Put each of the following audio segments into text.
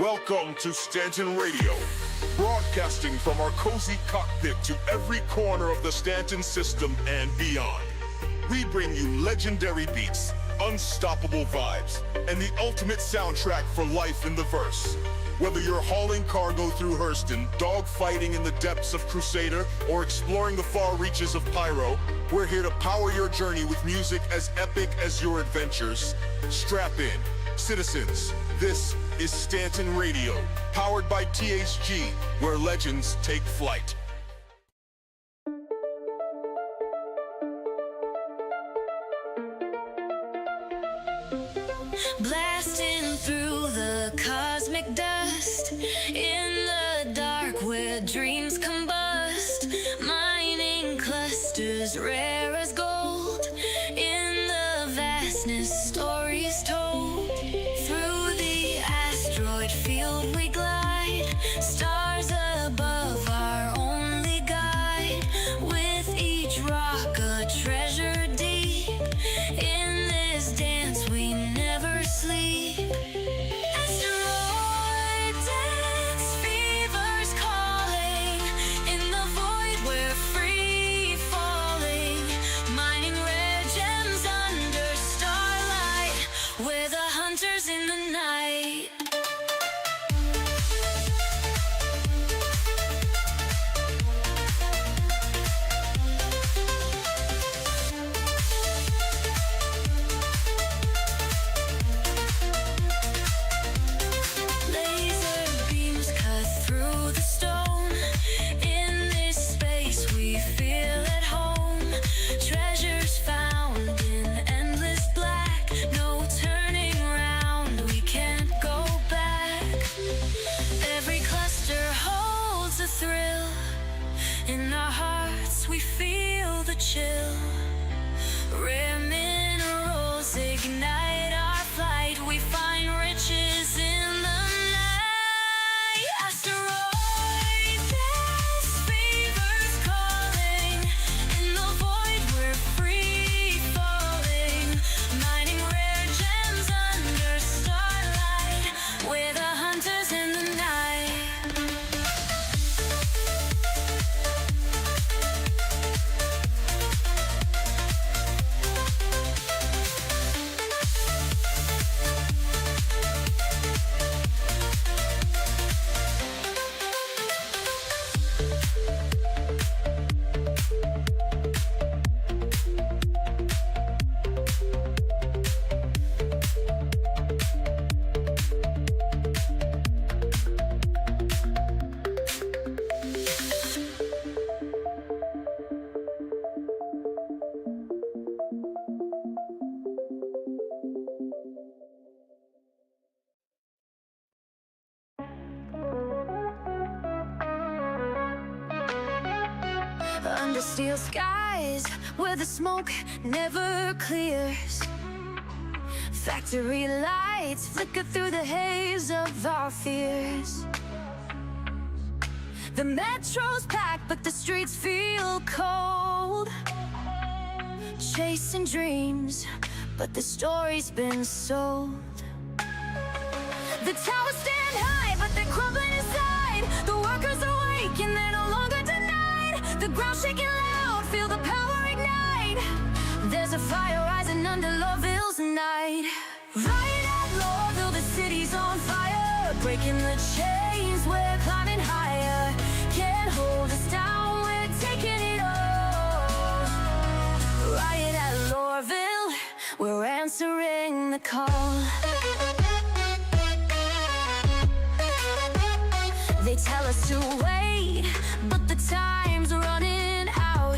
Welcome to Stanton Radio, broadcasting from our cozy cockpit to every corner of the Stanton system and beyond. We bring you legendary beats, unstoppable vibes, and the ultimate soundtrack for life in the verse. Whether you're hauling cargo through Hurston, dogfighting in the depths of Crusader, or exploring the far reaches of Pyro, we're here to power your journey with music as epic as your adventures. Strap in, citizens. This is Stanton Radio, powered by THG, where legends take flight. Blasting through the cosmic dust, in the dark where dreams combust, mining clusters rare as gold, in the vastness stories told. Through the asteroid field we glide, stars above our only guide, with each rock a treasure deep. In this dance we never sleep. Asteroid dance, fever's calling, in the void we're free falling, mining rare gems under starlight, we're the hunters in the night. Laser beams cut through the stone, in this space we feel at home. Treasures found in endless black, no turning round, we can't go back. Every cluster holds a thrill, in our hearts we feel the chill. Rare minerals ignite our flight, we find riches in the night. Asteroid dance, fever's calling, in the void we're free falling, mining rare gems under starlight, we're the hunters in the night. Under steel skies, where the smoke never clears, factory lights flicker through the haze of our fears. The metro's packed, but the streets feel cold. Chasing dreams, but the story's been sold. The towers stand high, but they're crumbling inside. The workers awake and they're no longer denied. The ground shaking loud, feel the power ignite. There's a fire rising under Lorville's night. Right at Lorville, the city's on fire. Breaking the chains, we're climbing higher. Can't hold us down, we're taking it all. Riot at Lorville, we're answering the call. They tell us to wait, but the time's running out.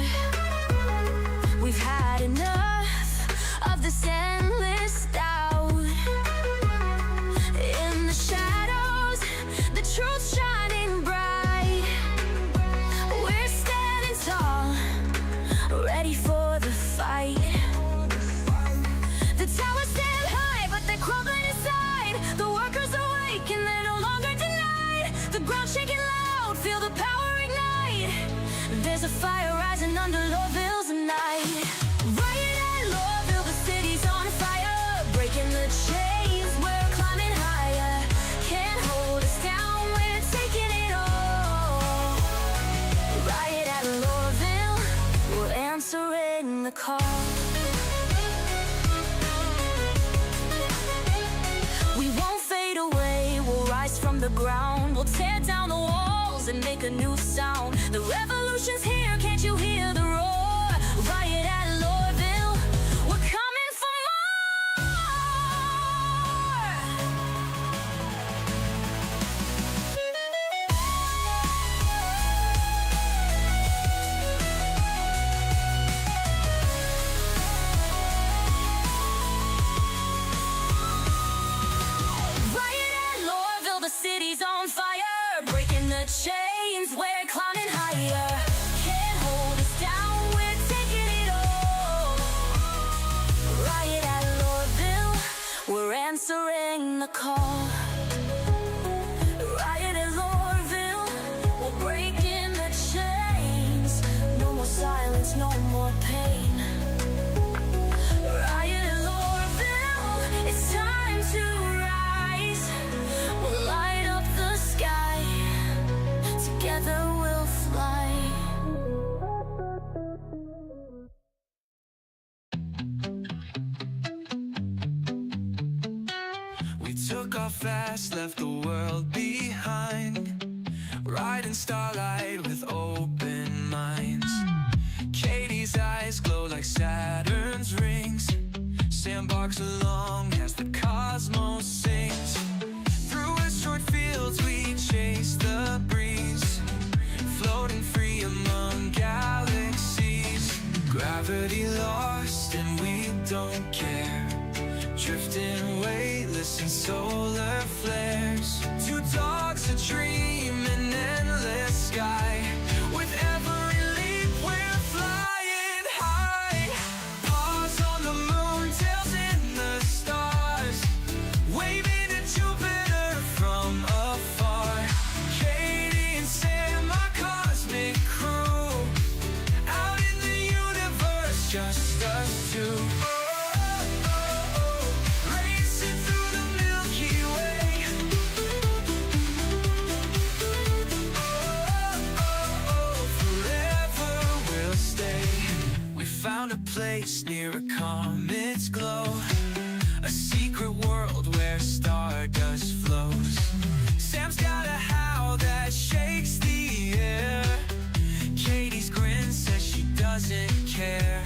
We've had enough of this endless doubt. In the shadows, the truth's shining bright. We're standing tall, ready for the fight. The towers stand high, but they're crumbling inside. The workers awake and they're no longer denied. The ground shaking loud, feel the power ignite. There's a fire rising under Lorville's night. Riot at Lorville, the city's on fire. Breaking the chains, we're climbing higher. Can't hold the call. We won't fade away, we'll rise from the ground. We'll tear down the walls and make a new sound. The revolution's here, can't you hear the roar? Riot at Lorville, we're coming for more. Riot at Lorville, the city's on fire. Breaking the chains, we're climbing higher. Can't hold us down, we're taking it all. Riot at Lorville, we're answering the call. Riot at Lorville, we're breaking the chains. No more silence, no more pain. Riot at Lorville, it's time to rise. We'll light up the sky. Together we'll fly. We took off fast, left the world behind, riding starlight with open minds. Katie's eyes glow like Saturn's rings. Sandbarks along as the cosmos sings. Through asteroid fields we chase the breeze, floating free among galaxies. Gravity lost and we don't care, drifting weightless in solar flares. Two dogs a dream in endless sky. With every leap we're flying high. Paws on the moon, tails in the stars, waving to Jupiter from afar. Katie and Sam, our cosmic crew, out in the universe, just us two. Racing through the Milky Way. Forever we'll stay. We found a place near a comet's glow, a secret world where stardust flows. Sam's got a howl that shakes the air. Katie's grin says she doesn't care.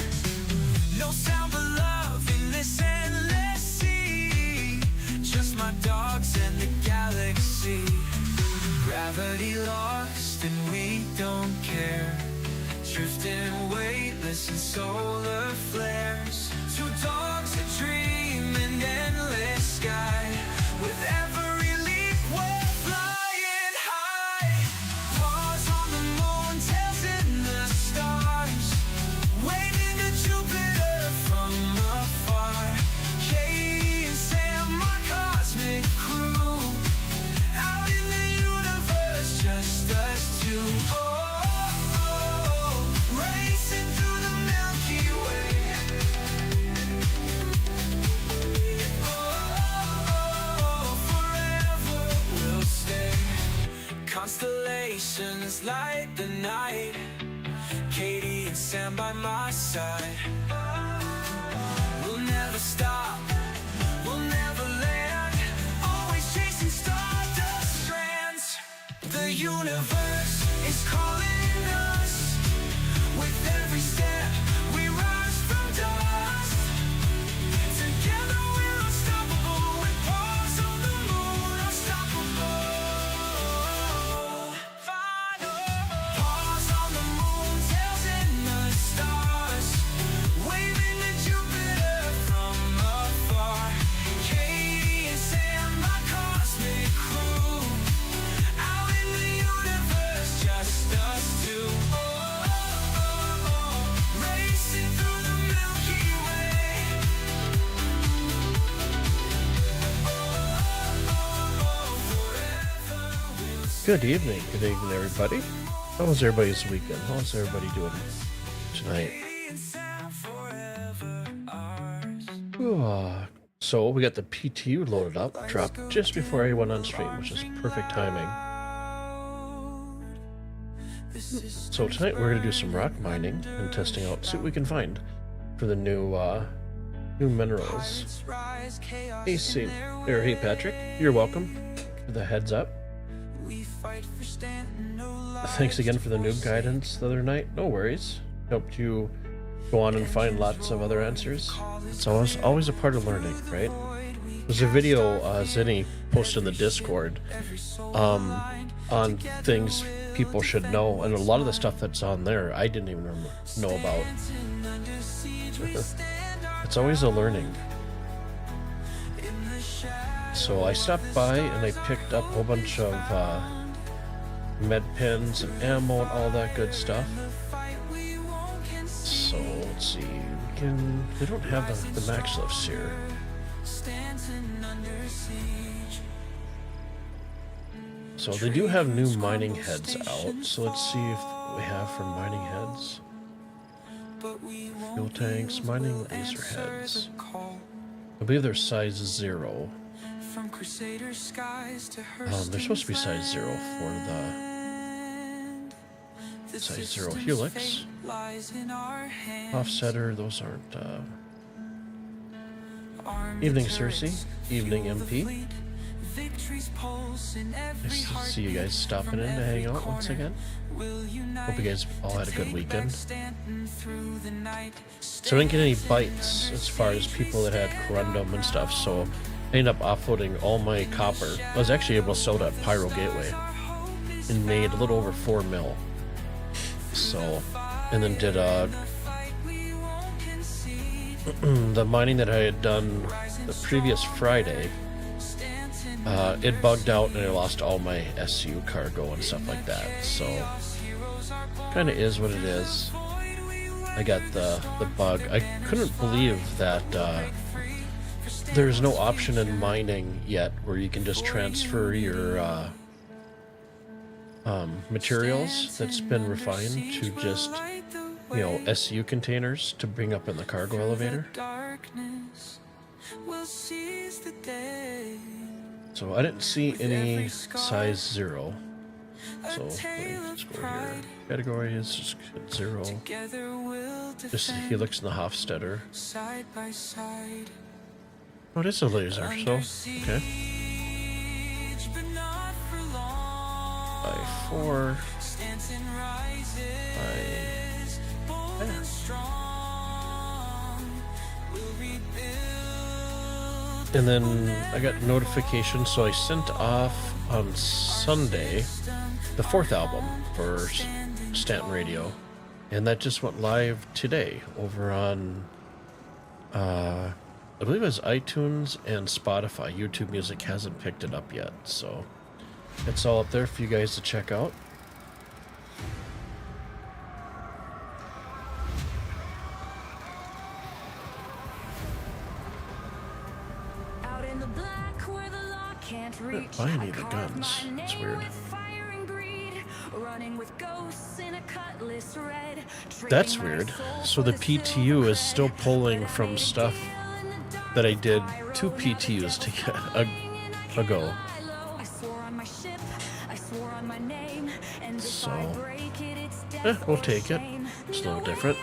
No sound but love in this endless sea. Just my dogs and the galaxy. Gravity lost and we don't care, drifting weightless in solar flares. Two dogs a dream in endless sky. With every leap we're flying high. Paws on the moon, tails in the stars, waving to Jupiter from afar. Katie and Sam, our cosmic crew, out in the universe, just us two. Racing through the Milky Way. Forever we'll stay. Constellations light the night. Katie and Sam by my side. We'll never stop, we'll never land, always chasing stardust strands. The universe is calling us. With every step we rise from dust. Together we're unstoppable. With paws on the moon, unstoppable. Final paws on the moon, tails in the stars, waving to Jupiter from afar. Katie and Sam, my cosmic crew, out in the universe, just us two. Racing through the Milky Way. Good evening, everybody. How was everybody's weekend? How's everybody doing tonight? So we got the PTU loaded up, dropped just before I went on stream, which is perfect timing. So tonight we're going to do some rock mining and testing out, see what we can find. for the new minerals. Hey Patrick, you're welcome for the heads up. Thanks again for the noob guidance the other night. No worries. Helped you go on and find lots of other answers. It's always a part of learning, right? There's a video Zinni posted in the Discord on things people should know, and a lot of the stuff that's on there I didn't even know about. It's always a learning. So I stopped by and I picked up a whole bunch of med pens and ammo and all that good stuff. So let's see, they don't have the max lifts here. So they do have new mining heads out, so let's see if we have for mining heads. Fuel tanks, mining laser heads. I believe they're size 0. They're supposed to be size 0 for the size 0 helix. Offsetter, those aren't. Evening Cersei, evening MP. Nice to see you guys stopping in to hang out once again. Hope you guys all had a good weekend. So I didn't get any bites as far as people that had corundum and stuff, so I ended up offloading all my copper. I was actually able to sell it at Pyro Gateway and made a little over 4 mil. So, and then did the mining that I had done the previous Friday. It bugged out and I lost all my SU cargo and stuff like that. So, kind of is what it is. I got the bug. I couldn't believe that there's no option in mining yet where you can just transfer your materials that's been refined to just, SU containers to bring up in the cargo elevator. So I didn't see any size 0. So let me just go here. Category is just 0. Just helix in the Hofstetter. Oh, it is a laser, so okay. I4. And then I got notification, so I sent off on Sunday the 4th album for Stanton Radio, and that just went live today over on I believe it was iTunes and Spotify. YouTube Music hasn't picked it up yet, so it's all up there for you guys to check out. I didn't buy any of the guns. It's weird. That's weird. So the PTU is still pulling from stuff that I did 2 PTUs ago. So, we'll take it. It's a little different.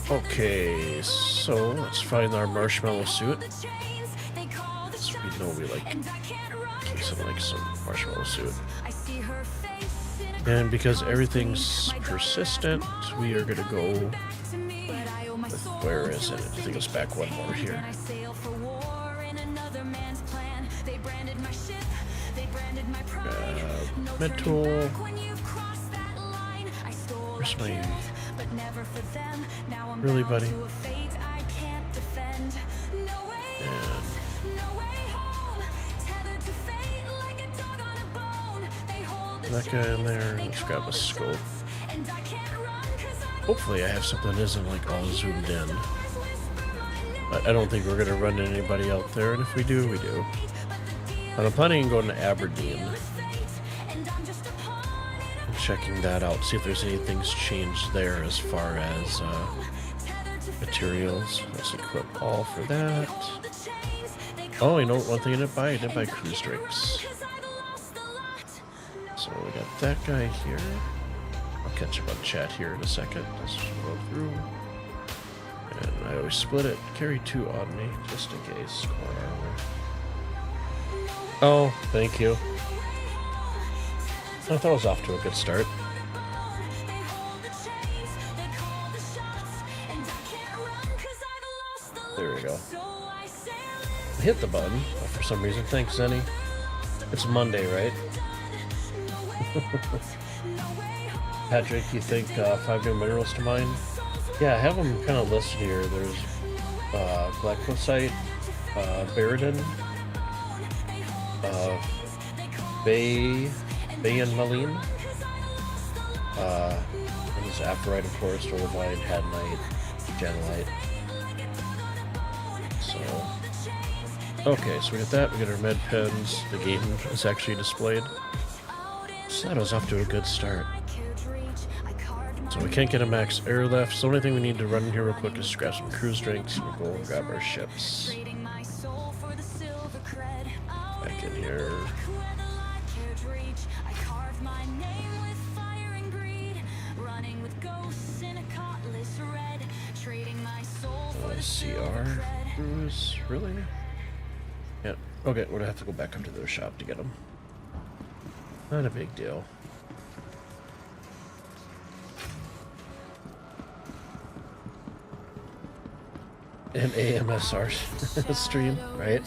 Okay, so let's find our marshmallow suit. We know we like something like some marshmallow suit. And because everything's persistent, we are gonna go with, where is it? I think it's back one more here. Med tool. Where's my... Really, buddy? And that guy in there. Let's grab a scope. Hopefully I have something that isn't like all zoomed in. But I don't think we're gonna run into anybody out there, and if we do, we do. But I'm planning on going to Aberdeen and checking that out, see if there's anything's changed there as far as materials. Let's equip all for that. Oh, you know one thing I didn't buy? I didn't buy cruise drinks. So we got that guy here. I'll catch up on chat here in a second. Let's scroll through. we split it. Carry 2 on me, just in case. Core armor. Oh, thank you. I thought I was off to a good start. There we go. I hit the button for some reason. Thanks, Zenny. It's Monday, right? Patrick, you think 5 new minerals to mine? Yeah, I have them kind of listed here. There's glyphosate, Baridin, Bayanmaline, and this Aphrite, of course, Dolomite, Hadnite, Janelite. So, okay, so we got that. We got our med pens. The game is actually displayed. So that was off to a good start. So we can't get a max airlift. So the only thing we need to run in here real quick is grab some cruise drinks and we'll go grab our ships. Back in here. CR cruise, really? Yeah. Okay, we're gonna have to go back up to their shop to get them. Not a big deal. An AMSR stream, right?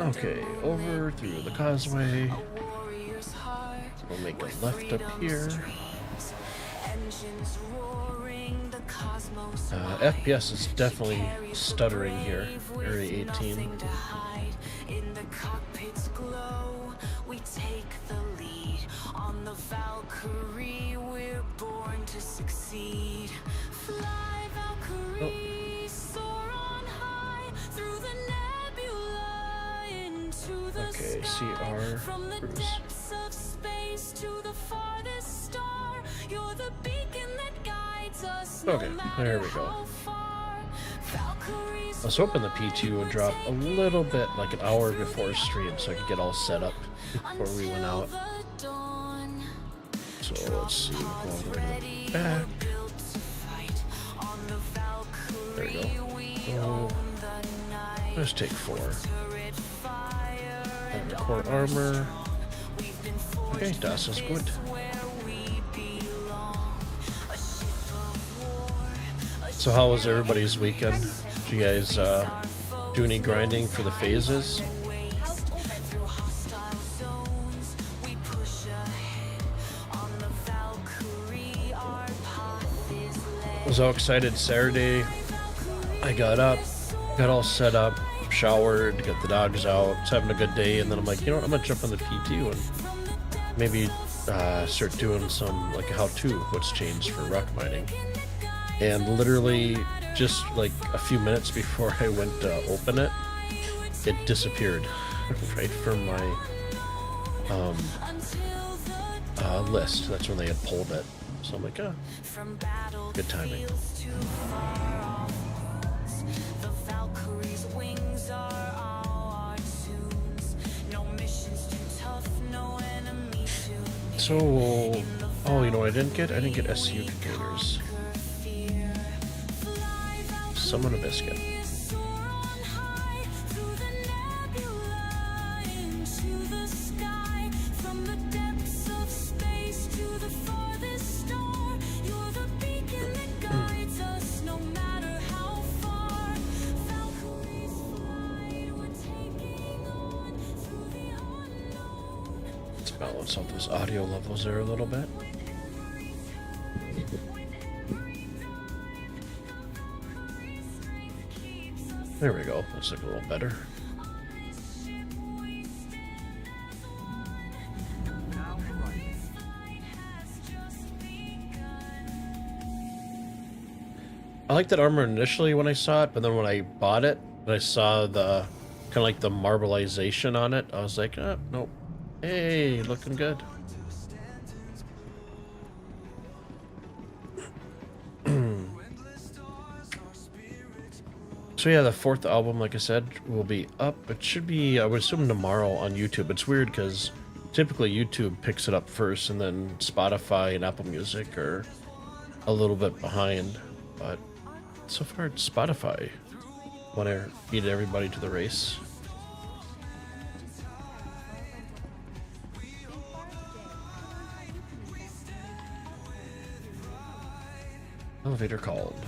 Okay, over through the causeway. We'll make a left up here. FPS is definitely stuttering here. Area 18. We take the lead on the Valkyrie. We're born to succeed. Fly Valkyrie, soar on high through the nebula into the sky. From the depths of space to the farthest star. You're the beacon that guides us. Okay, there we go. I was hoping the PTU would drop a little bit, like an hour before stream, so I could get all set up before we went out. So let's see, go all the way to the back. There we go. Oh, let's take 4. And the core armor. Okay, das is good. So how was everybody's weekend? Did you guys do any grinding for the phases? I was all excited Saturday. I got up, got all set up, showered, got the dogs out, was having a good day, and then I'm like, you know what, I'm gonna jump on the PTU and maybe start doing some like how-to, what's changed for rock mining. And literally just like a few minutes before I went to open it, it disappeared right from my list. That's when they had pulled it. So I'm like, oh, good timing. So, oh, you know what I didn't get? I didn't get SU containers. Summon a biscuit. Let's balance out those audio levels there a little bit. There we go. Looks like a little better. I liked that armor initially when I saw it, but then when I bought it, and I saw the kind of like the marbleization on it, I was like, oh, nope. Hey, looking good. So yeah, the 4th album, like I said, will be up. It should be, I would assume, tomorrow on YouTube. It's weird because Typically YouTube picks it up first, and then Spotify and Apple Music are a little bit behind, but so far it's Spotify. Want to beat everybody to the race. Elevator called.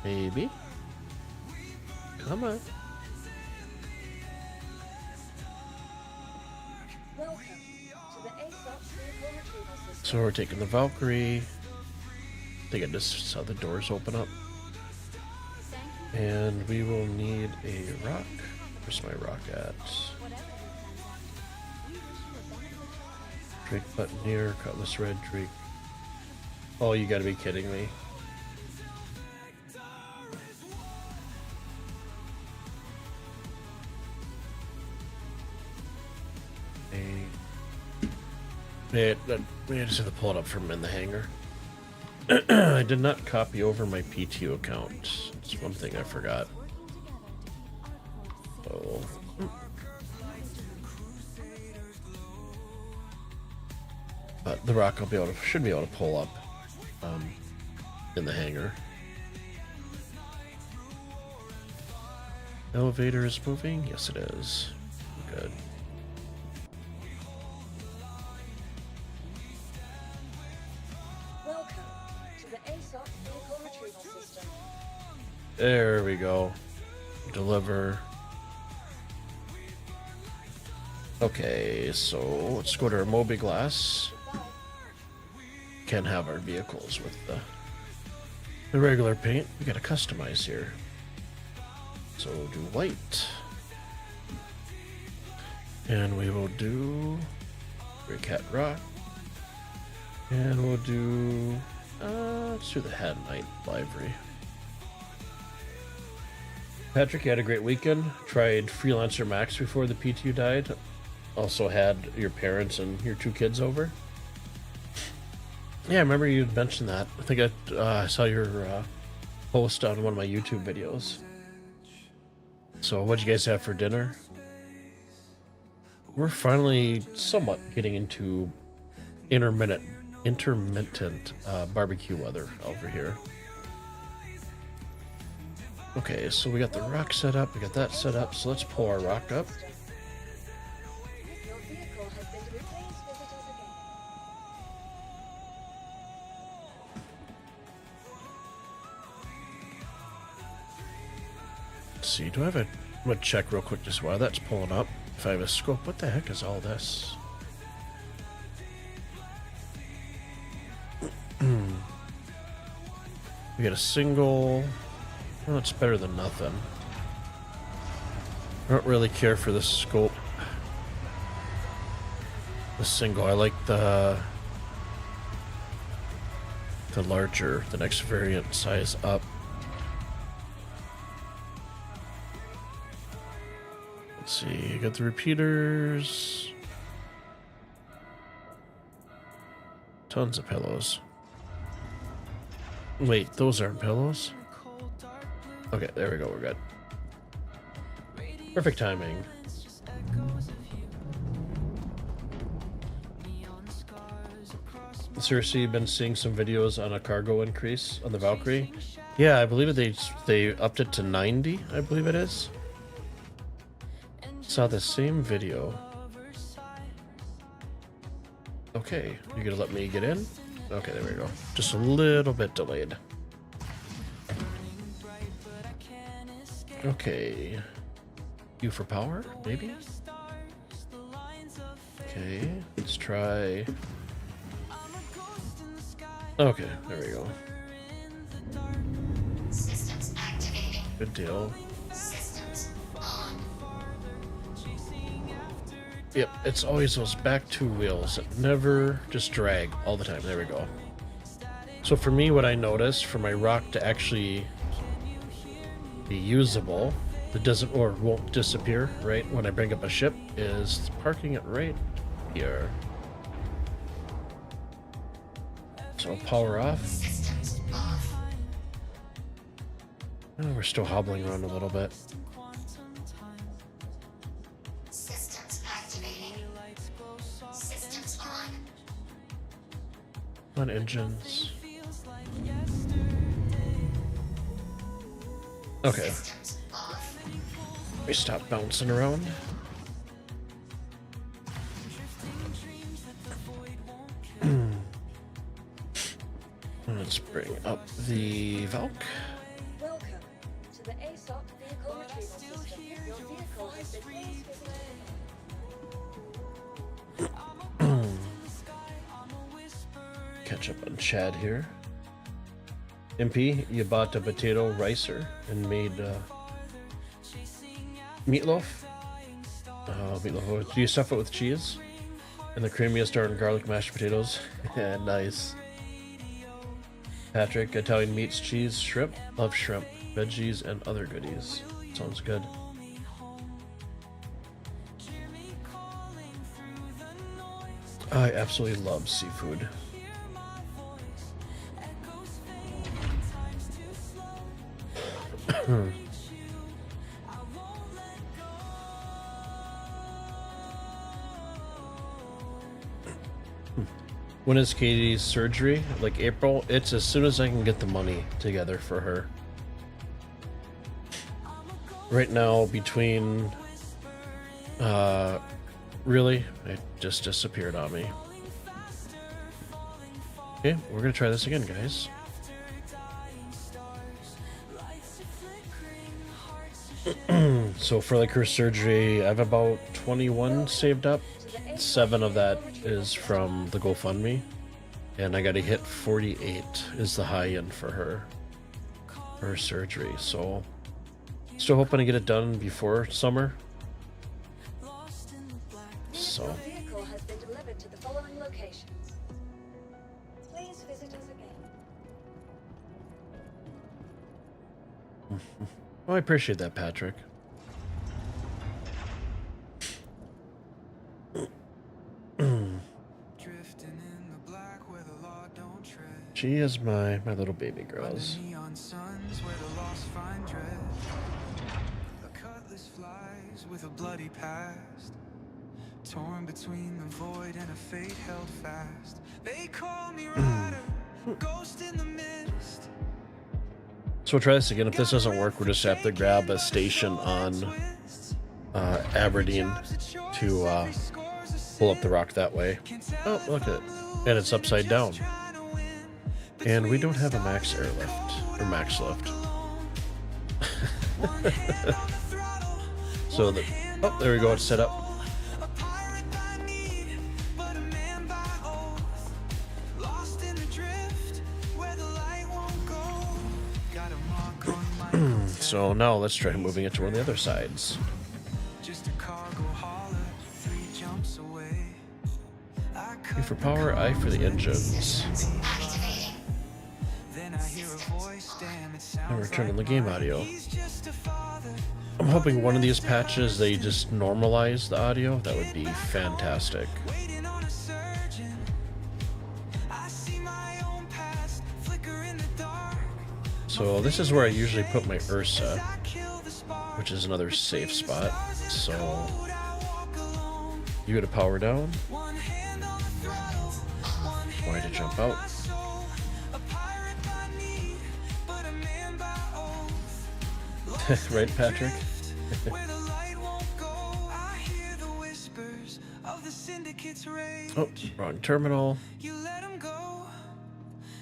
Maybe. Come on. So we're taking the Valkyrie. I think I just saw the doors open up. And we will need a rock. Where's my rock at? Drake Buttoneer, Cutlass Red, Drake. Oh, you gotta be kidding me. We just have to pull it up from in the hangar. I did not copy over my PTU account. It's one thing I forgot. So, but the rock should be able to pull up in the hangar. Elevator is moving. Yes, it is. Good. There we go. Deliver. Okay, so let's go to our Mobiglass. Can't have our vehicles with the regular paint. We gotta customize here. So we'll do white. And we will do Cat Rock. And we'll do let's do the Hat Knight livery. Patrick, you had a great weekend. Tried Freelancer Max before the PTU died. Also had your parents and your 2 kids over. Yeah, I remember you mentioned that. I think I saw your post on one of my YouTube videos. So what'd you guys have for dinner? We're finally somewhat getting into intermittent barbecue weather over here. Okay, so we got the rock set up, we got that set up, so let's pull our rock up. Let's see, do I have I'm gonna check real quick just while that's pulling up. If I have a scope, what the heck is all this? We got a single. Well, it's better than nothing. I don't really care for the scope. The single. I like the larger, the next variant size up. Let's see, you got the repeaters. Tons of pillows. Wait, those aren't pillows? Okay, there we go, we're good. Perfect timing. Seriously, you've been seeing some videos on a cargo increase on the Valkyrie? Yeah, I believe they upped it to 90, I believe it is. Saw the same video. Okay, you gonna let me get in? Okay, there we go. Just a little bit delayed. Okay. U for power, maybe? Okay, let's try. Okay, there we go. Systems activating. Good deal. Systems on. Yep, it's always those back 2 wheels that never just drag all the time. There we go. So for me, what I noticed for my rock to actually be usable, that doesn't or won't disappear right when I bring up a ship, is parking it right here. So power off. Systems off. Oh, we're still hobbling around a little bit. On engines. Okay. Systems off. We stop bouncing around. Let's bring up the Valk. Welcome to the ASOC vehicle retrieval system. Your vehicle has been placed Catch up on Chad here. MP, you bought a potato ricer and made meatloaf. Meatloaf. Do you stuff it with cheese? And the creamiest darn garlic mashed potatoes. Yeah, nice. Patrick, Italian meats, cheese, shrimp. Love shrimp, veggies, and other goodies. Sounds good. I absolutely love seafood. When is Katie's surgery? Like April? It's as soon as I can get the money together for her. Right now, between... really? It just disappeared on me. Okay, we're gonna try this again, guys. So for like her surgery, I have about 21 saved up. 7 of that is from the GoFundMe, and I got to hit 48 is the high end for her surgery. So still hoping to get it done before summer. So Your vehicle has been delivered to the following locations. Please visit us again. I appreciate that, Patrick. She is my little baby girls. Neon suns where the lost find dread. A cutlass flies with a bloody past. Torn between the void and a fate held fast. They call me rider, ghost in the mist. So we'll try this again. If this doesn't work, we'll just have to grab a station on Aberdeen to pull up the rock that way. Oh, look at it. And it's upside down. And we don't have a max airlift, or max lift. So oh, there we go, it's set up. So now let's try moving it to one of the other sides. Just a cargo hauler, 3 jumps away. E for power, I for the engines. Systems activating. Then I hear a voice, damn, it sounds And we're turning the game audio. he's just a father. I'm hoping one of these patches they just normalize the audio. That would be fantastic. Waiting on a surgeon. I see my own past flicker in the dark. So this is where I usually put my Ursa, I kill the spark. which is another safe spot. So I walk alone. you gotta power down. One hand on the throttle. One Why hand to jump on out? my soul. A pirate by need, but a man by oath. Right, Patrick? Where the light won't go, I hear the whispers of the syndicate's rage. Oh, wrong terminal. You let 'em go.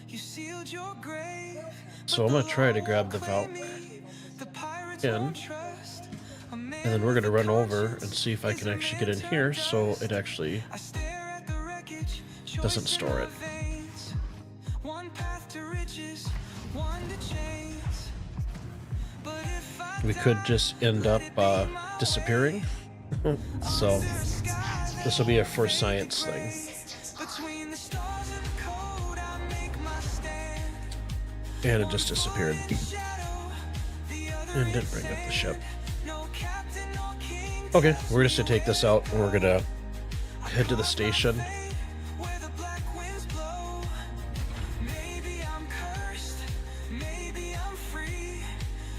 You sealed your grave. So I'm gonna try to grab the Valk, The pirates in. won't trust a man. and then we're gonna run over and see if I can actually get in here so it actually I stare at the wreckage, doesn't choice store in it. my veins. One path to riches, one to chains. But if I we could just end up disappearing. So this will be a for science thing. between the stars and the code, I make my stand. And it just disappeared. Shadow, the other And didn't bring up the ship. no captain, no king. Okay, we're just gonna take this out and we're gonna head to the station. Where the black winds blow. Maybe I'm cursed, maybe I'm free.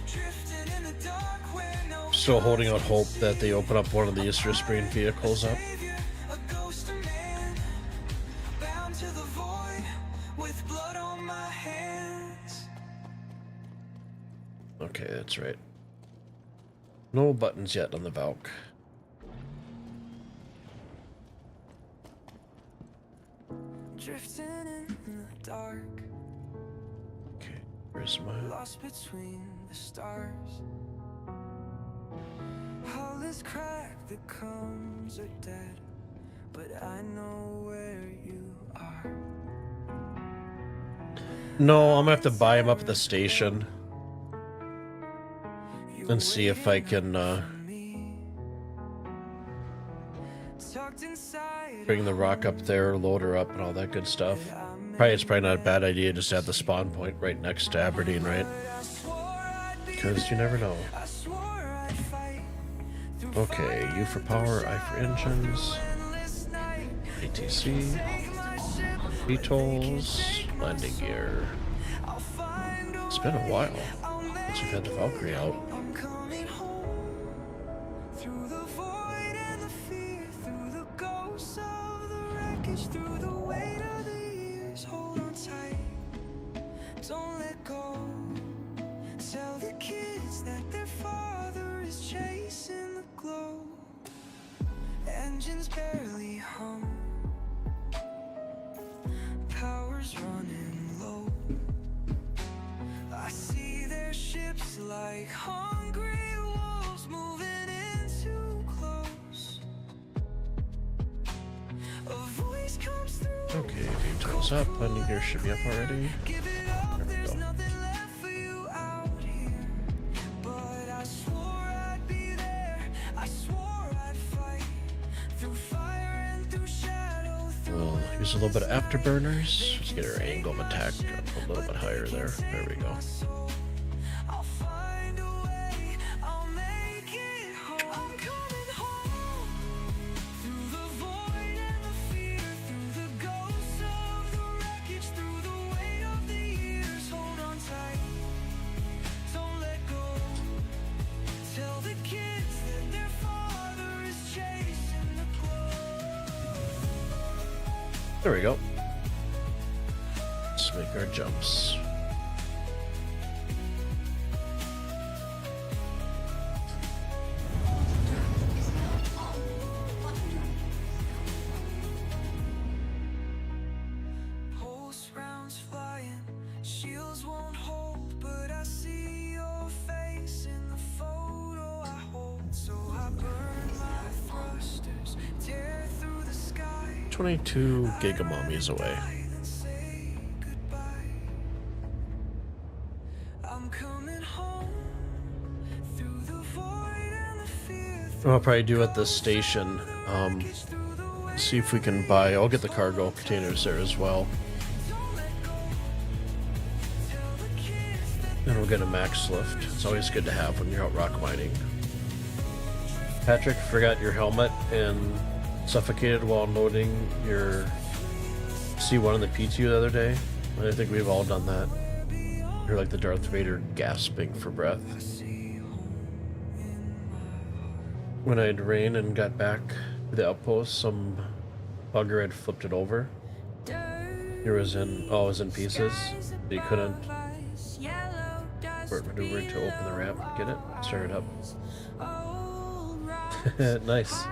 Drifting in the dark where no Still holding out hope that they open up one of the Easter Spring vehicles up. savior, a ghost of man, bound to the void, that's right. No buttons yet on the Valk. Drifting in the dark, Okay, where's my... lost between the stars. All this crack that comes are dead, but I know where you are. No, I'm gonna have to buy him up at the station and see if I can bring the rock up there, load her up, and all that good stuff. It's probably not a bad idea just to have the spawn point right next to Aberdeen, right? Because you never know. Okay, U for power, I for engines, ATC, VTOLs, landing gear. It's been a while since we've had the Valkyrie out. Through the weight of the years, hold on tight, don't let go. Tell the kids that their father is chasing the glow. Engines barely hum, power's running low. I see their ships like hungry wolves moving in too close. A voice comes through. Okay, VTOL's up, landing gear should be up already. Give it up, There we there's go. nothing left for you out here. But I swore I'd be there, I swore I'd fight through fire and through shadow. We'll use a little bit of afterburners. Let's get our angle of attack up a little bit higher there. There we go. I'll find a way, I'll make it home. I'm coming home through the void and the fear, through the ghosts of the wreckage, through the weight of the years. Hold on tight, don't let go. Tell the kids that their father is chasing the glow. There we go. Let's make our jumps. Pulse rounds flying, shields won't hold, but I see your face in the photo I hold. So I burn my thrusters, tear through the sky, 22 gigamommies away. then say goodbye. I'm coming home through the void and the fear, What I'll probably do at this station, through the way. see if we can buy, I'll get the cargo containers there as well. And we'll get a max lift. It's always good to have when you're out rock mining. Patrick, forgot your helmet and suffocated while loading your C1 in the PTU the other day. I think we've all done that. You're like the Darth Vader gasping for breath. When I'd rain and got back to the outpost, some bugger had flipped it over. It was in pieces. He couldn't maneuver to open the ramp and get it. Start it up. Nice.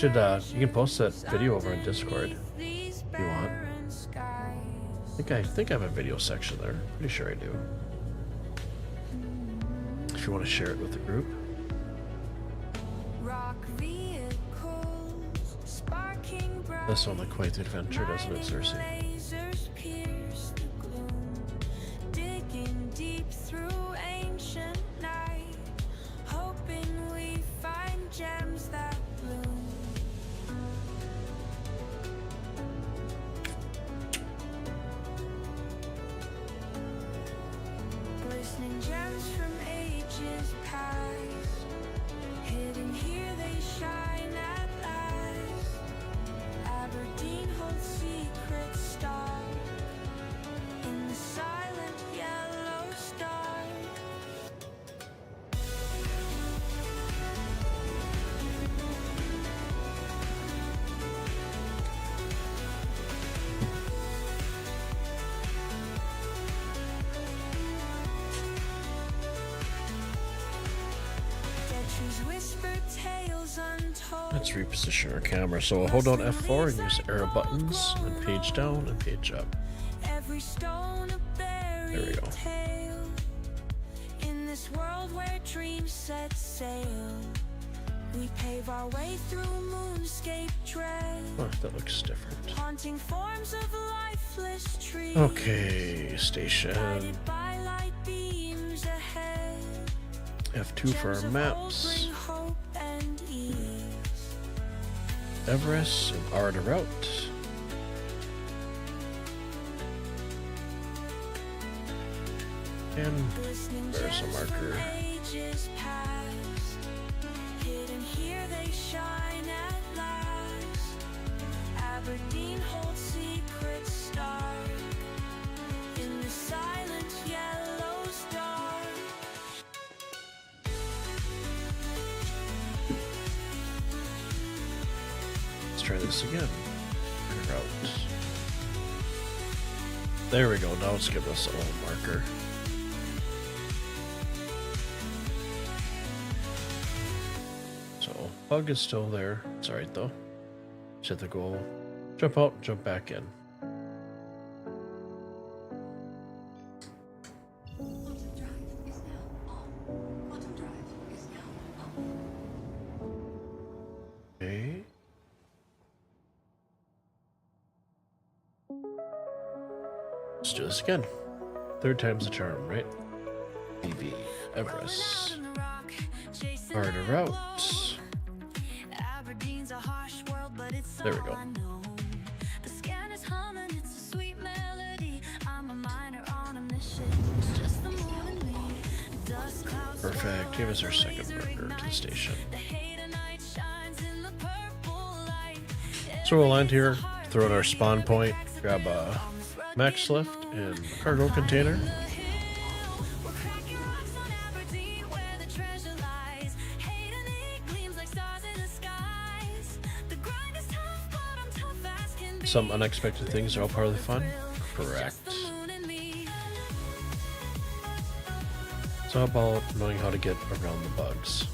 You can post that video over on Discord if you want. I think I have a video section there. Pretty sure I do. If you want to share it with the group. This one looked quite the adventure, doesn't it, Cersei? Digging deep through ancient night, hoping we find gems that bloom. Glistening gems from ages past, hidden here they shine at last. Aberdeen holds secrets. Let's reposition our camera. So hold down F4 and use arrow buttons, and then page down and page up. There we go. In this world where dreams set sail, we pave our way through moonscape trail. Oh, that looks different. Haunting forms of lifeless trees. Okay, station. Guided by light beams ahead. F2 for our maps. Hope and ease. Everest and R to route. And there's a marker. Ages past. Hidden here they shine at last. Aberdeen holds secrets dark. In the silent yellow's dark. Let's try this again. Route. There we go. Now let's give us a little marker. So bug is still there. It's alright though. Just have to go jump out, jump back in. Quantum drive is now on. Quantum drive is now on. Okay. Let's do this again. Third time's the charm, right? BB, Everest. R to route. Aberdeen's a harsh world, but it's There we go. unknown. The scan is humming, it's a sweet melody. I'm a miner on a mission. It's just the moon and me. Dust clouds Perfect. Give us our second marker to the station. the hate of night shines in the purple light. So we'll land here, throw in our spawn point, grab a max lift and a cargo container. We're cracking rocks on Aberdeen where the treasure lies. Hate and hate gleams like stars in the skies. The grind is tough, but I'm tough as can be. Some unexpected things are all part of the fun. Correct. The moon and me. So how about knowing how to get around the bugs?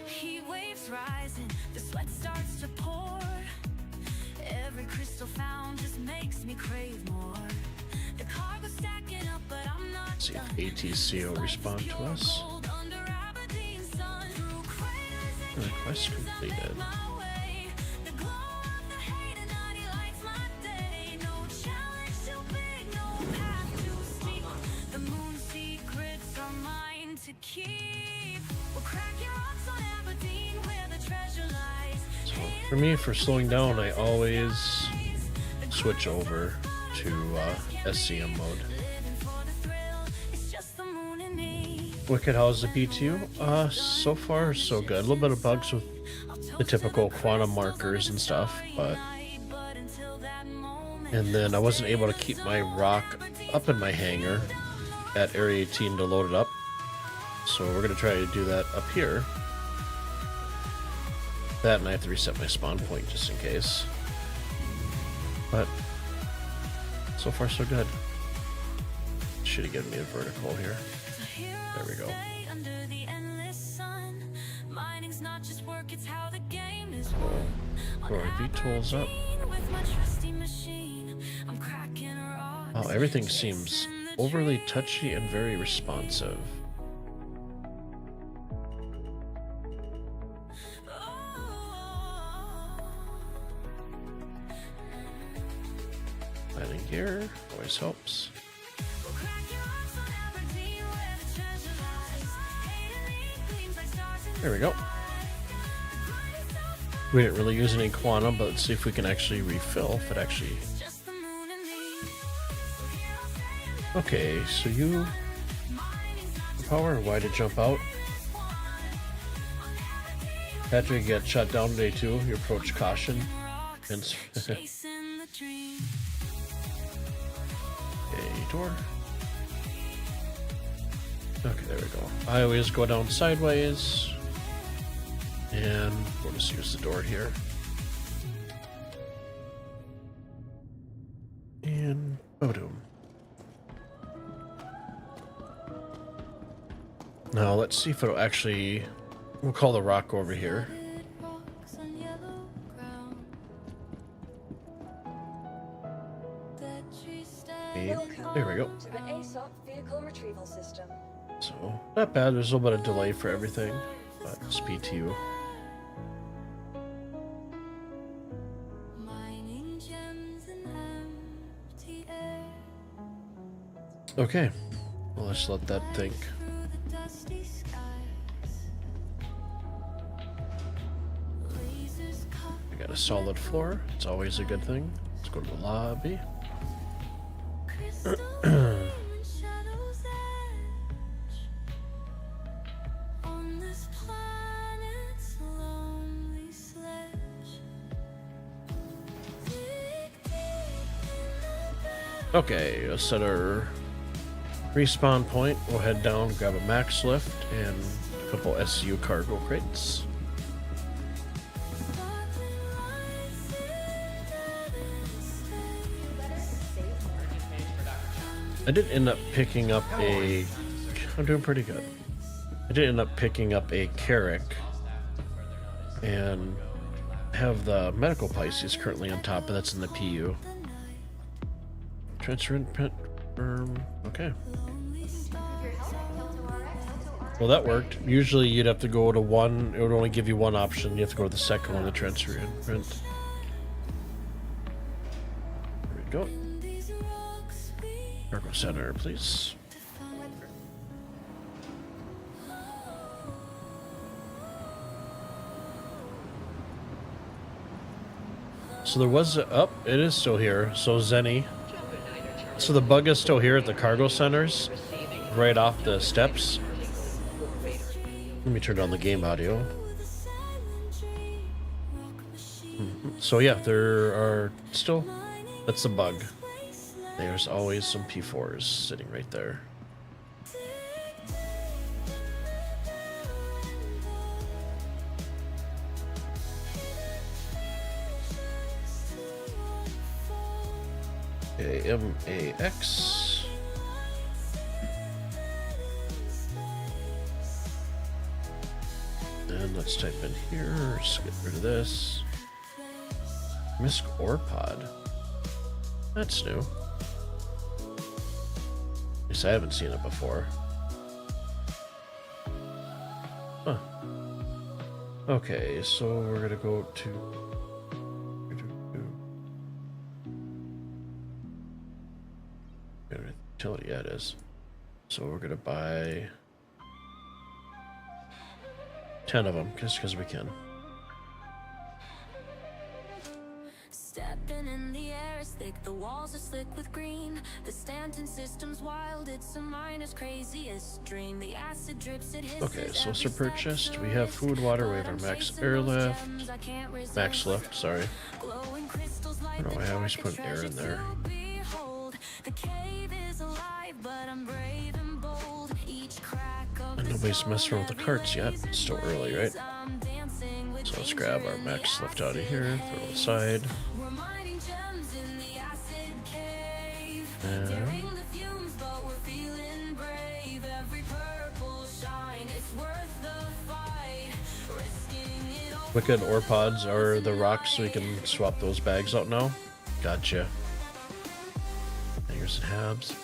Heat waves rising, the sweat starts to pour. Every crystal found just makes me crave more. The cargo's stacking up, but I'm not See done. if ATC will respond to us. Gold under Aberdeen's sun. Through craters and Request completed. my way. The glow of the hate and naughty lights my day. No challenge too big, no path too steep. The moon's secrets are mine to keep. We'll crack your rocks on Aberdeen where the treasure lies. So for me, for slowing down, I always switch over to SCM mode. Living for the thrill, it's just the moon and me. Wicked, how's the PTU? So far so good. A little bit of bugs with the typical quantum markers and stuff, but But until that moment, and then I wasn't able to keep my rock up in my hangar at Area 18 to load it up. So we're gonna try to do that up here. That, and I have to reset my spawn point just in case. But so far so good. Should have given me a vertical here. There we go. stay under the endless sun. Mining's not just work, it's how the game is won. Throw our VTOLs up. With my trusty machine, I'm cracking rocks. Oh, everything seems overly touchy and very responsive. Landing gear always helps. There we go. We didn't really use any quantum, but let's see if we can actually refill if it actually. Okay, so you power, why to jump out? Patrick, you got shot down today too. You approach caution. And okay, door. Okay, there we go. I always go down sideways. And we'll just use the door here. And boom. Now let's see if it'll actually. We'll call the rock over here. Rocks on yellow ground. That tree stands There we go. To the ASOC vehicle retrieval system. So not bad. There's a little bit of delay for everything, but it's PTU. mining gems in empty air. Okay, well, let's let that think. Through the dusty skies. Lasers cut We got a solid floor. It's always a good thing. Let's go to the lobby. crystal and shadows edge on this planet's lonely sledge. Dig deep in the battle. Okay, let's set our respawn point. We'll head down, grab a max lift, and a couple SU cargo crates. I did end up picking up a. I'm doing pretty good. I did end up picking up a Carrick and have the medical Pisces currently on top, but that's in the PU. Transfer in print. Okay. Well, that worked. Usually you'd have to go to one. It would only give you one option. You have to go to the second one to transfer in print. There we go. These rocks we Cargo center, please. So there was it is still here. So Zenny. So the bug is still here at the cargo centers, right off the steps. Let me turn down the game audio. So yeah, there are still. That's the bug. There's always some P4s sitting right there. AUEC. And let's type in here. Just get rid of this. Misk Ore Pod. That's new. At least I haven't seen it before. Huh. Okay, so we're gonna go to. Utility, yeah, it is. So we're gonna buy 10 of them, just because we can. stepping in the air is thick, the walls are slick with green. The Stanton system's wild, it's a miner's craziest dream. The acid drips, it hits. Okay, so what's purchased? We have food, water, we have our max airlift. Max lift, sorry. I don't know, I always put air in there. The cave is alive, but I'm brave and bold. Each crack of And nobody's messing around with the carts yet. It's still early, right? So let's grab our max lift out of here, throw it aside. we're mining gems in the acid cave. And Daring the fumes, but we're feeling brave. Every purple shine, it's worth the fight. Risking it all. Wicked ore pods are the rocks, so we can swap those bags out now. Gotcha. Hangers and habs.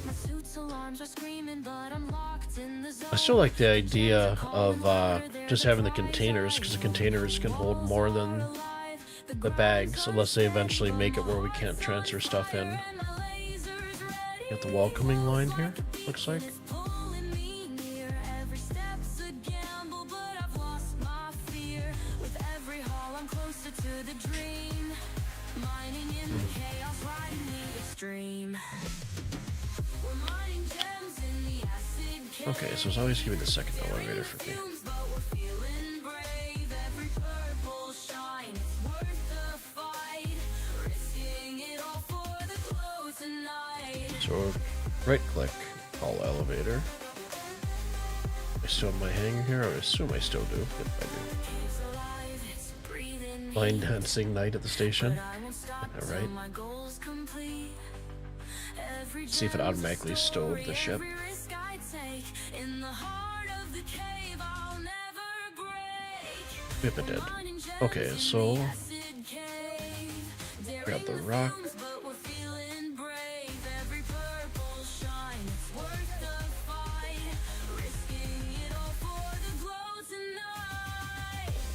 My suit's alarms are screaming, but I'm locked in the zone. I still like the idea of just having the containers, because the containers can hold more than the bags, unless they eventually make it where we can't transfer stuff in. Got the welcoming line here, looks like. Pulling me near. Every step's a gamble, but I've lost my fear. With every haul, I'm closer to the dream. Mining in the chaos, riding the extreme. We're mining gems in the acid cave. Okay, so it's always giving the second elevator for me. Fumes, but we're feeling brave. Every purple shine, it's worth the fight. Risking it all for the glow tonight. So right click, call elevator. I still have my hanger here? I assume I still do. Yep, I do. Cave's alive, it's breathing. Line dancing night at the station. I won't stop All till right. my goal's complete. Every See if it gem's a automatically stowed story, the ship. every risk I Yep, it did. Okay, so grab the rock.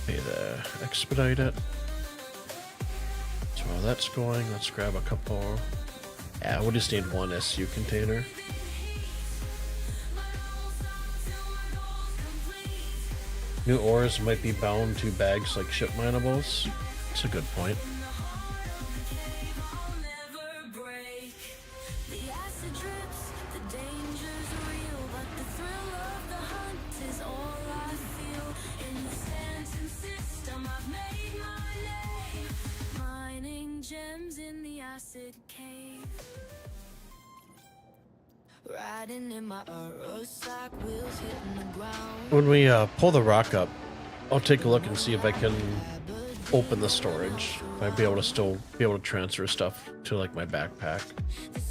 Pay to expedite it. So while that's going, let's grab a couple. Yeah, we'll just need one SU container. New ores might be bound to bags like ship minables. That's a good point. When we pull the rock up, I'll take a look and see if I can open the storage. I'd be able to still be able to transfer stuff to like my backpack.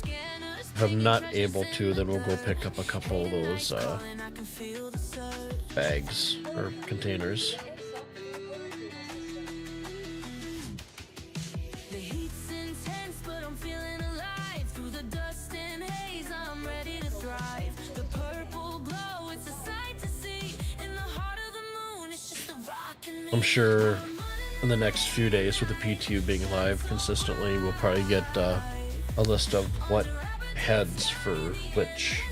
If I'm not able to, then we'll go pick up a couple of those bags or containers. I'm sure in the next few days with the PTU being live consistently, we'll probably get a list of what heads for which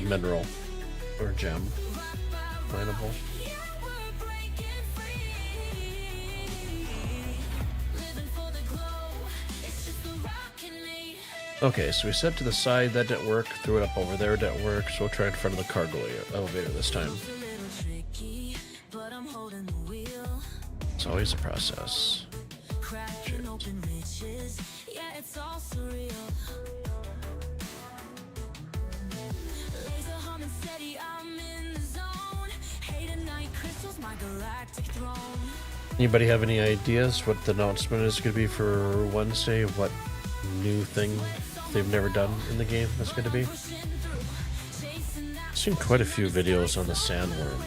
mineral or gem mineable. Okay, so we set to the side, that didn't work, threw it up over there, didn't work, so we'll try in front of the cargo elevator this time. It's always a process. Anybody have any ideas what the announcement is going to be for Wednesday? What new thing they've never done in the game is going to be? I've seen quite a few videos on the sandworm,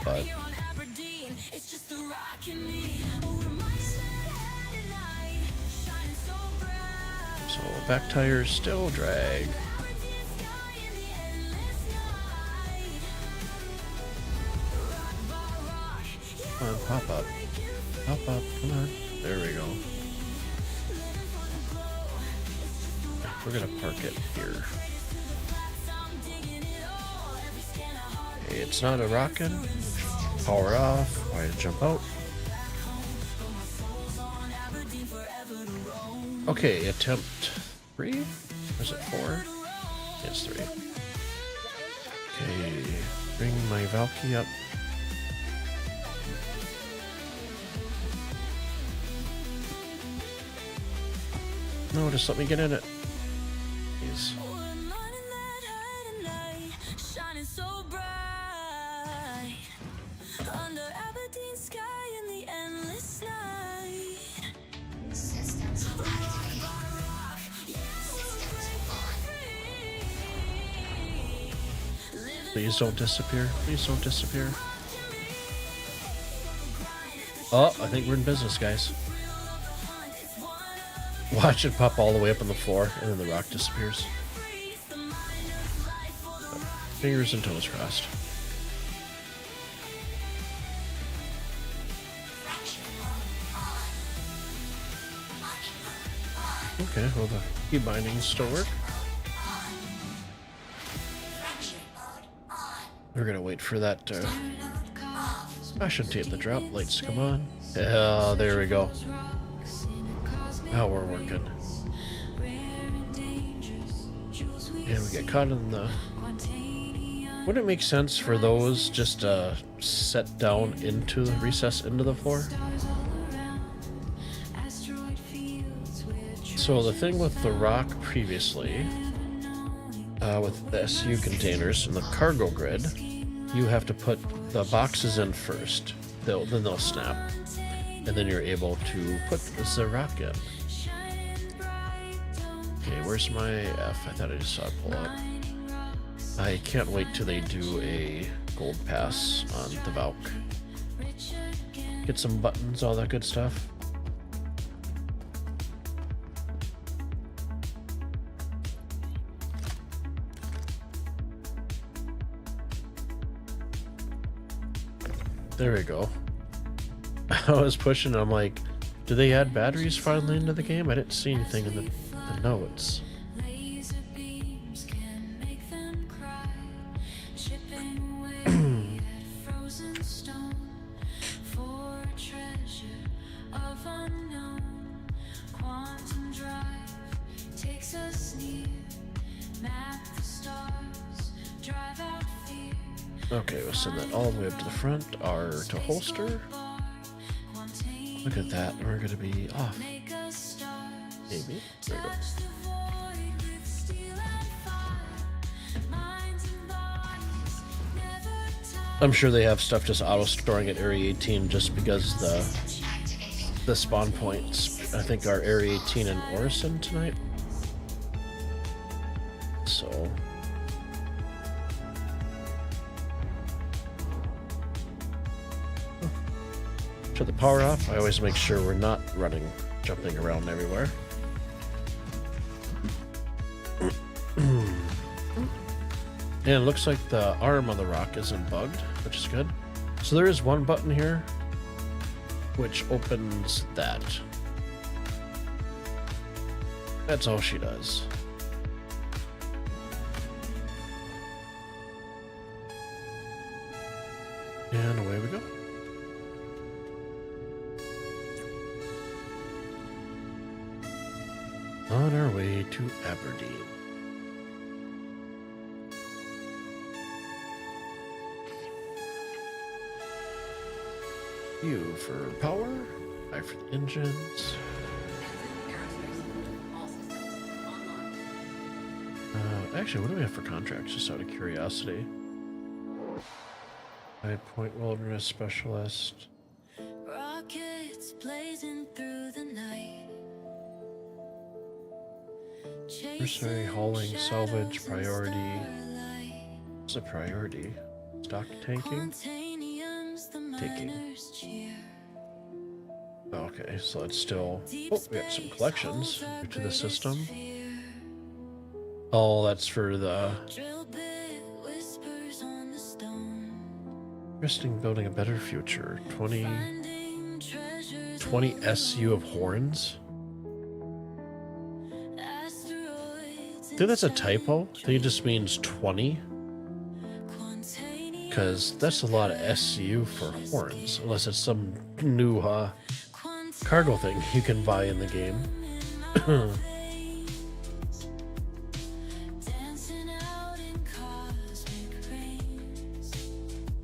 but so back tires still drag. Come on, pop up. Pop up, come on. There we go. We're gonna park it here. Okay, it's not a rockin'. Power off. Why jump out? Okay, attempt 3? Or is it 4? It's 3. Okay, bring my Valky up. No, just let me get in it. Please. Please don't disappear. Please don't disappear. Oh, I think we're in business, guys. Watch it pop all the way up on the floor, and then the rock disappears. Fingers and toes crossed. Okay, well the key bindings still work. We're gonna wait for that fashion tape to drop. Lights come on. Yeah, there we go. Now we're working. And we get caught in the... Would it make sense for those just set down into the recess into the floor? So the thing with the rock previously, with the SU containers and the cargo grid, you have to put the boxes in first. Then they'll snap. And then you're able to put the rock in. Okay, where's my F? I thought I just saw it pull up. I can't wait till they do a gold pass on the Valk. Get some buttons, all that good stuff. There we go. I was pushing, I'm like, do they add batteries finally into the game? I didn't see anything in the notes. Okay, we'll send that all the way up to the front. R to holster. Look at that. We're going to be off. Maybe. There we go. I'm sure they have stuff just auto-storing at Area 18 just because the spawn points, I think, are Area 18 and Orison tonight. So... Shut the power off. I always make sure we're not jumping around everywhere. And it looks like the arm on the rock isn't bugged, which is good. So there is one button here which opens that. That's all she does. And away we go. On our way to Aberdeen. U for power, I for the engines. Actually, what do we have for contracts, just out of curiosity? 5-point wilderness specialist. Rockets blazing through the night. Mercenary hauling, salvage, priority. What's a priority? Stock tanking? Taking. Okay, so it's still... Oh, we got some collections due to the system. Oh, that's for the... Interesting, building a better future. 20 SU of horns? I think that's a typo. I think it just means 20. Because that's a lot of SU for horns. Unless it's some new cargo thing you can buy in the game.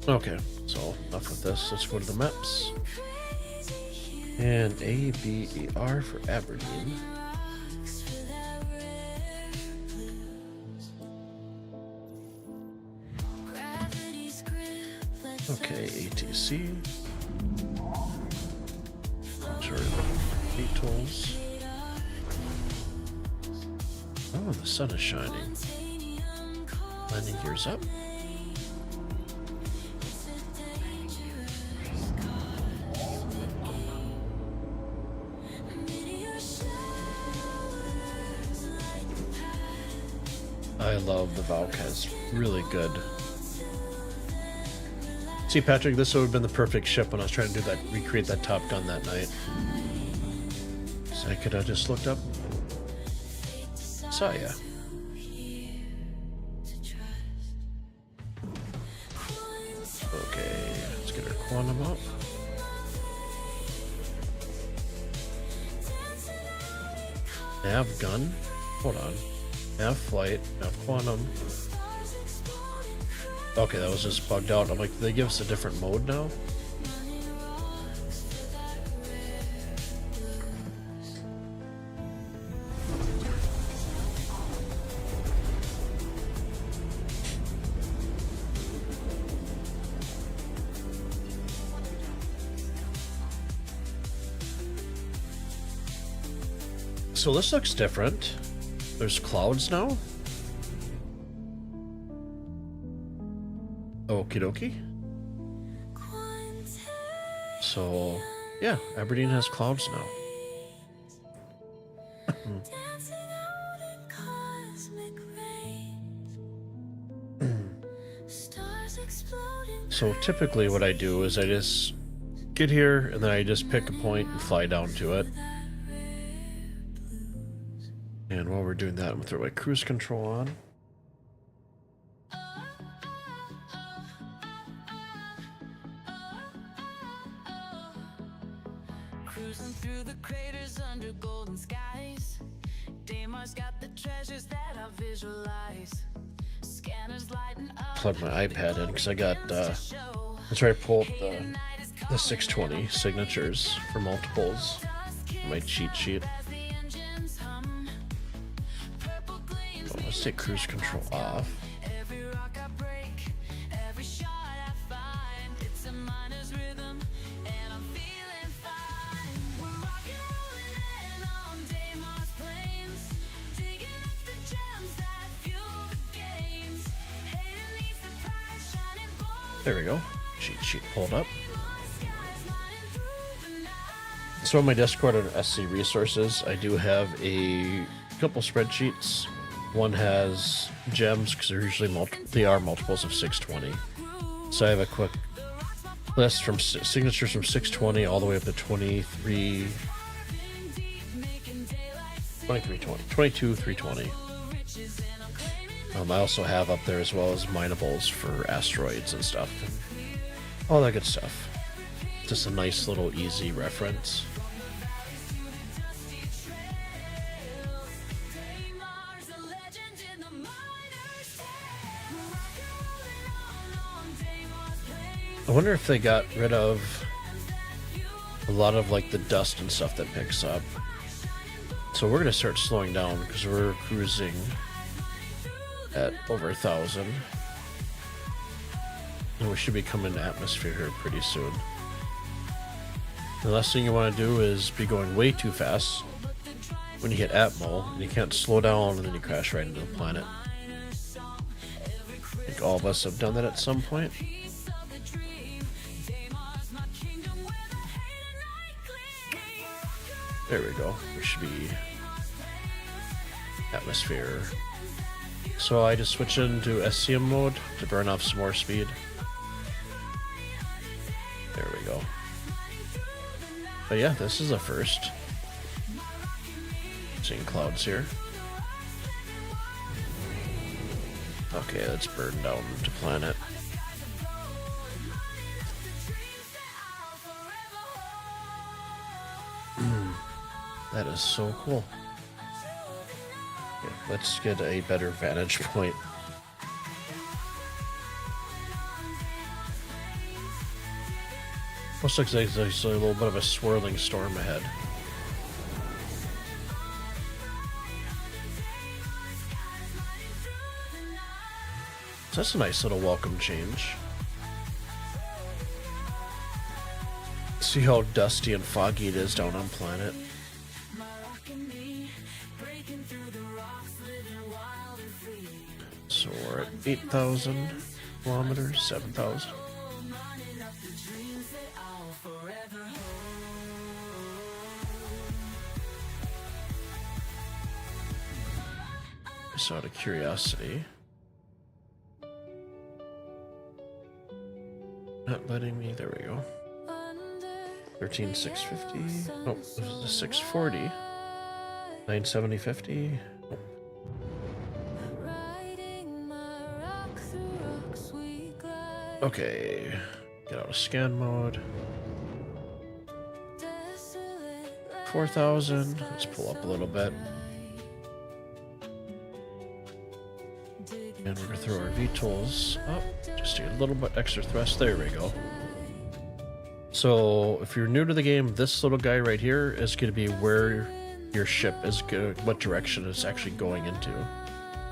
Okay, so enough with this. Let's go to the maps. And A, B, E, R for Aberdeen. Okay, ATC. Sure, tools. Oh, the sun is shining. Landing gears up. I love the Valk has really good. See, Patrick, this would have been the perfect ship when I was trying to do that, recreate that Top Gun that night. So I could have just looked up. Saw ya. Okay, let's get our quantum up. Nav gun. Hold on. Nav flight. Nav quantum. Okay, that was just bugged out. I'm like, did they give us a different mode now? So this looks different. There's clouds now. Okie dokie. So, yeah, Aberdeen has clouds now. So typically what I do is I just get here and then I just pick a point and fly down to it. And while we're doing that, I'm gonna throw my cruise control on. Cruising through the craters under golden skies. Damar's got the treasures that I visualize. Scanners lighting up. Plug my iPad in because I got let's try to pull up the 620 signatures for multiples. My cheat sheet. Oh, let's take cruise control off. Every rock I break, every shot I find, it's a miner's rhythm, and I'm feeling fine. We're rock and rolling on Damar's plains, digging up the gems that fuel the games. Hayden leaves the prize shining bold. There we go. Cheat sheet pulled up. Skies lining through the night. So on my Discord under SC Resources, I do have a couple spreadsheets. One has gems because they're usually multiples of 620. So I have a quick list from signatures from 620 all the way up to 22, 320. I also have up there as well as minables for asteroids and stuff. All that good stuff. Just a nice little easy reference. Damar's a legend in the miner's tale. We're rock and rolling on Damar's plains. I wonder if they got rid of a lot of like the dust and stuff that picks up. So we're gonna start slowing down because we're cruising at over 1,000. And we should be coming to atmosphere here pretty soon. The last thing you want to do is be going way too fast when you hit Atmo and you can't slow down and then you crash right into the planet. I think all of us have done that at some point. There we go. We should be atmosphere. So I just switch into SCM mode to burn off some more speed. There we go. But yeah, this is a first. Seeing clouds here. Okay, let's burn down to planet. That is so cool. Okay, let's get a better vantage point. Looks like there's a little bit of a swirling storm ahead. So that's a nice little welcome change. See how dusty and foggy it is down on planet. So we're at 8,000 kilometers, 7,000. Just out of curiosity. Not letting me, there we go. 13,650. Nope, this is a 640. 970.50. Nope. Okay, get out of scan mode. 4,000. Let's pull up a little bit. And we're gonna throw our VTOLs up, just to get a little bit extra thrust. There we go. So if you're new to the game, this little guy right here is gonna be where your ship is what direction it's actually going into.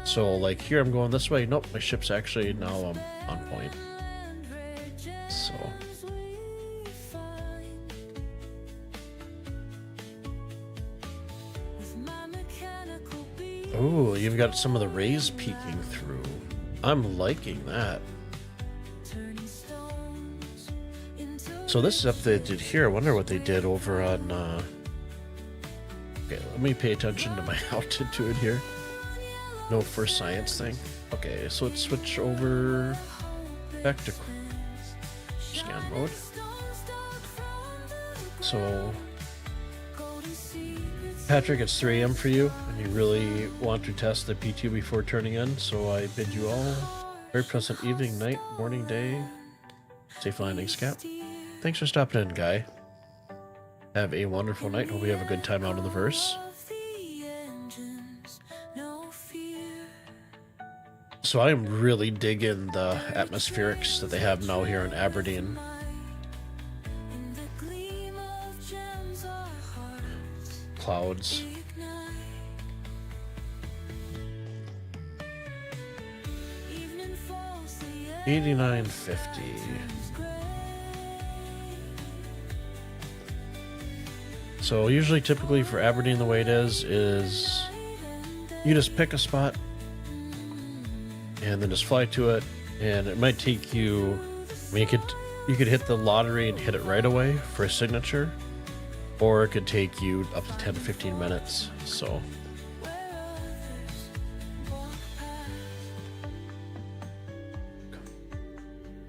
So like here I'm going this way. Nope, my ship's actually now on point. So ooh, you've got some of the rays peeking through. I'm liking that. So this is up they did here. I wonder what they did over on. Okay, let me pay attention to my altitude here. No first science thing. Okay, so let's switch over back to scan mode. So, Patrick, it's 3 a.m. for you, and you really want to test the PTU before turning in. So I bid you all a very pleasant evening, night, morning, day. Safe landings, Cap. Thanks for stopping in, Guy. Have a wonderful night. Hope you have a good time out in the verse. So I am really digging the atmospherics that they have now here in Aberdeen. Clouds. $89.50. So usually, typically for Aberdeen, the way it is you just pick a spot and then just fly to it, and it might take you. I mean, you could hit the lottery and hit it right away for a signature, or it could take you up to 10 to 15 minutes. So.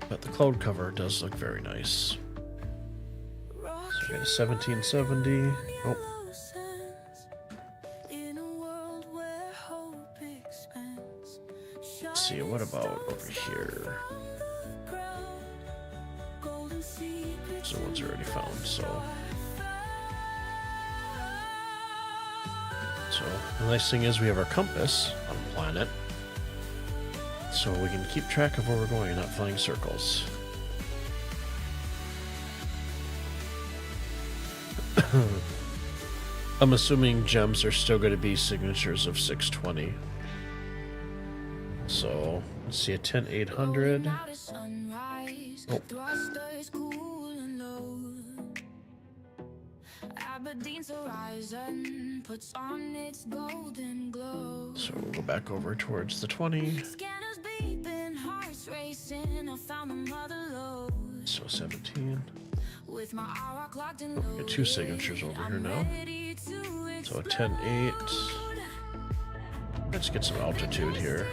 But the cloud cover does look very nice. So we got a 1770. Oh. Let's see, what about over here? So one's already found, so. So the nice thing is we have our compass on the planet, so we can keep track of where we're going and not flying circles. I'm assuming gems are still going to be signatures of 620. So let's see, a 10-800. Oh. So we'll go back over towards the 20. So 17. Oh, we got 2 signatures over here now. So a 10-8. Let's get some altitude here.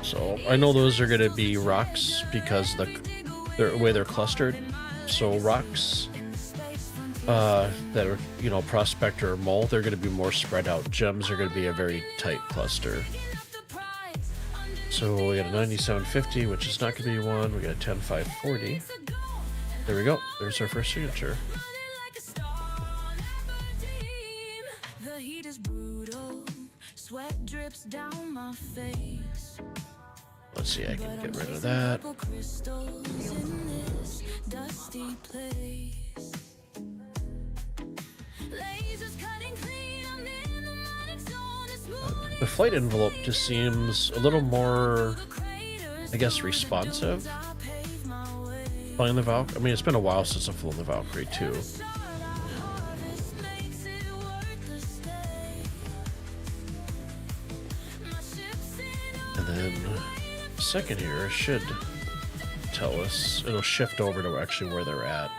So I know those are going to be rocks because the way they're clustered. So rocks that are, you know, prospector or mole, they're going to be more spread out. Gems are going to be a very tight cluster. So we got a 9750, which is not going to be one. We got a 10540. There we go. There's our first signature. Let's see, I can get rid of that. The flight envelope just seems a little more, I guess, responsive. Flying the Valkyrie. I mean, it's been a while since I've flown the Valkyrie too. And then second here should tell us, it'll shift over to actually where they're at.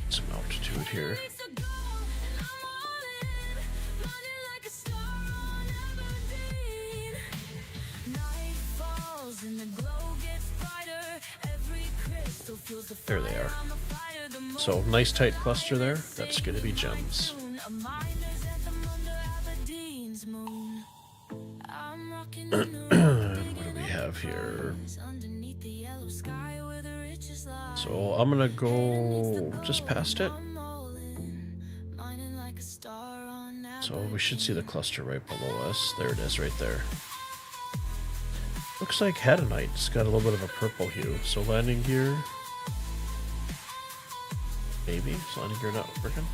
Some altitude here. There they are. So nice tight cluster there. That's going to be gems. What do we have here? So I'm gonna go just past it. So we should see the cluster right below us. There it is, right there. Looks like Hedonite's got a little bit of a purple hue. So landing gear. Maybe. Is landing gear not working?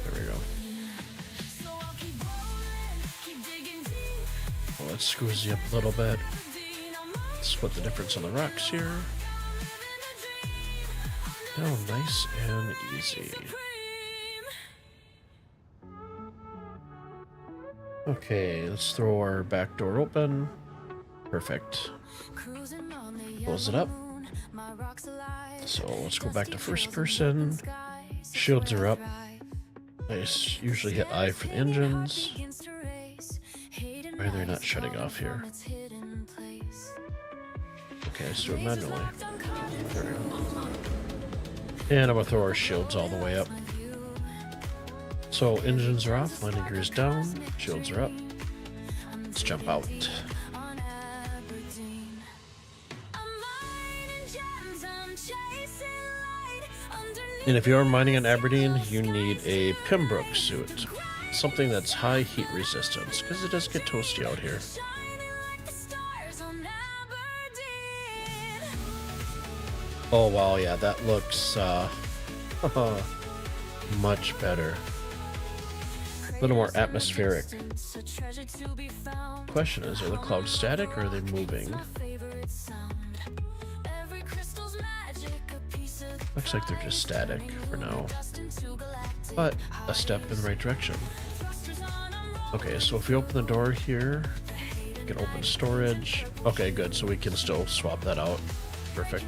There we go. Well, let's squeeze you up a little bit. Split the difference on the rocks here. Oh, nice and easy. Okay, let's throw our back door open. Perfect. Close it up. So let's go back to first person. Shields are up. Nice. Usually hit I for the engines. Why are they not shutting off here? Okay, let's do it manually. There we go. And I'm gonna throw our shields all the way up. So engines are off, landing gears down, shields are up. Let's jump out. And if you're mining in Aberdeen, you need a Pembroke suit. Something that's high heat resistance, because it does get toasty out here. Oh wow, yeah, that looks much better. A little more atmospheric. Question is, are the clouds static or are they moving? Looks like they're just static for now. But a step in the right direction. Okay, so if we open the door here, we can open storage. Okay, good, so we can still swap that out. Perfect.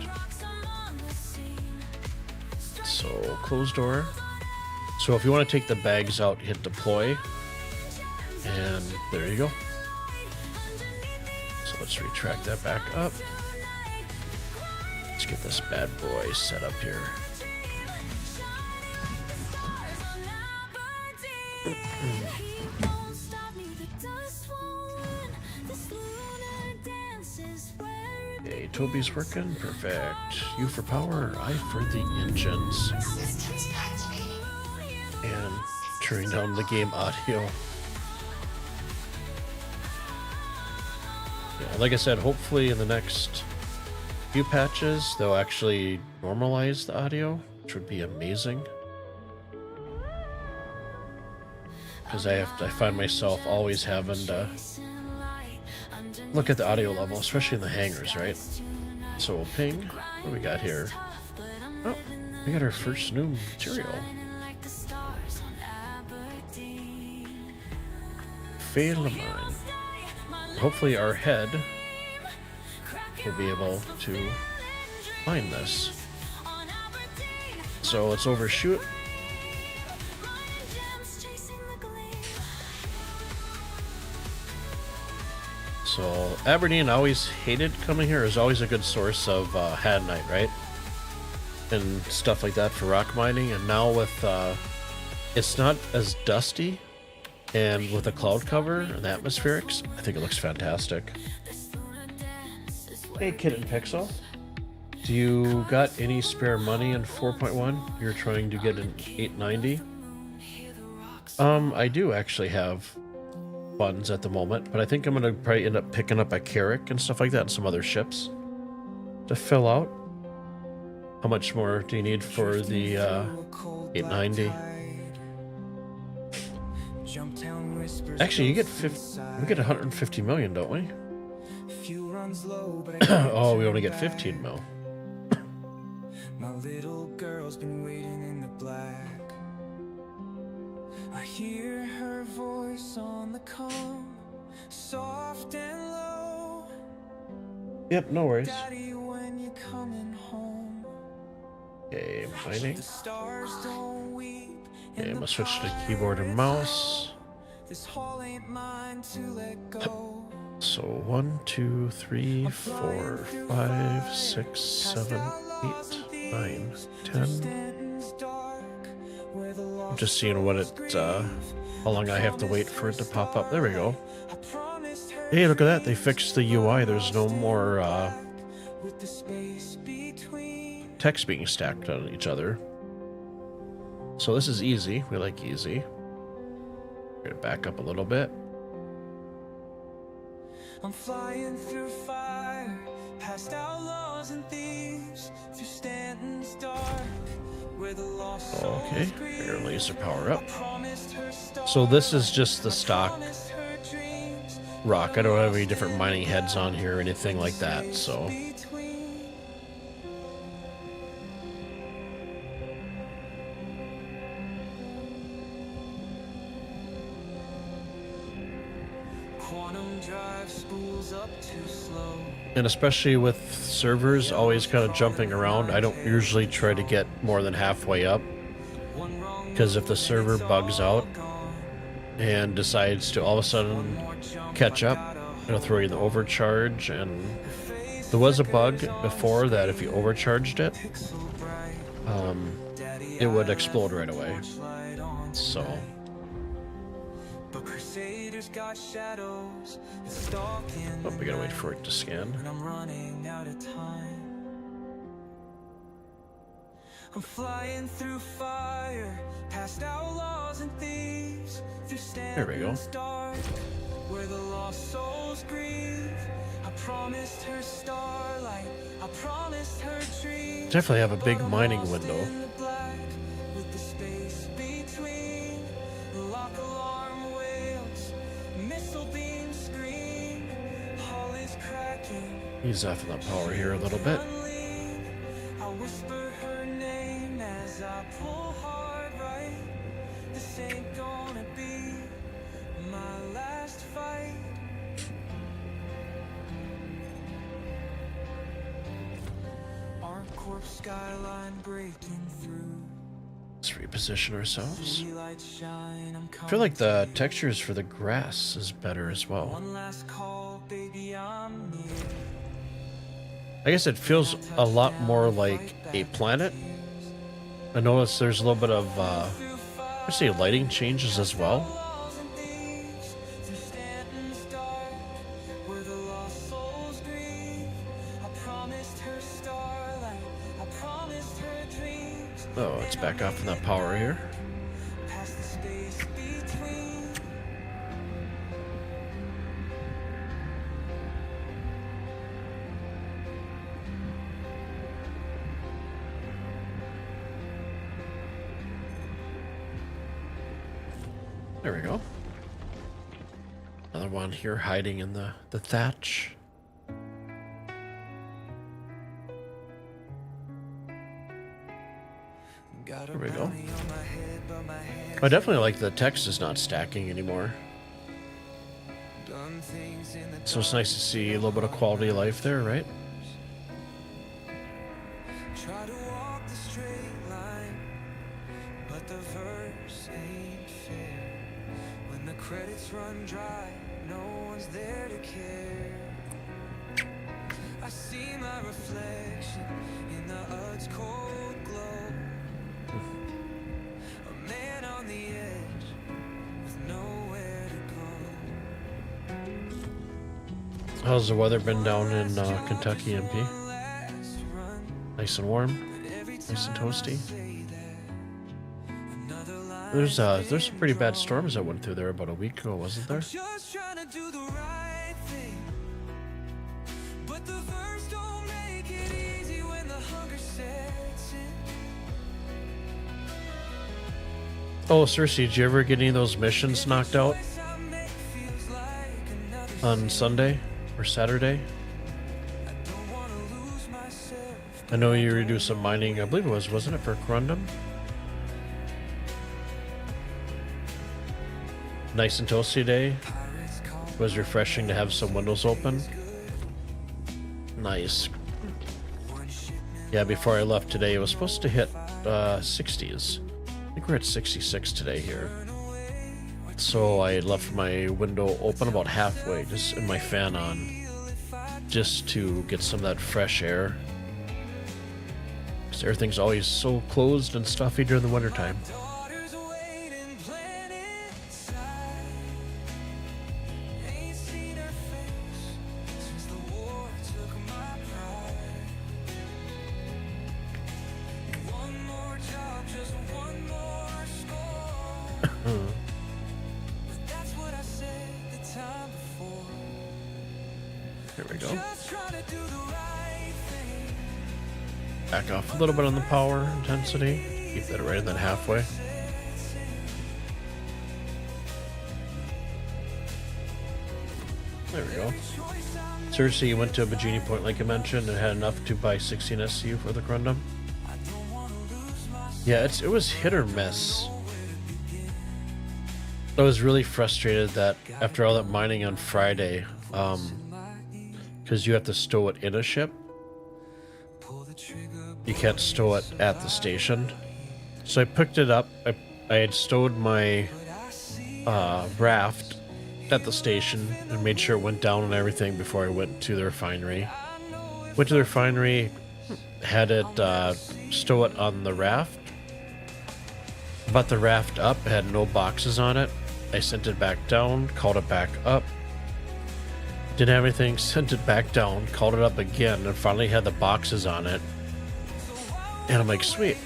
So close door. So if you want to take the bags out, hit deploy. And there you go. So let's retract that back up. Let's get this bad boy set up here. Okay, Toby's working. Perfect. U for power, I for the engines. And turning down the game audio. Yeah, like I said, hopefully in the next few patches they'll actually normalize the audio, which would be amazing. Because I find myself always having to look at the audio level, especially in the hangars, right? So we'll ping. What do we got here? Oh, we got our first new material. Phalamine. Hopefully our head will be able to find this. So let's overshoot. So Aberdeen, I always hated coming here. It was always a good source of hadnite, right? And stuff like that for rock mining. And now with it's not as dusty, and with the cloud cover and the atmospherics, I think it looks fantastic. Hey Kid and Pixel, do you got any spare money in 4.1? You're trying to get an 890? I do actually have funds at the moment, but I think I'm gonna probably end up picking up a Carrick and stuff like that and some other ships to fill out. How much more do you need for the 890? Actually, you get we get 150 million, don't we? Oh, we only get 15 mil. My little girl's been waiting in the black. I hear her voice on the comm, soft and low. Yep, no worries. Daddy, when you coming home? Okay, mining. The stars don't weep. Okay, I'm gonna switch to keyboard and mouse. This hall ain't mine to let go. So 1, 2, 3, 4, 5, 6, 7, 8, 9, 10. I'm just seeing what it, how long I have to wait for it to pop up. There we go. Hey, look at that. They fixed the UI. There's no more text being stacked on each other. So this is easy. We like easy. We're gonna back up a little bit. I'm flying through fire, past outlaws and thieves, through Stanton's dark, where the lost Okay, air laser power up. So this is just the stock rock. I don't have any different mining heads on here or anything like that, so. quantum drive spools up too slow. And especially with servers always kind of jumping around, I don't usually try to get more than halfway up. Because if the server bugs out and decides to all of a sudden catch up, it'll throw you in the overcharge. And there was a bug before that if you overcharged it, it would explode right away. So But Crusaders got shadows. oh, we gotta wait for it to scan. I'm running out of time. I'm flying through fire, past outlaws and thieves, through There we go. Stanton's dark, where the lost souls grieve. I promised her starlight, I promised her dreams. Definitely have a big mining window. In the black, with the space between, lock alarm wails, missile beams scream, hull is cracking. Ease off of that power here a little bit. I whisper her name as I pull hard right. This ain't gonna be my last fight. Our corpse skyline breaking through. Let's reposition ourselves. City lights shine, I'm I feel like the textures for the grass is better as well. one last call, baby, I'm near. I guess it feels a lot more like a planet. I notice there's a little bit of, I say lighting changes as well. Walls and thieves, through Stanton's dark, where the lost souls grieve. I promised her starlight, I promised her dreams. Oh, it's back off in that power here. Past the space between. There we go. Another one here hiding in the thatch. Got a There we go. bounty on my head, but my hands I definitely like the text is not stacking anymore. done things in the So it's nice to see a little bit of quality of life there, right? Try to walk the straight line, but the verse ain't fair. When the credits run dry, no one's there to care. I see my reflection in the UD's cold glow. A man on the edge with nowhere to go. How's the weather been down in Kentucky, MP? Last run, Nice and warm, every nice and time I toasty. say that, another line. There's some pretty bad storms that went through there about a week ago, wasn't there? Just trying to do the right thing, but the verse don't make it easy when the hunger sets in. Oh, Cersei, did you ever get any of those missions knocked out Choice I make feels like another on Sunday or Saturday? I don't wanna lose myself. I know you were to do some mining, I believe it was, wasn't it, for Corundum? Nice and toasty day. Pirates call It was refreshing to have some windows open. Nice. one shipment. Yeah, before I left today, it was supposed to hit 60s. I think we're at 66 today here. So I left my window open about halfway, just and my fan on, just to get some of that fresh air. Because everything's always so closed and stuffy during the wintertime. Daughters waiting, planet side. Ain't seen her face since the war took my pride. One more job, just one more score. But that's what I said the time before. Here we go. Just trying to do the right thing. Back off a little bit on the power intensity. Keep that right in that halfway. There we go. Cersei went to a Bajini Point, like I mentioned, and had enough to buy 16 SCU for the Corundum. Yeah, it was hit or miss. I was really frustrated that after all that mining on Friday, because you have to stow it in a ship, you can't stow it at the station. So I picked it up. I had stowed my raft at the station and made sure it went down and everything before I went to the refinery. Went to the refinery, had it stow it on the raft. Brought the raft up, it had no boxes on it. I sent it back down, called it back up. Didn't have anything, sent it back down, called it up again, and finally had the boxes on it. And I'm like, sweet.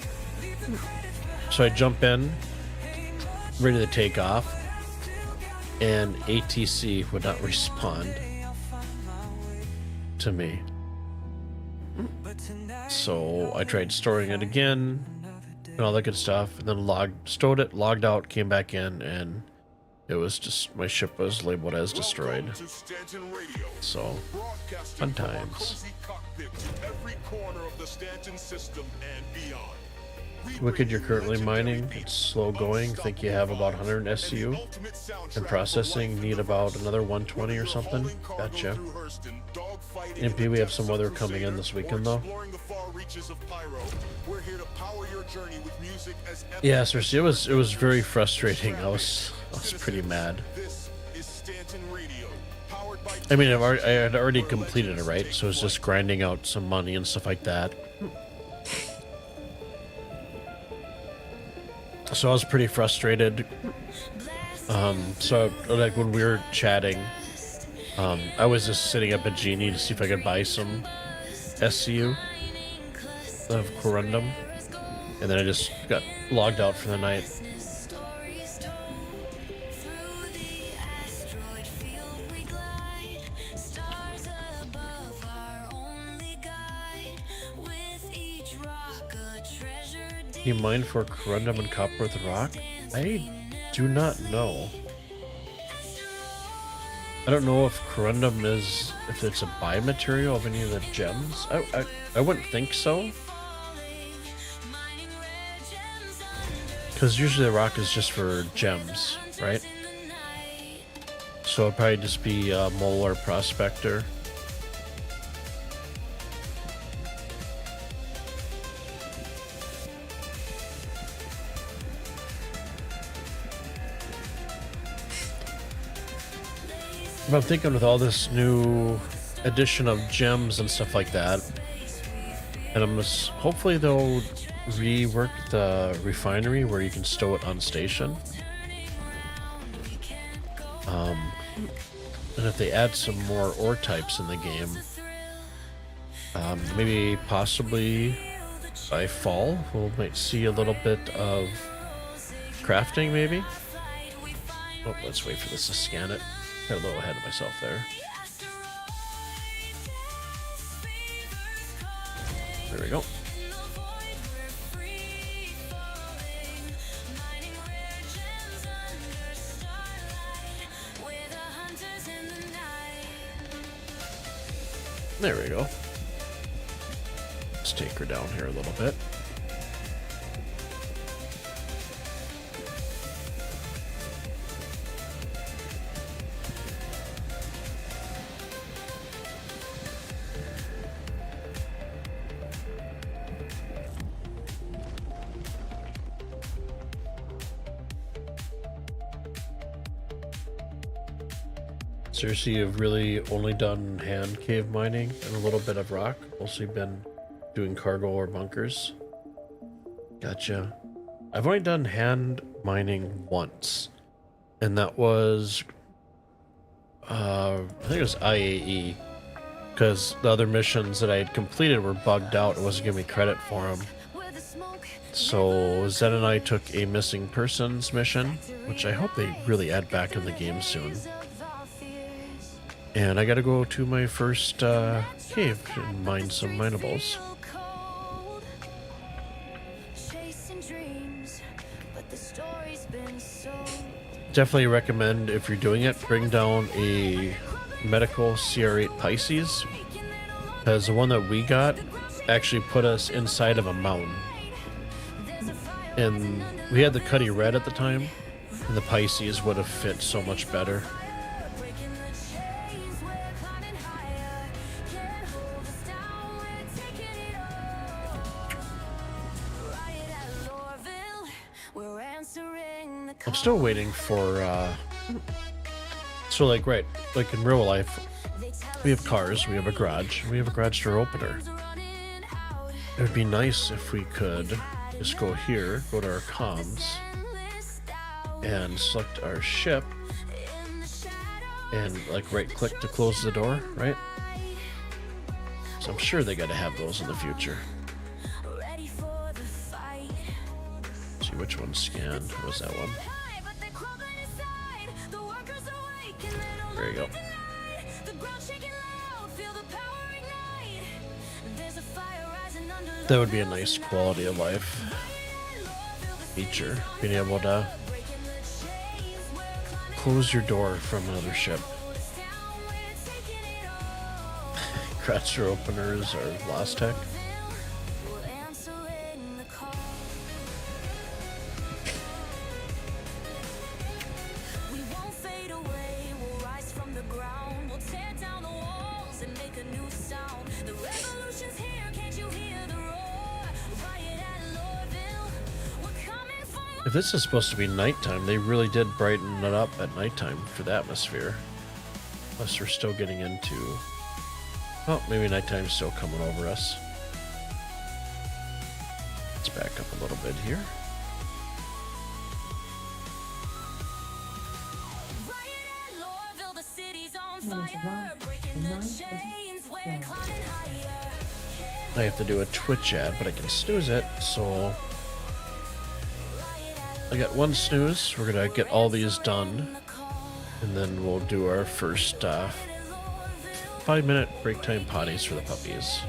So I jump in, ready to take off, and ATC would not respond to me. So I tried storing it again, and all that good stuff, and then stowed it, logged out, came back in, and it was just, my ship was labeled as destroyed. So, fun times. Wicked, you're currently mining. It's slow going. Think you have about 100 SCU. And processing, need about another 120 or something. Gotcha. MP, we have some weather coming in this weekend though. Yeah, seriously, it was very frustrating. I was pretty mad. I mean, I had already completed it, right? So it's just grinding out some money and stuff like that. So I was pretty frustrated. So like when we were chatting, I was just sitting up at Genie to see if I could buy some SCU of Corundum, and then I just got logged out for the night. You mine for Corundum and Copper with Rock? I do not know. I don't know if Corundum is, if it's a buy material of any of the gems. I wouldn't think so. Because usually the rock is just for gems, right? So it'd probably just be Mole or Prospector. But I'm thinking with all this new addition of gems and stuff like that, and hopefully they'll rework the refinery where you can stow it on station. And if they add some more ore types in the game, maybe possibly by fall we might see a little bit of crafting maybe. Oh, let's wait for this to scan it. Got a little ahead of myself there. There we go. There we go. Let's take her down here a little bit. Seriously, you've really only done hand cave mining and a little bit of rock. Mostly been doing cargo or bunkers. Gotcha. I've only done hand mining once, and that was I think it was IAE, because the other missions that I had completed were bugged out. It wasn't giving me credit for them. So Zen and I took a missing persons mission, which I hope they really add back in the game soon. And I gotta go to my first cave and mine some minables. Definitely recommend, if you're doing it, bring down a medical CR8 Pisces, because the one that we got actually put us inside of a mountain. And we had the Cuddy Red at the time, And the Pisces would have fit so much better. Breaking the chains, we're climbing higher. Can't hold us down, we're taking it all. Riot at Lorville, we're answering the call. I'm still waiting for, so like, right, like in real life, we have cars, we have a garage, we have a garage door opener. It would be nice if we could just go here, go to our comms, and select our ship, and like right click to close the door, right? So I'm sure they gotta have those in the future. Ready for the fight. See which one's scanned. What was that one? But they're crumbling inside. The workers awake and they don't There you go. The ground shaking loud, feel the power ignite. There's a fire rising under That would be a nice quality of life feature, being able to close your door from another ship. Garage door openers are lost tech. answering the call. We won't fade away, we'll rise from the ground. We'll tear down the walls and make a new sound. The revolution's here, can't you hear the roar? Riot at Lorville, we're coming for If this is supposed to be nighttime, they really did brighten it up at nighttime for the atmosphere. Unless we're still getting into... Oh, maybe nighttime's still coming over us. Let's back up a little bit here. Riot at Lorville, the city's on fire. Breaking the chains, we're climbing higher. I have to do a Twitch ad, but I can snooze it, so... I got one snooze. We're gonna get all these done, and then we'll do our first 5-minute break time potties for the puppies.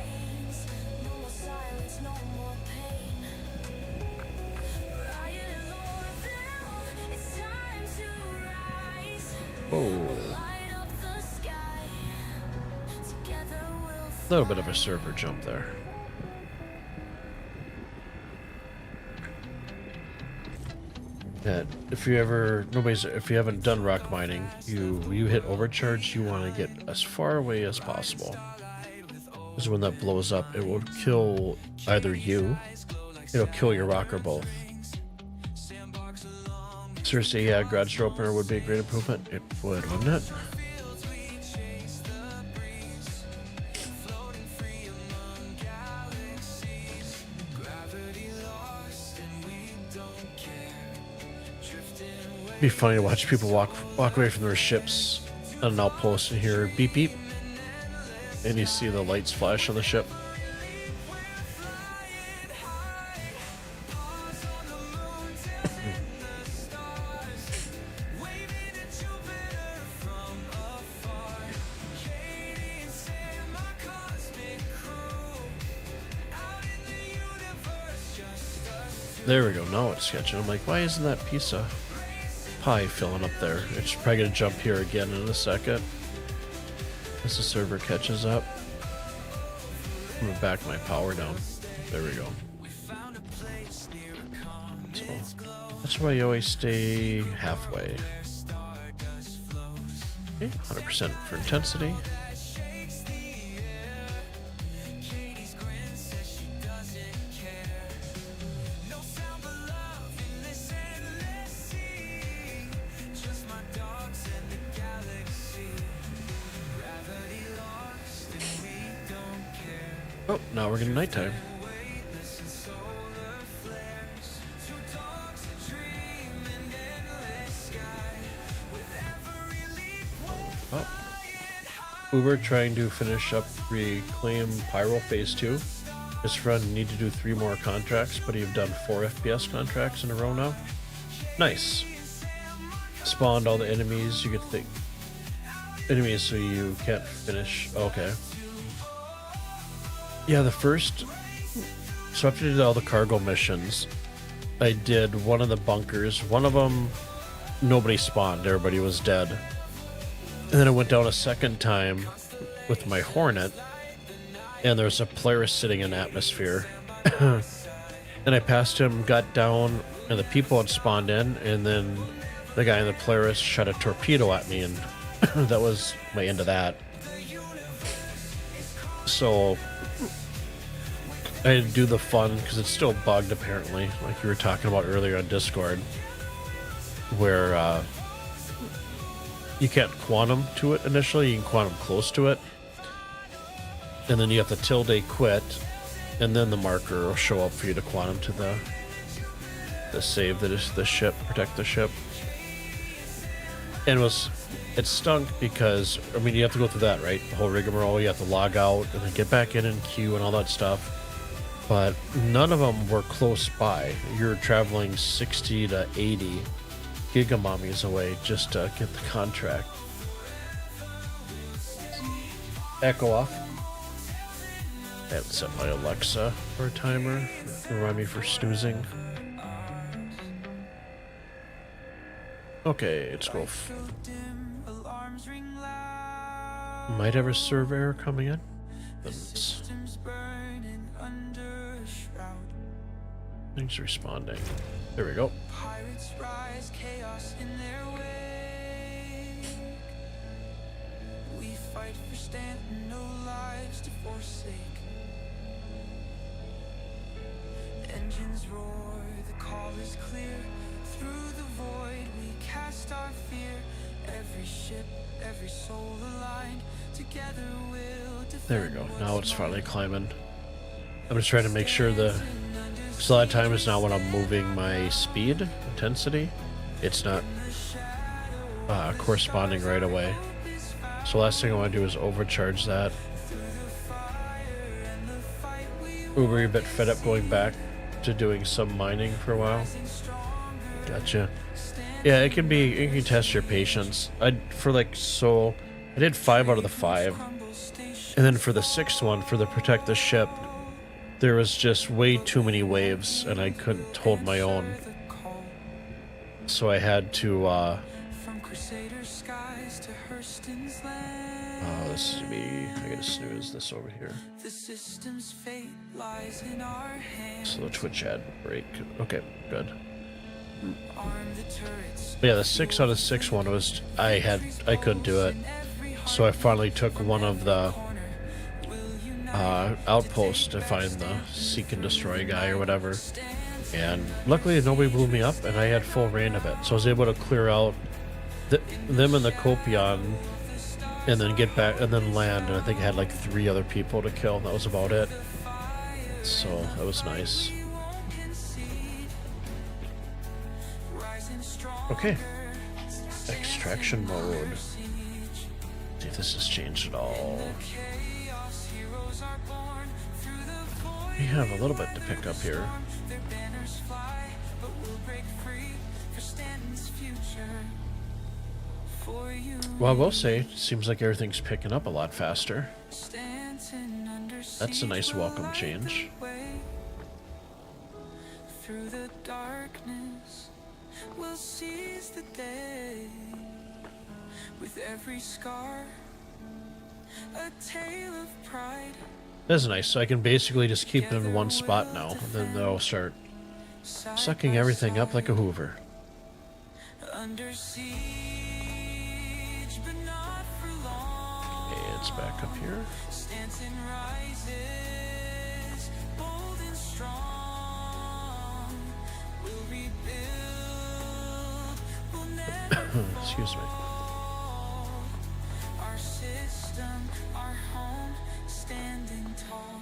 Oh, a little bit of a server jump there. That if you haven't done rock mining, you hit overcharge, you want to get as far away as possible. Because when that blows up, it will kill either you, it'll kill your rock, or both. Seriously, yeah, garage door opener would be a great improvement. It would, wouldn't it? It'd be funny to watch people walk away from their ships on an outpost and hear beep beep, and you see the lights flash on the ship. There we go, now it's sketching. I'm like, why isn't that piece of pie filling up there? It's probably gonna jump here again in a second as the server catches up. I'm gonna back my power down. There we go. So that's why you always stay halfway. Okay, 100% for intensity. Oh, now we're getting nighttime. Oh. Uber trying to finish up Reclaim Pyro Phase 2. This run need to do 3 more contracts, but you've done 4 FPS contracts in a row now. Nice. Spawned all the enemies. You get the enemies so you can't finish. Okay. Yeah, the first... So after I did all the cargo missions, I did one of the bunkers. One of them, nobody spawned. Everybody was dead. And then I went down a second time with my Hornet, and there's a player sitting in atmosphere. And I passed him, got down, and the people had spawned in, and then the guy in the Polaris shot a torpedo at me, and that was my end of that. So I had to do the fun, because it's still bugged apparently, like you were talking about earlier on Discord, where you can't quantum to it initially. You can quantum close to it, and then you have to tilde quit, and then the marker will show up for you to quantum to the save that is the ship, protect the ship. And it stunk because, I mean, you have to go through that, right? The whole rigmarole. You have to log out and then get back in and queue and all that stuff. But none of them were close by. You're traveling 60 to 80 gigamommies away just to get the contract. Echo off. I haven't set my Alexa for a timer. Remind me for snoozing. Okay, let's go. Might have a server error coming in. Things responding. There we go. Pirates rise, chaos in their wake. We fight for Stanton, no lives to forsake. Engines roar, the call is clear. Through the void we cast our fear. Every ship, every soul aligned. Together we'll defend. There we go. Now it's finally climbing. I'm just trying to make sure so a lot of times now when I'm moving my speed, intensity, it's not corresponding right away. So last thing I want to do is overcharge that. We were a bit fed up going back to doing some mining for a while. Gotcha. Yeah, you can test your patience. I did 5 out of the 5. And then for the 6th one, for the protect the ship, there was just way too many waves and I couldn't hold my own. So I had to oh, this is me. I gotta snooze this over here. So the Twitch ad break. Okay, good. But yeah, the 6 out of 6 one was I couldn't do it. So I finally took one of the outposts to find the seek and destroy guy or whatever. And luckily nobody blew me up and I had full reign of it. So I was able to clear out them and the Copion and then get back and then land, and I think I had like 3 other people to kill, and that was about it. So that was nice. Okay. Extraction mode. See if this has changed at all. We have a little bit to pick up here. Well, I will say, it seems like everything's picking up a lot faster. That's a nice welcome change. Through the darkness, we'll seize the day. With every scar, a tale of pride. That's nice. So I can basically just keep them in one spot now, and then they'll start sucking everything up like a Hoover. Under siege, but not for long. Okay, it's back up here. Stanton rises, bold and strong. We'll rebuild, we'll never excuse me. Our system, our home, standing tall.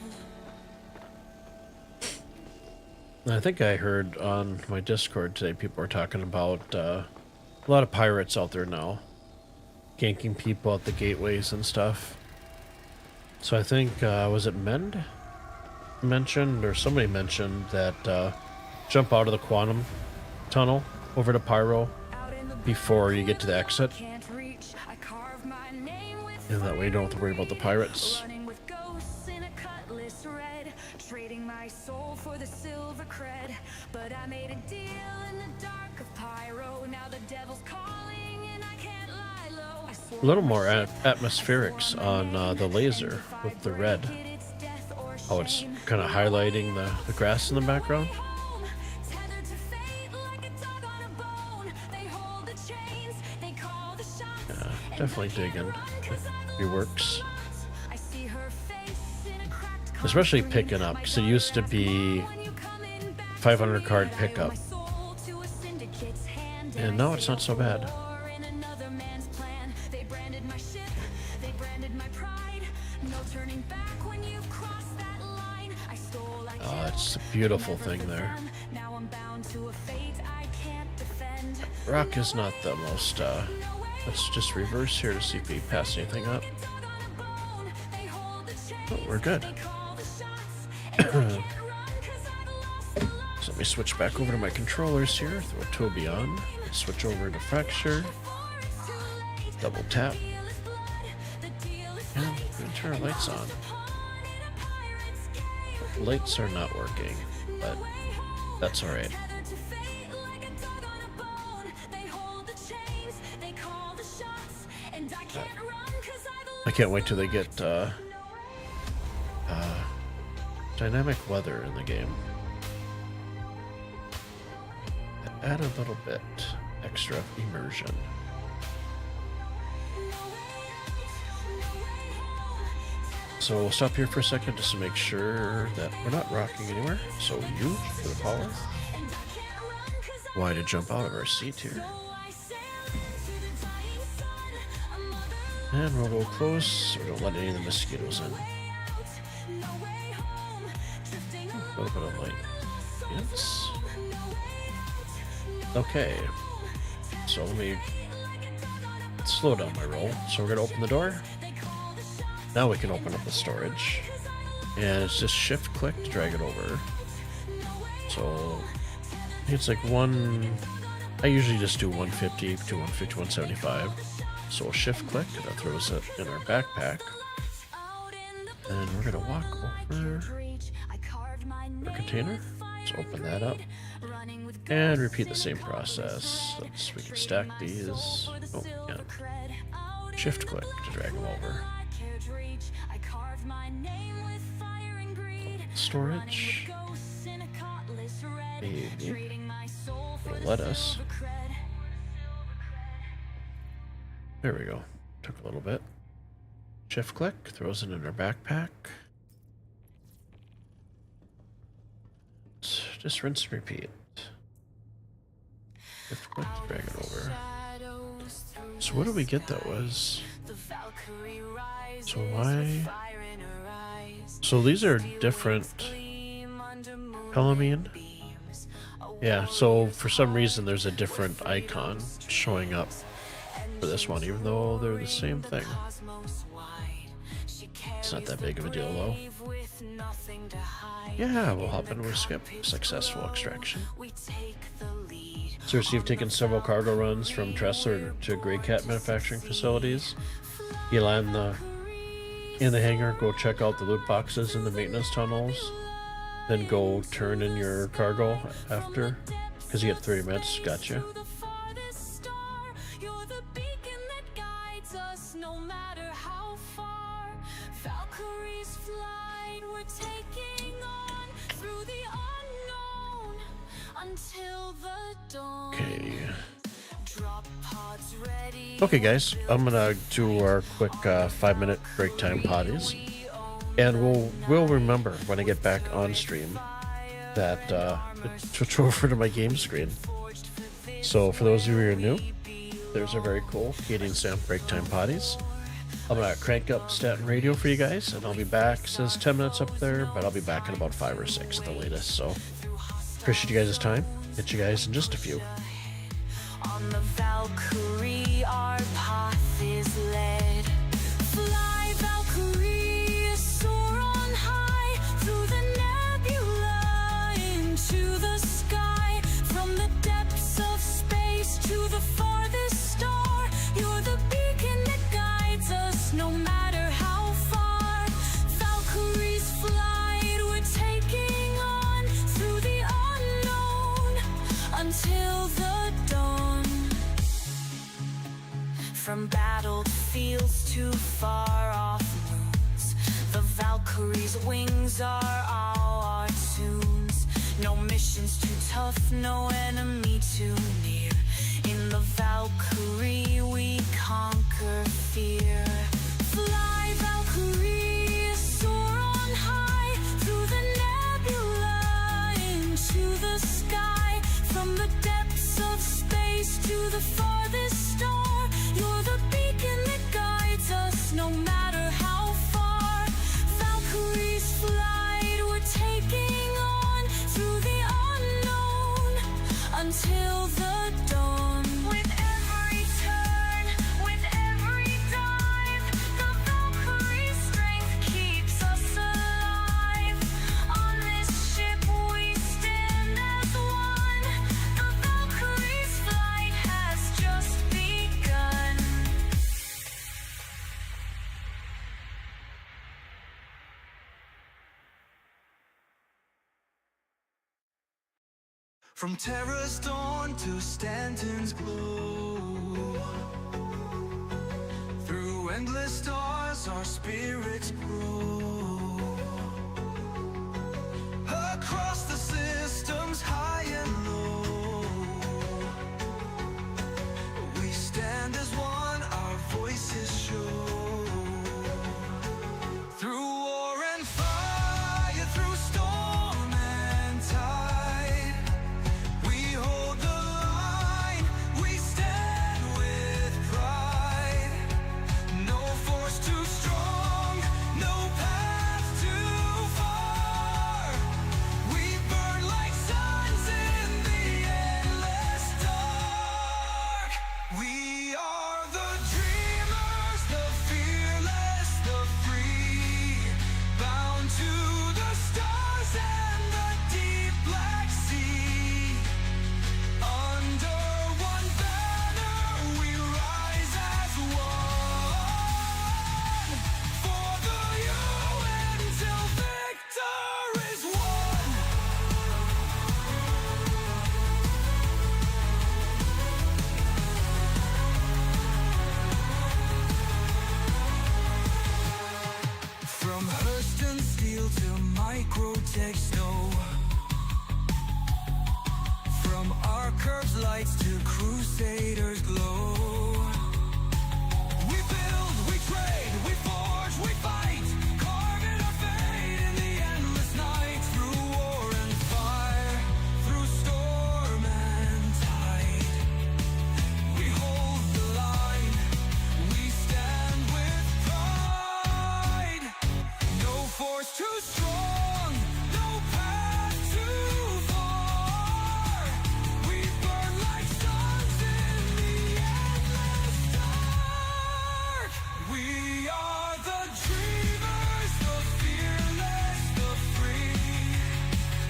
I think I heard on my Discord today people were talking about a lot of pirates out there now, ganking people at the gateways and stuff. So I think, was it Mend mentioned, or somebody mentioned that jump out of the quantum tunnel over to Pyro before you get to the exit. And that way you don't have to worry about the pirates. Trading my soul for the silver cred, but I made a deal in the dark of Pyro. Now the devil's calling and I can't lie low. A little more atmospherics on the laser with the red. Oh, it's kind of highlighting the grass in the background. definitely digging reworks. Especially picking up, because it used to be 500 card pickup. And now it's not so bad. Oh, it's a beautiful thing there. Rock is not the most, let's just reverse here to see if we pass anything up. Oh, we're good. So let me switch back over to my controllers here, throw Toby on, switch over to Fracture, double tap, and turn our lights on. Lights are not working, but that's alright. I can't wait till they get dynamic weather in the game. Add a little bit extra immersion. So we'll stop here for a second just to make sure that we're not rocking anywhere. So U for the power. Y to jump out of our seat here. And we'll go close so we don't let any of the mosquitoes in. A little bit of light. Yes. Okay. So let me slow down my roll. So we're going to open the door. Now we can open up the storage. And it's just shift click to drag it over. So it's like I usually just do 150 to 150, 175. So we'll shift click, and that throws it in our backpack. And we're gonna walk over our container. Let's open that up. And repeat the same process. We can stack these. Oh, yeah. Shift click to drag them over. Storage. Maybe. It'll let us. There we go. Took a little bit. Shift click, throws it in our backpack. Just rinse and repeat. Shift click, drag it over. So what did we get that was? So why? So these are different Pellamine. Yeah, so for some reason there's a different icon showing up for this one, even though they're the same thing. It's not that big of a deal though. Yeah, we'll hop into a skip. Successful extraction. Seriously, you've taken several cargo runs from Tressler to Grey Cat manufacturing facilities. You land in the hangar, go check out the loot boxes in the maintenance tunnels, then go turn in your cargo after, because you get 30 minutes. Gotcha. Okay guys, I'm gonna do our quick 5-minute break time potties, and we'll remember when I get back on stream that switch over to my game screen. So for those of you who are new, there's a very cool Katie and Sam break time potties. I'm gonna crank up Stanton Radio for you guys, and I'll be back. It says 10 minutes up there, but I'll be back in about 5 or 6 at the latest. So appreciate you guys' time. Get you guys in just a few. On the Valkyrie, our path is led. Fly, Valkyrie, soar on high through the nebula into the sky. From the depths of space to the farthest star, you're the beacon that guides us no matter how far. Valkyrie's flight, we're taking on through the unknown until the dawn. From battlefields to far off moons, the Valkyrie's wings are all our tunes. No mission's too tough, no enemy too near. In the Valkyrie we conquer From Terra's dawn to Stanton's glow, through endless stars our spirits grow. Across the systems high and low, we stand as one, our voices show. Through war and fire, through storm and tide, we hold the line, we stand with pride. No force too strong, no path too far. We burn like suns in the endless dark. We are the dreamers, the fearless, the free, bound to the stars and the deep black sea. Under one banner we rise as one, for the UN till victor is won. From Hurston steel to microtech snow, from our curved lights to crusaders glow. We build, we trade, we forge, we fight, carving our fate in the endless night. Through war and fire, through storm and tide, we hold the line, we stand with pride. No force too strong, no path too far. We burn like suns in the endless dark. We are the dreamers, the fearless, the free,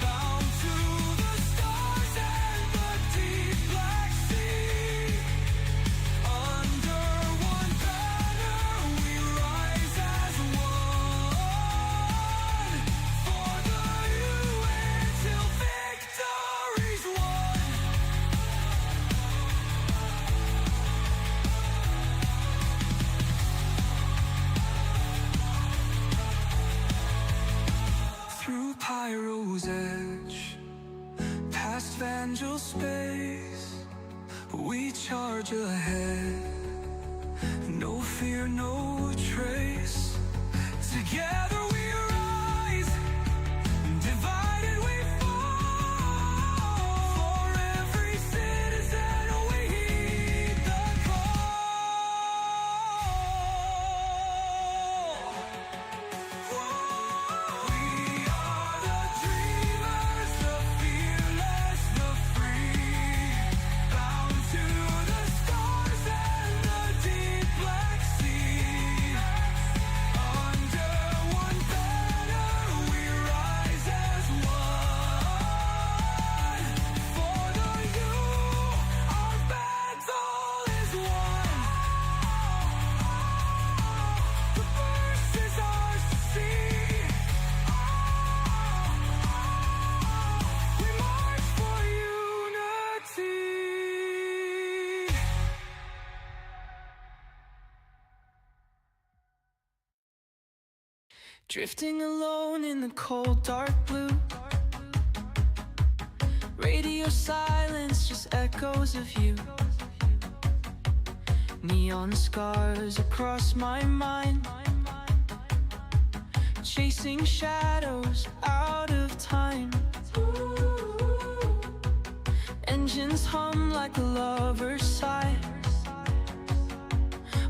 bound to the stars and the deep black sea. Under one banner we rise as one, for the UN till victory's won. Through Pyro's edge, past Vangel space, we charge ahead. No fear, no trace. Together we rise, divided we fall. For every citizen we heed the call. We are the dreamers, the fearless, the free, bound to the stars and the deep black sea. Under one banner we rise as one, for the you, our battle is won. The first is ours to see. We march for unity. Drifting alone in the cold dark blue, radio silence, just echoes of you. Neon scars across my mind, chasing shadows out of time. Engines hum like a lover's sigh,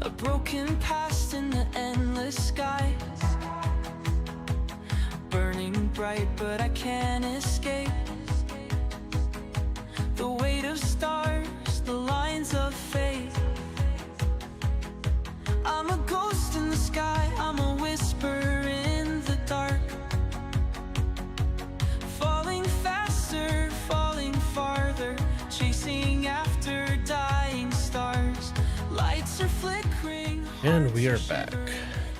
a broken past in the endless skies. Burning bright, but I can't escape the weight of stars, the lines of fate. I'm a ghost in the sky, I'm a whisper in the dark, falling faster, falling farther, chasing after dying stars. Lights are flickering, And we are back.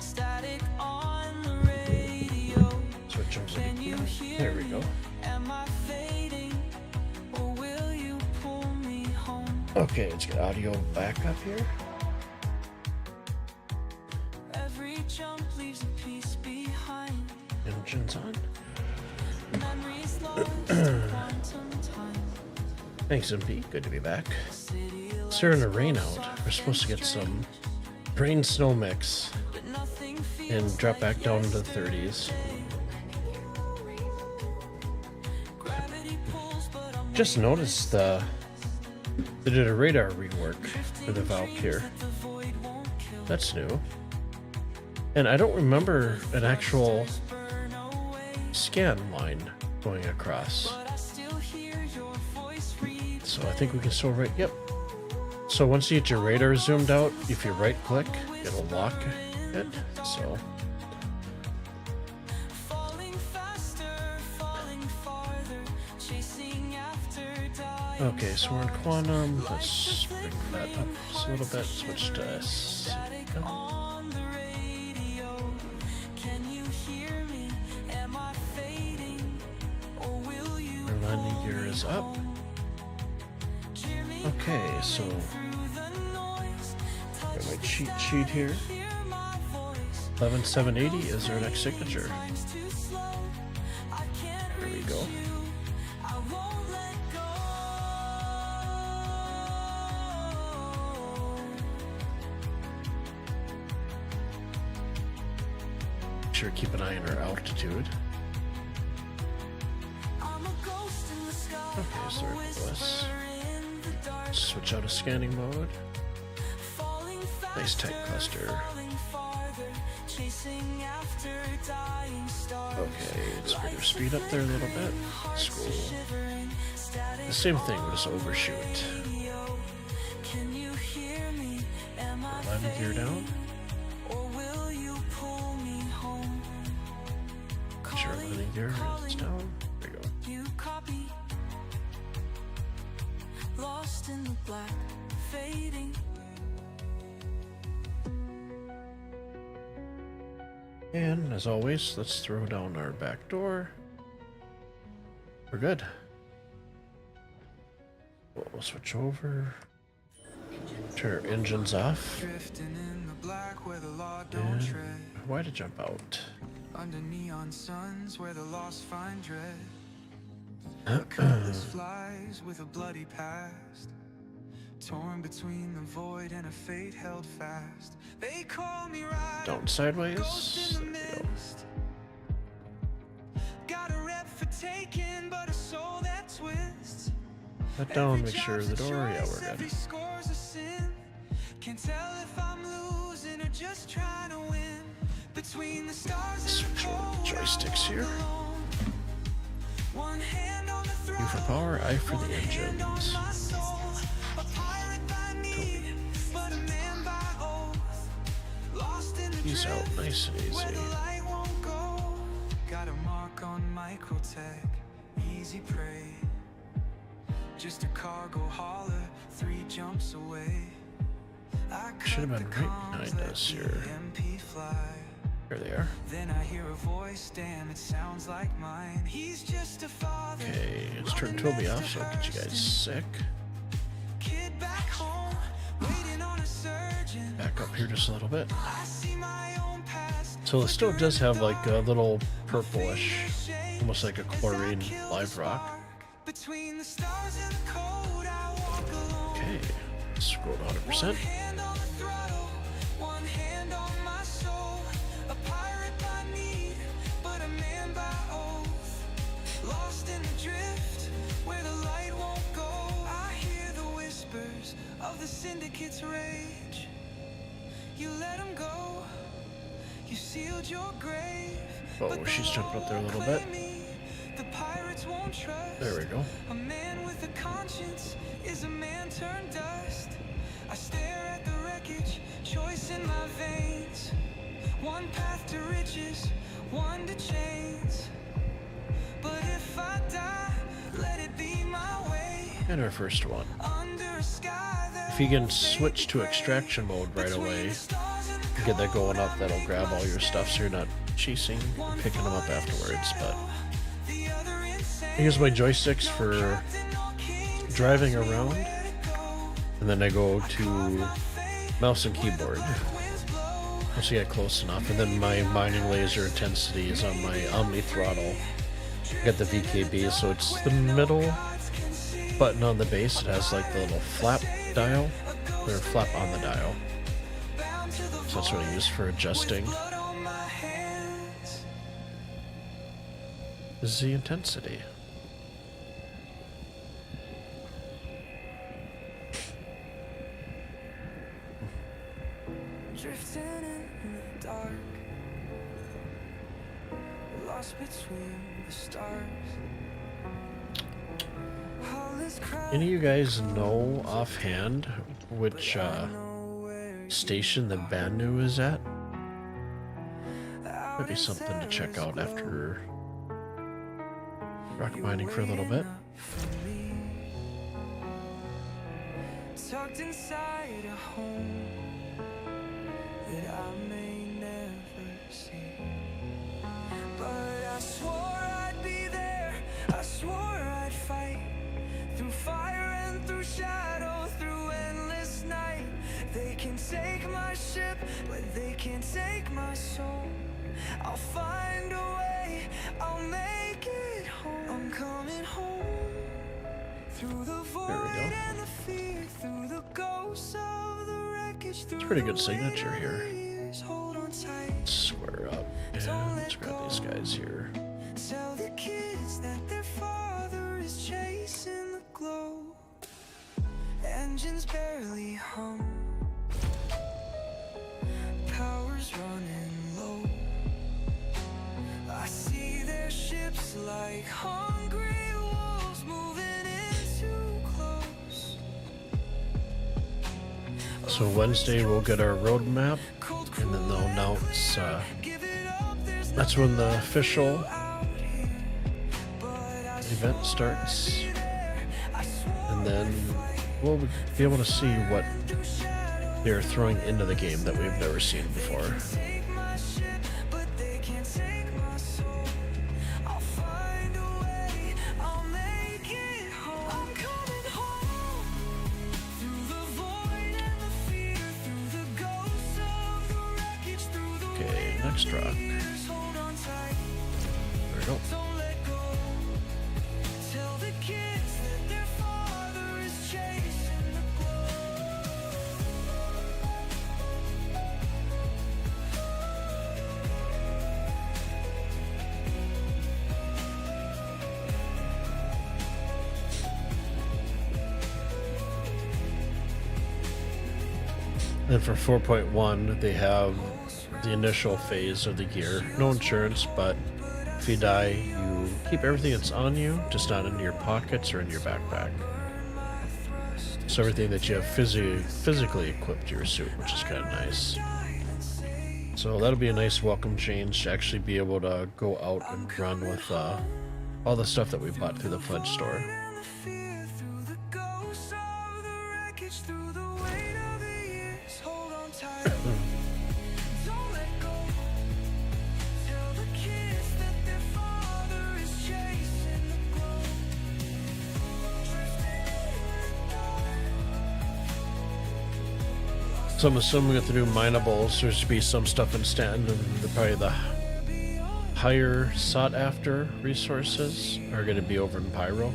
static on the radio. Switch over. Can you hear There we me? go. Am I fading? Or Okay, let's get audio back up here. Every jump leaves a piece behind. Engines on. Memories lost in quantum time. Thanks, MP. Good to be back. It's starting to rain out. We're supposed to get some rain-snow mix But nothing feels and drop back down into the 30s. gravity pulls, but I'm Just noticed they did a radar rework for the Valkyr. the void won't kill. That's new. And I don't remember an actual scan line going across. But I still hear your voice read. So I think we can still write, yep. So once you get your radar zoomed out, if you right click, it'll lock it. So Falling faster, falling farther, chasing after dying. okay, so we're in quantum. Let's bring that up just a little bit. Switch to S. On the radio, can you hear me? Am I fading? Or will you Our landing gear is up. cheer me Okay, so through the noise? got my cheat sheet here. Hear my voice. 11780 is our next signature. Time's too slow. I can't There we reach go. you. I won't let go. Sure, keep an eye on our altitude. I'm a ghost in the sky. Okay, so I'm a let's whisper in the dark. switch out of scanning mode. Falling Nice tight faster, cluster. falling farther, chasing after dying stars. Okay, let's bring our speed up there a little bit. That's cool. Shivering, static The same thing, we'll just overshoot. radio. Can you hear me? Am I Landing gear down. or will you pull me home? Sure, landing gear is down. There you go. You copy. Lost in the black, fading. And as always, let's throw down our back door. We're good. We'll switch over. Turn our engines off. Drifting in the black where the law don't And tread. why to jump out? Under neon suns where the lost find dread. A cutlass flies with a bloody past. Torn between the void and a fate held fast. They call me right. Down sideways. Ghost in the There we go. mist. Got a rep for taking, but a soul that twists. Let down, Every make sure job's the a door. Yeah, choice, we're every good. score's a sin. Can't tell if I'm losing or just trying to win. Between the stars and the Switch over cold, the joysticks here. one hand on the U throttle, for power, I for the one hand on engines. my soul. A pirate by need, but a man by oath. Lost in the He's out drift, nice and where easy. the light won't go. Got a mark on microtech, easy prey. Just a cargo hauler, 3 jumps away. I Should have cut been the right comms, behind let us the here. MP fly. There they are. Then I hear a voice, damn, it sounds like mine. He's just a father. Okay, let's turn Toby off so I don't get you guys sick. Kid back home, waiting on a surgeon. Back up here just a little bit. I see my own past. So it still does have like a little purplish, almost like a chlorine live rock. Between the stars and the cold, I walk alone. Okay, scroll to 100%. Hand on the throttle, one hand on my soul. A pirate by need, but a man by oath. Lost in the drift, where the light won't go. I hear the whispers of the syndicate's rage. You let him go, you sealed your grave. Oh, but the she's jumping up there a law little won't bit. claim me. The pirates won't trust. There we go. A man with a conscience is a man turned dust. I stare at the wreckage, choice in my veins. One path to riches, one to chains. But if I die, let it be my way. And our first one. Under a sky that If you can won't switch to fade extraction mode right between away, the stars and the get that cold, going up, I that'll make grab my all your stuff so you're not stand. chasing and picking them up afterwards. But The other insane. here's my joysticks for Trapped in all kings, driving tells me around. where to go. and then I go to mouse and keyboard. Once you get close enough, and then my mining laser intensity is on my Omni throttle. I got the VKB, so it's the middle button on the base. It has like the little flap dial, or flap on the dial. So that's what I use for adjusting. This is the intensity. Drifting in the dark, lost between the stars. Any of you guys know offhand which station the Banu is at? Might be something to check out after rock mining for a little bit. Tucked inside a home that I may never see, but I swore I'd be there. I swore I'd fight through fire and through shadow, through endless night. They can take my ship, but they can't take my soul. I'll find a way, I'll make it home. I'm coming home through the void and the fear, through the ghosts of the wreckage. It's a pretty good signature here. Hold on tight. Square up, and let's grab these guys here. Tell the kids that their father is chasing the glow. Engines barely hum, power's running low. I see their ships like hungry wolves moving in too close. So Wednesday we'll get our roadmap, and then they'll announce that's when the official event starts, and then we'll be able to see what they're throwing into the game that we've never seen before. Okay, next rock. There we go. And for 4.1, they have the initial phase of the gear. No insurance, but if you die, you keep everything that's on you, just not in your pockets or in your backpack. So everything that you have physically equipped to your suit, which is kind of nice. So that'll be a nice welcome change to actually be able to go out and run with all the stuff that we bought through the pledge store. So I'm assuming with the new minables, there's to be some stuff in Stanton, and probably the higher sought after resources are going to be over in Pyro,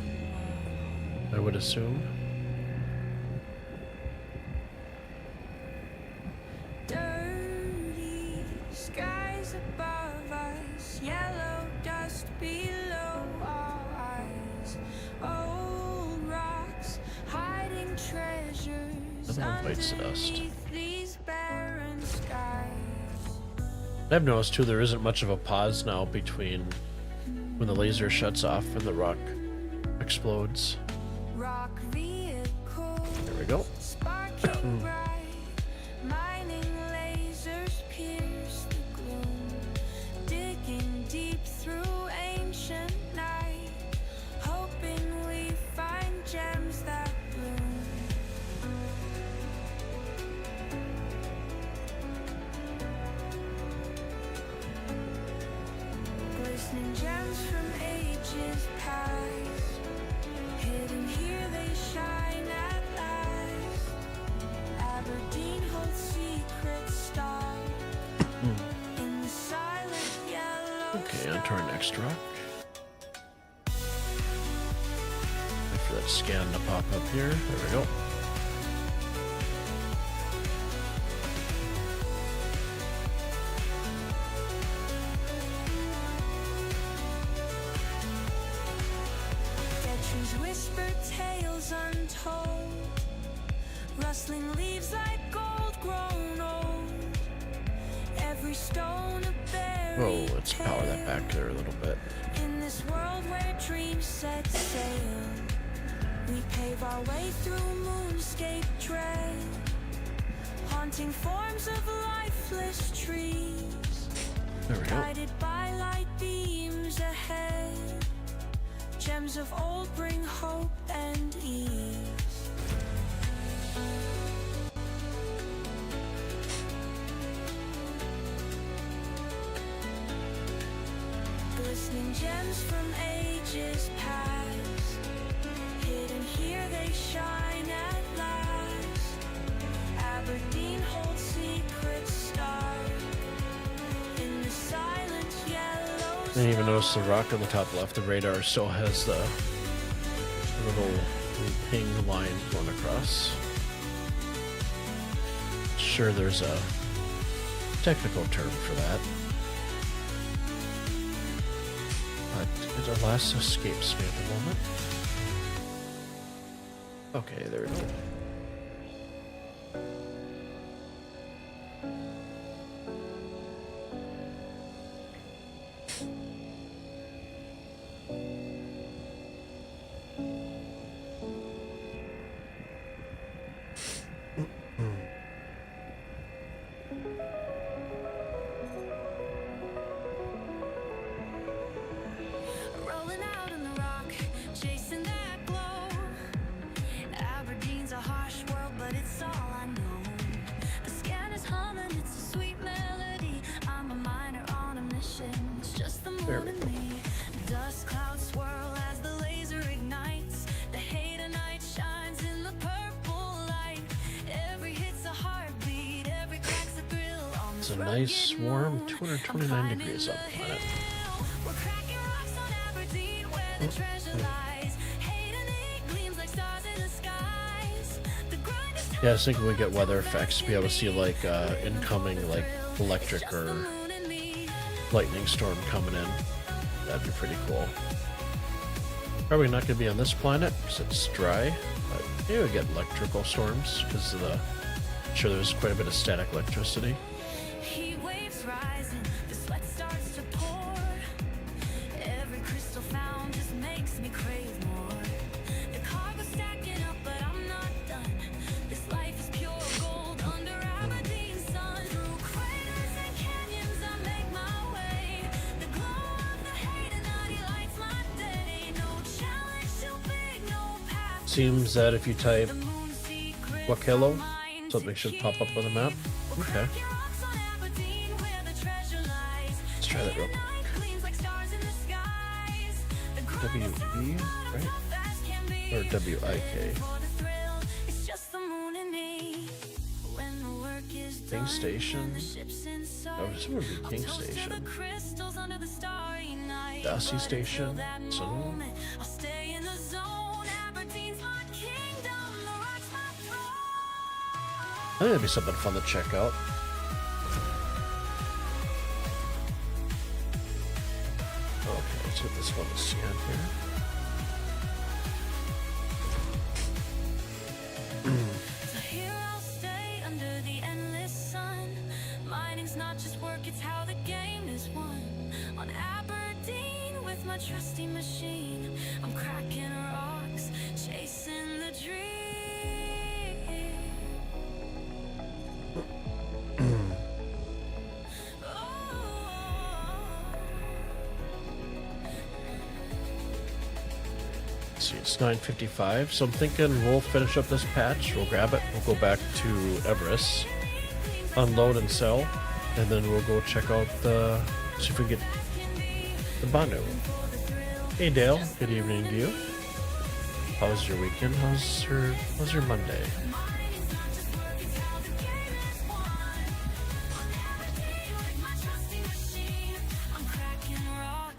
I would assume. Dirty skies above us, yellow dust below our eyes, old rocks hiding treasures Bites the dust. underneath these barren skies. I've noticed too there isn't much of a pause now between when the laser shuts off and the rock explodes. Rock vehicle There we go. sparking bright, mining lasers pierce the gloom, digging deep through ancient night, hoping we find gems that bloom. Glistening gems from ages past, hidden here they shine at last. into our next rock. Wait for that scan to pop up here. There we go. Whisper tales untold, rustling leaves like gold grown old. Every stone a buried Whoa, let's power that back there a little bit. In this world where dreams set sail, we pave our way through moonscape dread, haunting forms of lifeless trees. There we go. Guided by light beams ahead, gems of old bring hope and ease. Glistening gems from ages past, hidden here they shine at last. Aberdeen holds secrets stark in the silent yellow. I didn't even notice the rock on the top left. The radar still has the little ping line going across. Sure, there's a technical term for that, but it alas escapes me at the moment. Okay, there we go. Rolling out on the rock, chasing that glow. Aberdeen's a harsh world, but it's all I know. The scan is humming, it's a sweet melody. I'm a miner on a mission, it's just the moon and me. Dust clouds swirl as the laser ignites. The hate of night shines in the purple light. Every hit's a heartbeat, every crack's a thrill. On It's a nice, warm 229 degrees up planet. We're cracking rocks on Aberdeen, where the treasure lies. Hate and hate gleams like stars in the skies. The grind is Yeah, I was thinking we get weather effects to be able to see like incoming like electric or moon and me. lightning storm coming in. That'd be pretty cool. Probably not going to be on this planet because it's dry, but maybe we get electrical storms because of the. I'm sure there's quite a bit of static electricity. Heat waves rising, the sweat starts to pour. Every crystal found just makes me crave more. The cargo's stacking up, but I'm not done. This life is pure gold under Aberdeen's sun. Through craters and canyons I make my way. The glow of the hate and naughty lights my day. No challenge too big, no path. Seems that if you type The moon's secret Wakelo, mine something to should pop up on the map. Okay, Crackin' rocks on Aberdeen, where the treasure lies. let's try that real quick. Gleams like stars in the skies. The W-E, right? Or W-I-K. It's just the moon and me. When the work is King done, Station. and the ship's in sight, Oh, this would be I'll King toast to the Station. crystals under the starry night. Darcy But until Station. that So moment, I'll stay in the zone. Aberdeen's my kingdom, the rock's my throne. I think that'd be something fun to check out. Okay, let's hit this one to scan here. So here I'll stay under the endless sun. Mining's not just work, it's how the game is won. On Aberdeen with my trusty machine, I'm cracking rocks, chasing the dream. Let's see, it's 9:55, so I'm thinking we'll finish up this patch, we'll grab it, we'll go back to Everest, unload and sell, and then we'll go check out the, see if we get the Banu. Hey Dale, good evening to you. How was your weekend? How's your Monday? I'm cracking rocks.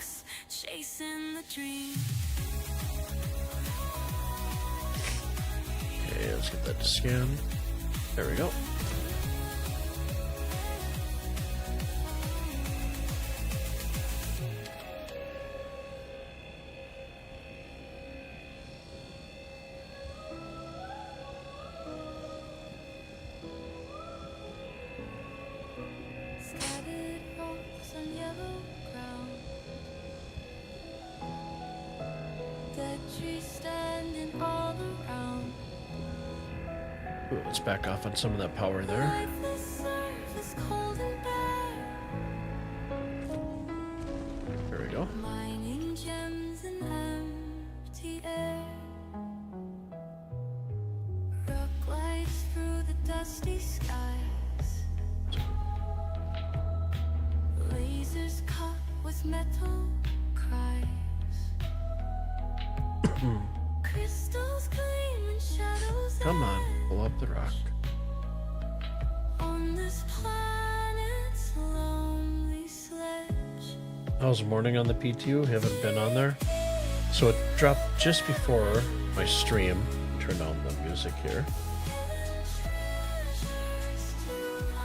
let's get that to scan. There we go. Scattered rocks on yellow ground. Dead trees standing all around. Ooh, let's back off on some of that power there. Lifeless surface cold and bare. There we go. Mining gems in empty air. Rock glides through the dusty skies. Lasers cut with metal cries. Crystals gleam and shadows Come on, pull up the rock. on this planet's lonely sledge. How's the morning on the PTU? Haven't been on there. So it dropped just before my stream. Turn down the music here.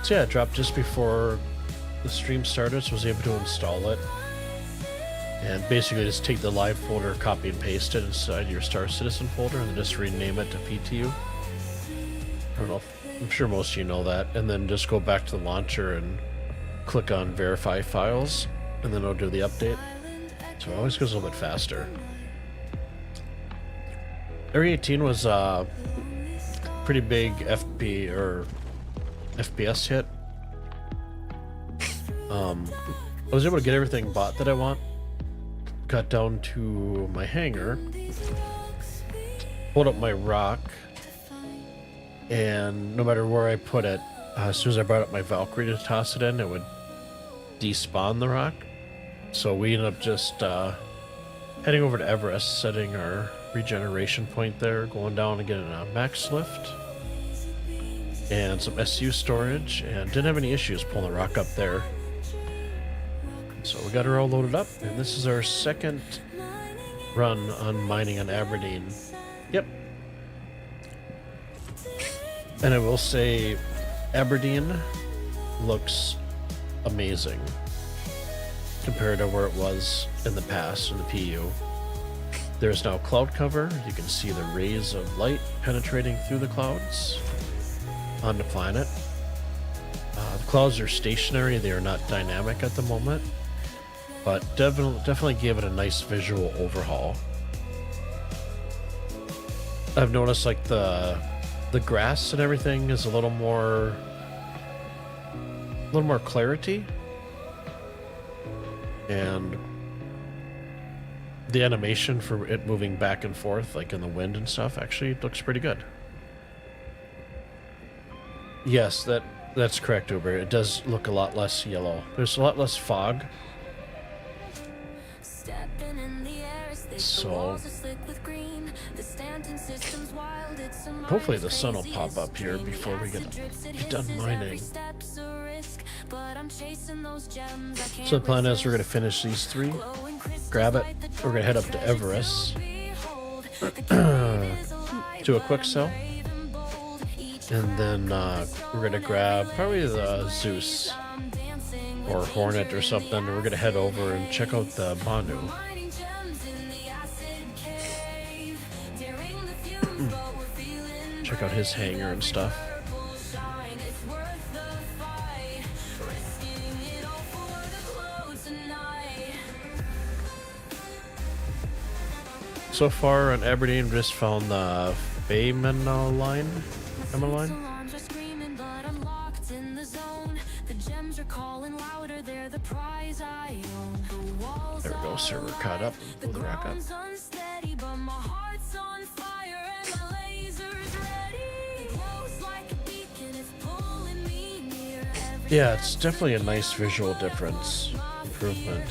So yeah, it dropped just before the stream started, so I was able to install it. And basically just take the live folder, copy and paste it inside your Star Citizen folder, and then just rename it to PTU. I don't know, I'm sure most of you know that. And then just go back to the launcher and click on Verify Files, and then it'll do the update. So it always goes a little bit faster. Area 18 was a pretty big FPS hit. I was able to get everything bought that I want. Got down to my hangar, pulled up my rock, and no matter where I put it, as soon as I brought up my Valkyrie to toss it in, it would despawn the rock. So we ended up just heading over to Everest, setting our regeneration point there, going down and getting a max lift and some SU storage, and didn't have any issues pulling the rock up there. So we got her all loaded up, and this is our second run on mining on Aberdeen. Yep. And I will say, Aberdeen looks amazing compared to where it was in the past in the PU. There's now cloud cover. You can see the rays of light penetrating through the clouds on the planet. The clouds are stationary. They are not dynamic at the moment. But definitely gave it a nice visual overhaul. I've noticed like the grass and everything is a little more clarity, and the animation for it moving back and forth, like in the wind and stuff, actually looks pretty good. Yes, that's correct, Uber. It does look a lot less yellow. There's a lot less fog. So hopefully the sun will pop up here before we get done mining. So the plan is we're going to finish these three, grab it, we're going to head up to Everest, do a quick sell, and then we're going to grab probably the Zeus or Hornet or something, and we're going to head over and check out the Manu. Check out his hangar and stuff. So far on Aberdeen, just found the Bayman line. There we go, server caught up and blew the rock up. Yeah, it's definitely a nice visual difference, improvement.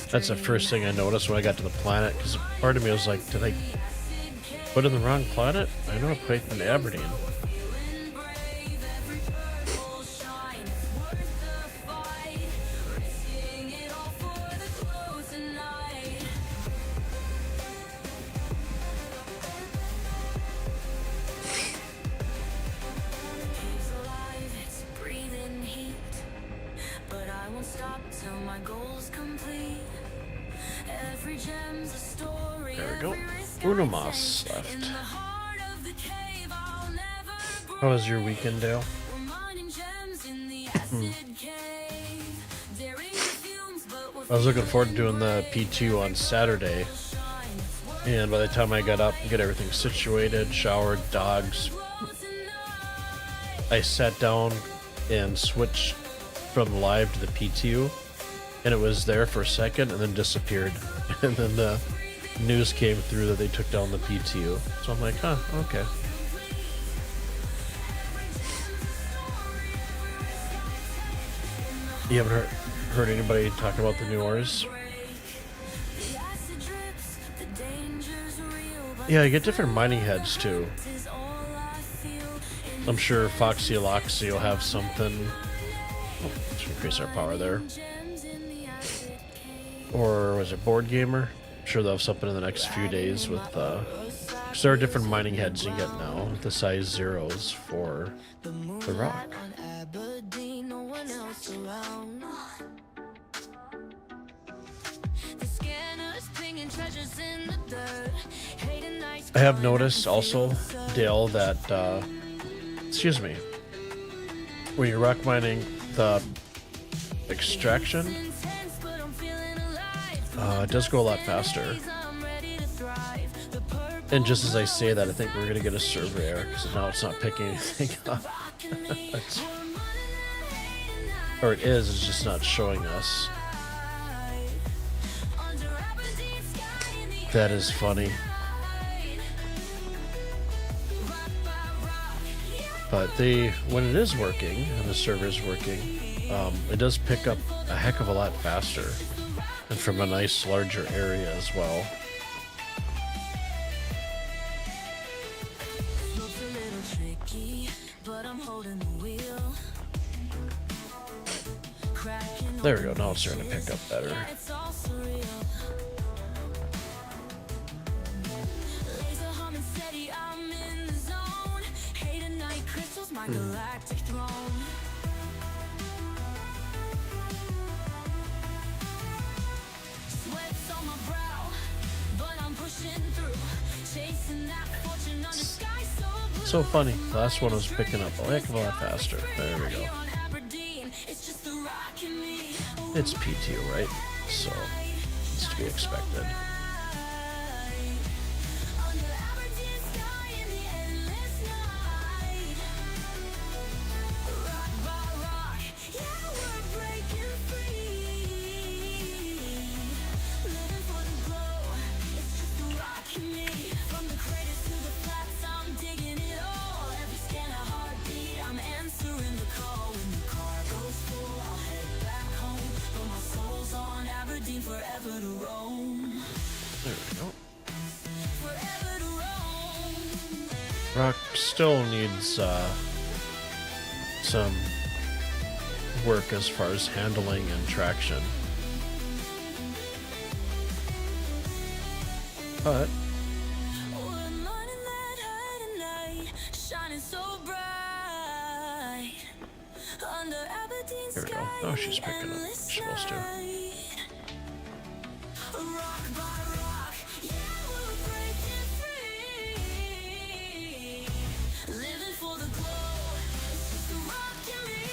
That's the first thing I noticed when I got to the planet, because part of me was like, did I put in the wrong planet? I know I put in Aberdeen. my goals complete. Every gem's a story. There we go. every risk Uno I Mas take. left. In the heart of the cave, I'll never break. How was your weekend, Dale? We're mining gems in the acid cave. Daring the fumes, but we're I was looking forward to doing the PTU on Saturday, and by the time I got up and get everything situated, showered, dogs, I sat down and switched from live to the PTU, and it was there for a second and then disappeared. And then the news came through that they took down the PTU. So I'm like, huh, okay. You haven't heard anybody talk about the new Ors? the acid drips, the danger's real, but Yeah, I get different mining heads too. is all I feel. I'm sure Foxy Loxy will have something. Oh, let's increase our power there. Gems in the acid cave. Or was it Board Gamer? I'm sure they'll have something in the next few days with because there are different mining heads you get now, the size zeros for the rock. On Aberdeen, no one else around. The scanners pinging treasures in the dirt. Hating nights I have noticed also, Dale, that excuse me, when you're rock mining, the extraction intense, but I'm feeling alive. it does go a lot faster. I'm ready to thrive. The purple And just as I say that, I think we're gonna get a server error because now it's not picking anything up. It's- or it is, it's just not showing us. under Aberdeen sky in the That is funny. But when it is working and the server is working, it does pick up a heck of a lot faster and from a nice larger area as well. looks a little tricky, but I'm holding the wheel. Crackin' There we go. Now it's starting to pick up better. it's all surreal. Laser humming steady, I'm in the zone. Hate at night crystals, my galactic throne. Sweat's on my brow, but I'm pushing through. Chasing that fortune under sky so blue. So funny. Last one was picking up a heck of a lot faster. There we go. Here on Aberdeen, it's just the rock in me. It's PTU, right? So it's to be expected. Under Aberdeen sky in the endless night. Rock by rock, yeah, we're breaking free. Living for the glow, it's just the rock in me. From the craters to the flats, I'm digging it all. Every scan a heartbeat, I'm answering the call. When the car goes full, I'll head back home. But my soul's on Aberdeen, forever to roam. There we go. Forever to roam. Rock still needs some work as far as handling and traction. But We're mining that high tonight, shining so bright. Under Aberdeen Here we go. sky Oh, in she's the picking up. endless She's supposed to. night. Rock by rock, yeah, we're breaking free. Living for the glow, it's just the rock in me.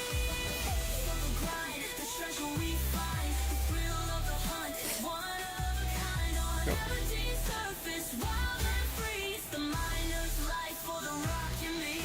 For the grind, the treasure we find, the thrill of the hunt is one of a kind. On Aberdeen surface, wild and free, it's the miner's life for the rock in me.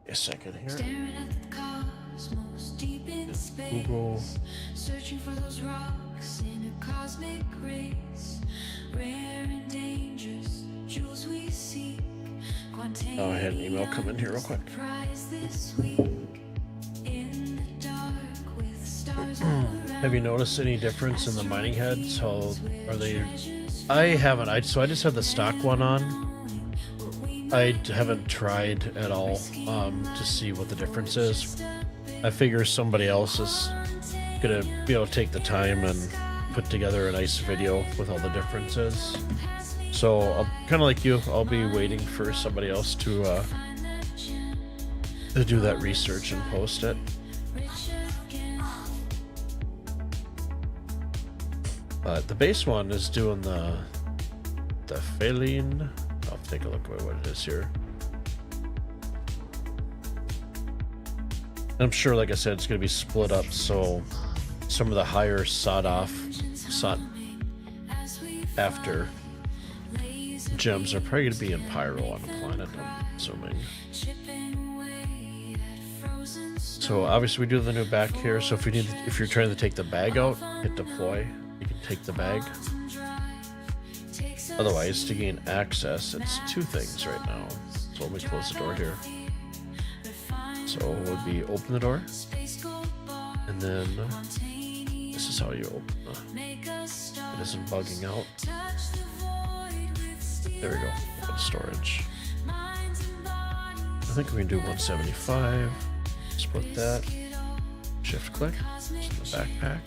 a second here. Staring at the cosmos deep in space. Google. Searching for those rocks in a cosmic race. Rare and dangerous jewels we seek. Oh, I had an email come in here real quick. Surprise this week. In the dark with stars all around. Have you noticed any difference in the mining heads? How are they? I haven't. So I just have the stock one on. I haven't tried at all to see what the difference is. I figure somebody else is gonna be able to take the time and put together a nice video with all the differences. So I'll kind of like you, I'll be waiting for somebody else to do that research and post it. But the base one is doing the Feline. I'll take a look at what it is here. I'm sure, like I said, it's going to be split up, so some of the higher sought after gems are probably going to be in Pyro on the planet, I'm assuming. So obviously we do the new back here, so if you're trying to take the bag out, hit deploy, you can take the bag. Otherwise, to gain access, it's two things right now. So let me close the door here. So it would be open the door, and then this is how you open it. It isn't bugging out. There we go, open storage. I think we can do 175, split that, shift click, it's in the backpack.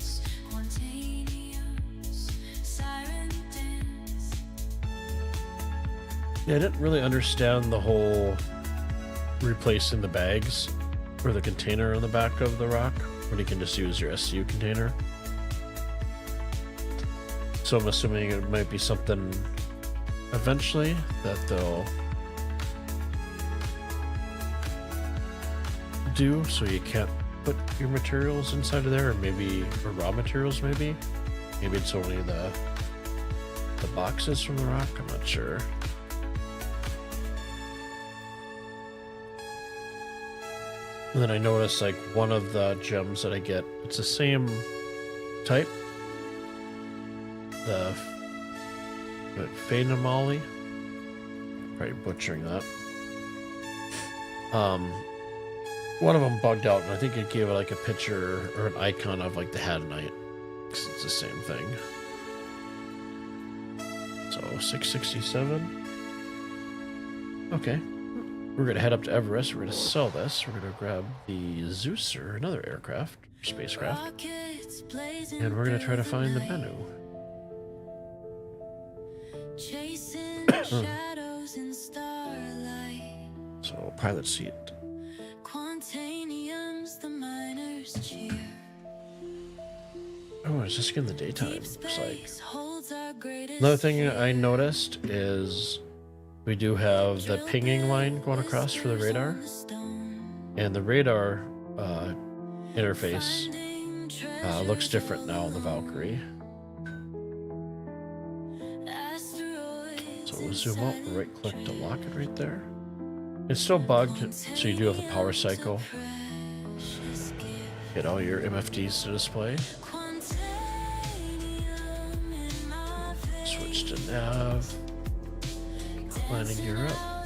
Yeah, I didn't really understand the whole replacing the bags or the container on the back of the rock when you can just use your SU container. So I'm assuming it might be something eventually that they'll do, so you can't put your materials inside of there, or maybe or raw materials. Maybe it's only the boxes from the rock. I'm not sure. And then I noticed, like, one of the gems that I get, it's the same type. The Phenomali. Probably butchering that. One of them bugged out, and I think it gave it like a picture or an icon of like the Hadanite, because it's the same thing. So 667. Okay. We're going to head up to Everest. We're going to sell this. We're going to grab the Zeus, or another aircraft, spacecraft. And we're going to try to find the Bennu. So, pilot seat. Oh, it's just in the daytime. Looks like. Another thing I noticed is we do have the pinging line going across for the radar, and the radar interface looks different now on the Valkyrie. So we'll zoom out and right click to lock it right there. It's still bugged, so you do have the power cycle. Get all your MFDs to display. Switch to nav. Landing gear up.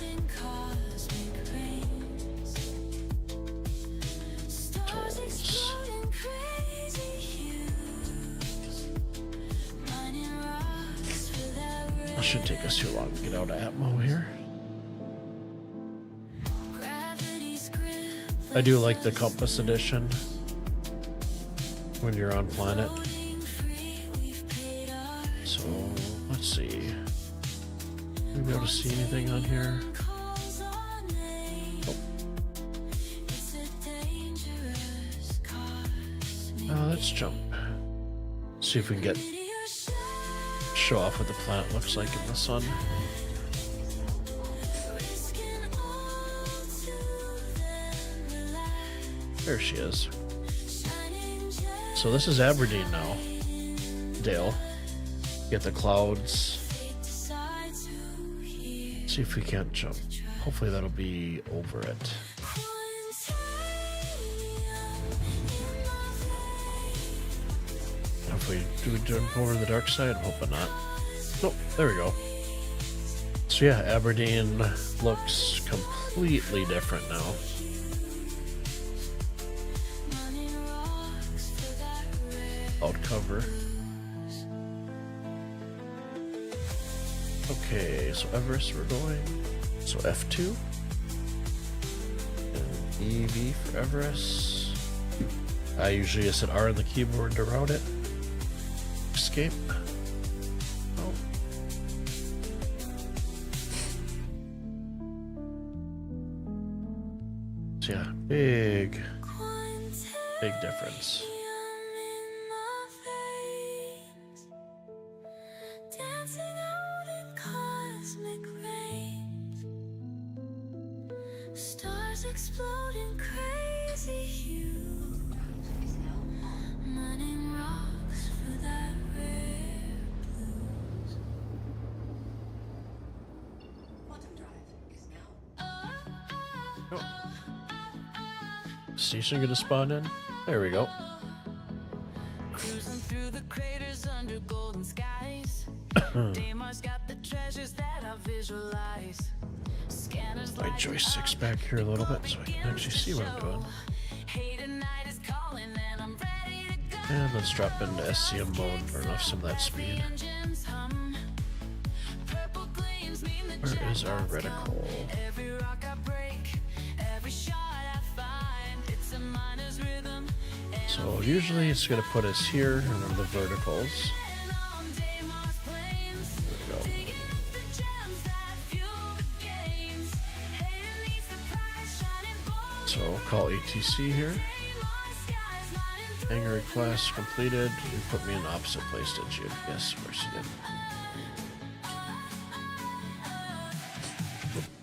Tolls. It shouldn't take us too long to get out of Atmo here. I do like the Compass Edition when you're on planet. So let's see. Will we be able to see anything on here? Oh. Let's jump. See if we can show off what the planet looks like in the sun. There she is. So this is Aberdeen now. Dale. Get the clouds. See if we can't jump. Hopefully that'll be over it. Hopefully, do we jump over to the dark side? I'm hoping not. Nope, there we go. So yeah, Aberdeen looks completely different now. Cloud cover. Okay, so Everest we're going. So F2. And EV for Everest. I usually just hit R on the keyboard to route it. Escape. Oh. So yeah, big difference. Stars exploding crazy hue. Running rocks for that rare blues. Quantum drive is now. Oh. Station gonna spawn in? There we go. Cruising through the craters under golden skies. Damar's got the treasures that I visualize. Scanners My joystick's back here a little bit so I can actually see what I'm doing. And let's drop into SCM mode, burn off some of that speed. Where is our reticle? So usually it's going to put us here under the verticals. There we go. So we'll call ATC here. Hangar request completed. You put me in the opposite place, did you? Yes, of course you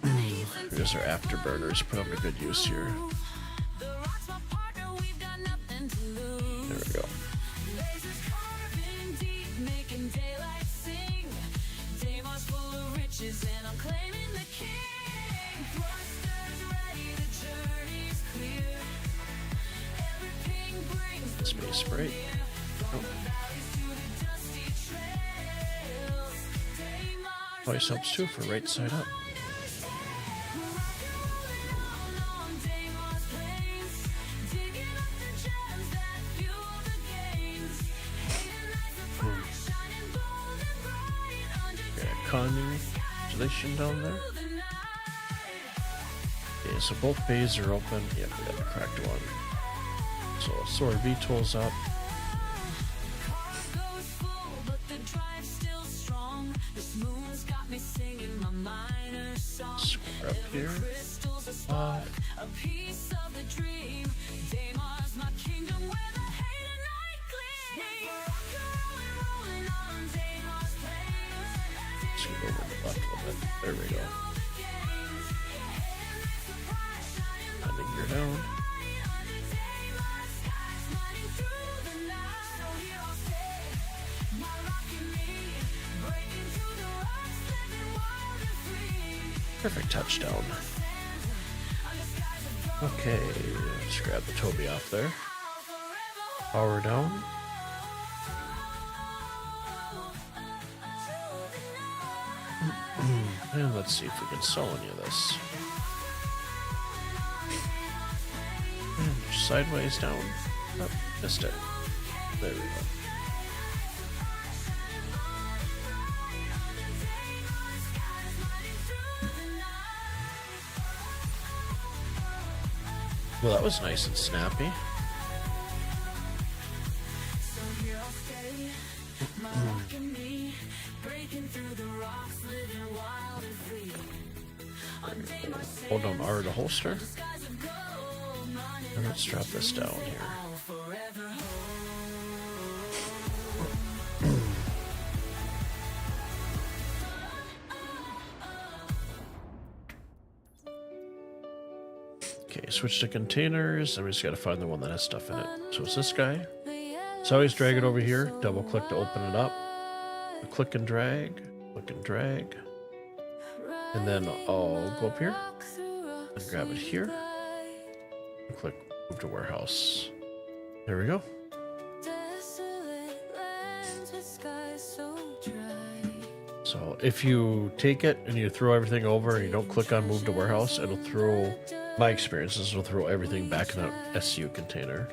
did. Here's our afterburners. Put them to good use here. There we go. Space break. Oh. Always helps too for right side up. Constellation down there. Okay, so both bays are open. Yep, we got the cracked one. So let's throw our VTOLs up. Square up here. Scoot over to the left a little bit. There we go. Landing gear down. Perfect touchdown. Okay, let's grab the Toby off there. Power down. And let's see if we can sell any of this. And sideways down. Oh, missed it. There we go. Well, that was nice and snappy. Hold on R to holster. And let's drop this down here. Okay, switch to containers, and we just gotta find the one that has stuff in it. So it's this guy. So always drag it over here, double click to open it up. Click and drag, and then I'll go up here and grab it here. And click move to warehouse. There we go. So if you take it and you throw everything over and you don't click on move to warehouse, it'll throw, my experiences will throw everything back in that SU container.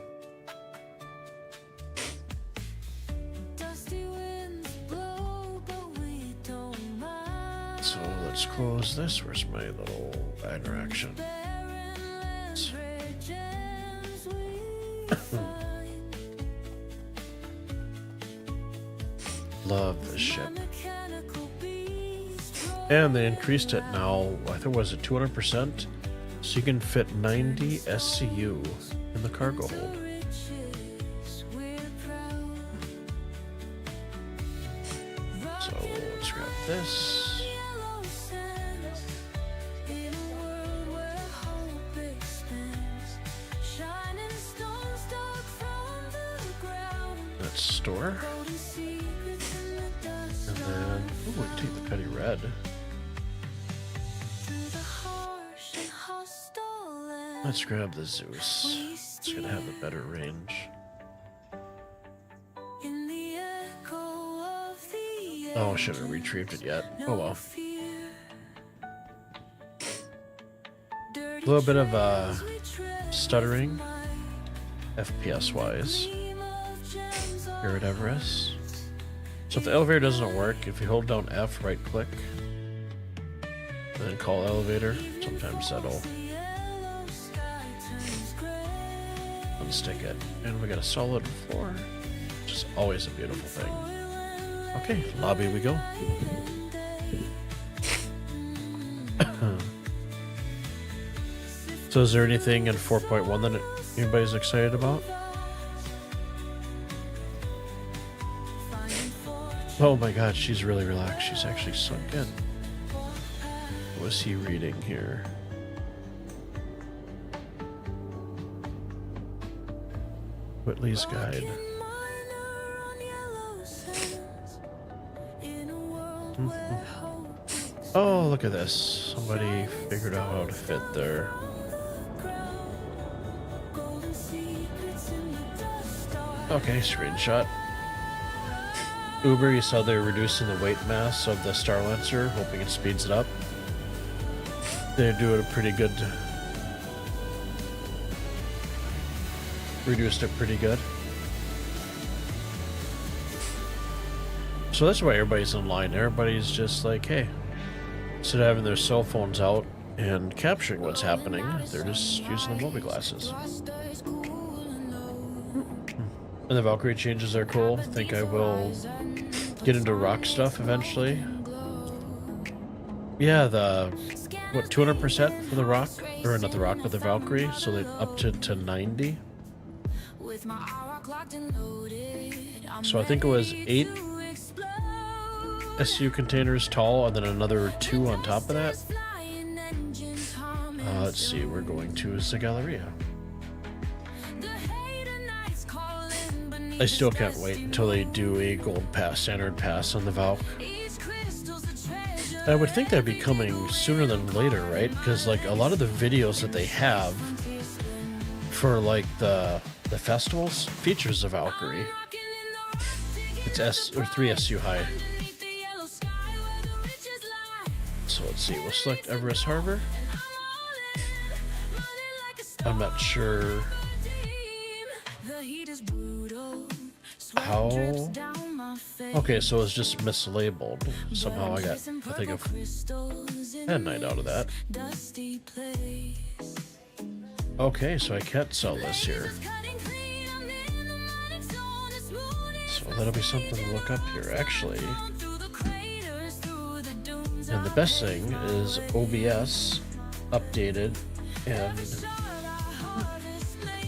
So let's close this. Where's my little interaction? Love this ship. And they increased it now, I think, was it 200%? So you can fit 90 SCU in the cargo hold. So let's grab this. Let's store. And then, ooh, we can take the petty red. Let's grab the Zeus. It's gonna have the better range. Oh, I shouldn't have retrieved it yet. Oh well. A little bit of stuttering, FPS wise. Here at Everest. So if the elevator doesn't work, if you hold down F, right click, and then call elevator, sometimes that'll unstick it. And we got a solid floor, which is always a beautiful thing. Okay, lobby we go. So is there anything in 4.1 that anybody's excited about? Oh my god, she's really relaxed. She's actually sunk in. What was he reading here? Whitley's Guide. Oh, look at this. Somebody figured out how to fit there. Okay, screenshot. Uber, you saw they're reducing the weight mass of the Star Lancer, hoping it speeds it up. They're doing a pretty good... Reduced it pretty good. So that's why everybody's online. Everybody's just like, hey, instead of having their cell phones out and capturing what's happening, they're just using the movie glasses. And the Valkyrie changes are cool. I think I will get into rock stuff eventually. Yeah, the, what, 200% for the rock? Or not the rock, but the Valkyrie. So they up to 90. So I think it was 8 SU containers tall and then another 2 on top of that. Let's see, we're going to Galleria. I still can't wait until they do a gold pass, standard pass on the Valk. I would think that'd be coming sooner than later, right? Because like a lot of the videos that they have for like the festivals features the Valkyrie. It's 3 SU high. So let's see, we'll select Everest Harbor. I'm not sure how. Okay, so it's just mislabeled. Somehow I got, I think, a night out of that. Okay, so I can't sell this here. So that'll be something to look up here, actually. And the best thing is OBS updated and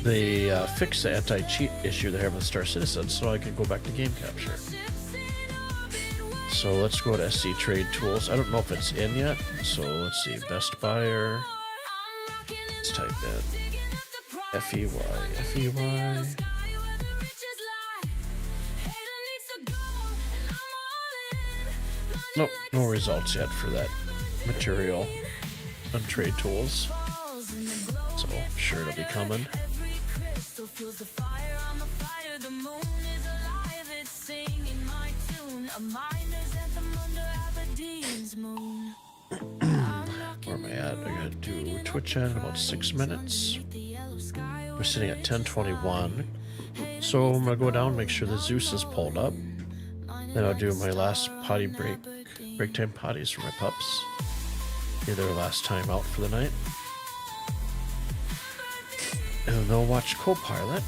they fixed the anti-cheat issue they have with Star Citizen, so I can go back to game capture. So let's go to SC Trade Tools. I don't know if it's in yet, so let's see. Best Buyer. Let's type in FEY. Nope, no results yet for that material on Trade Tools. So I'm sure it'll be coming. Where am I at? I gotta do Twitch chat in about 6 minutes. We're sitting at 10:21. So I'm gonna go down and make sure the Zeus is pulled up. Then I'll do my last potty break time potties for my pups. Be their last time out for the night. And they'll watch Copilot.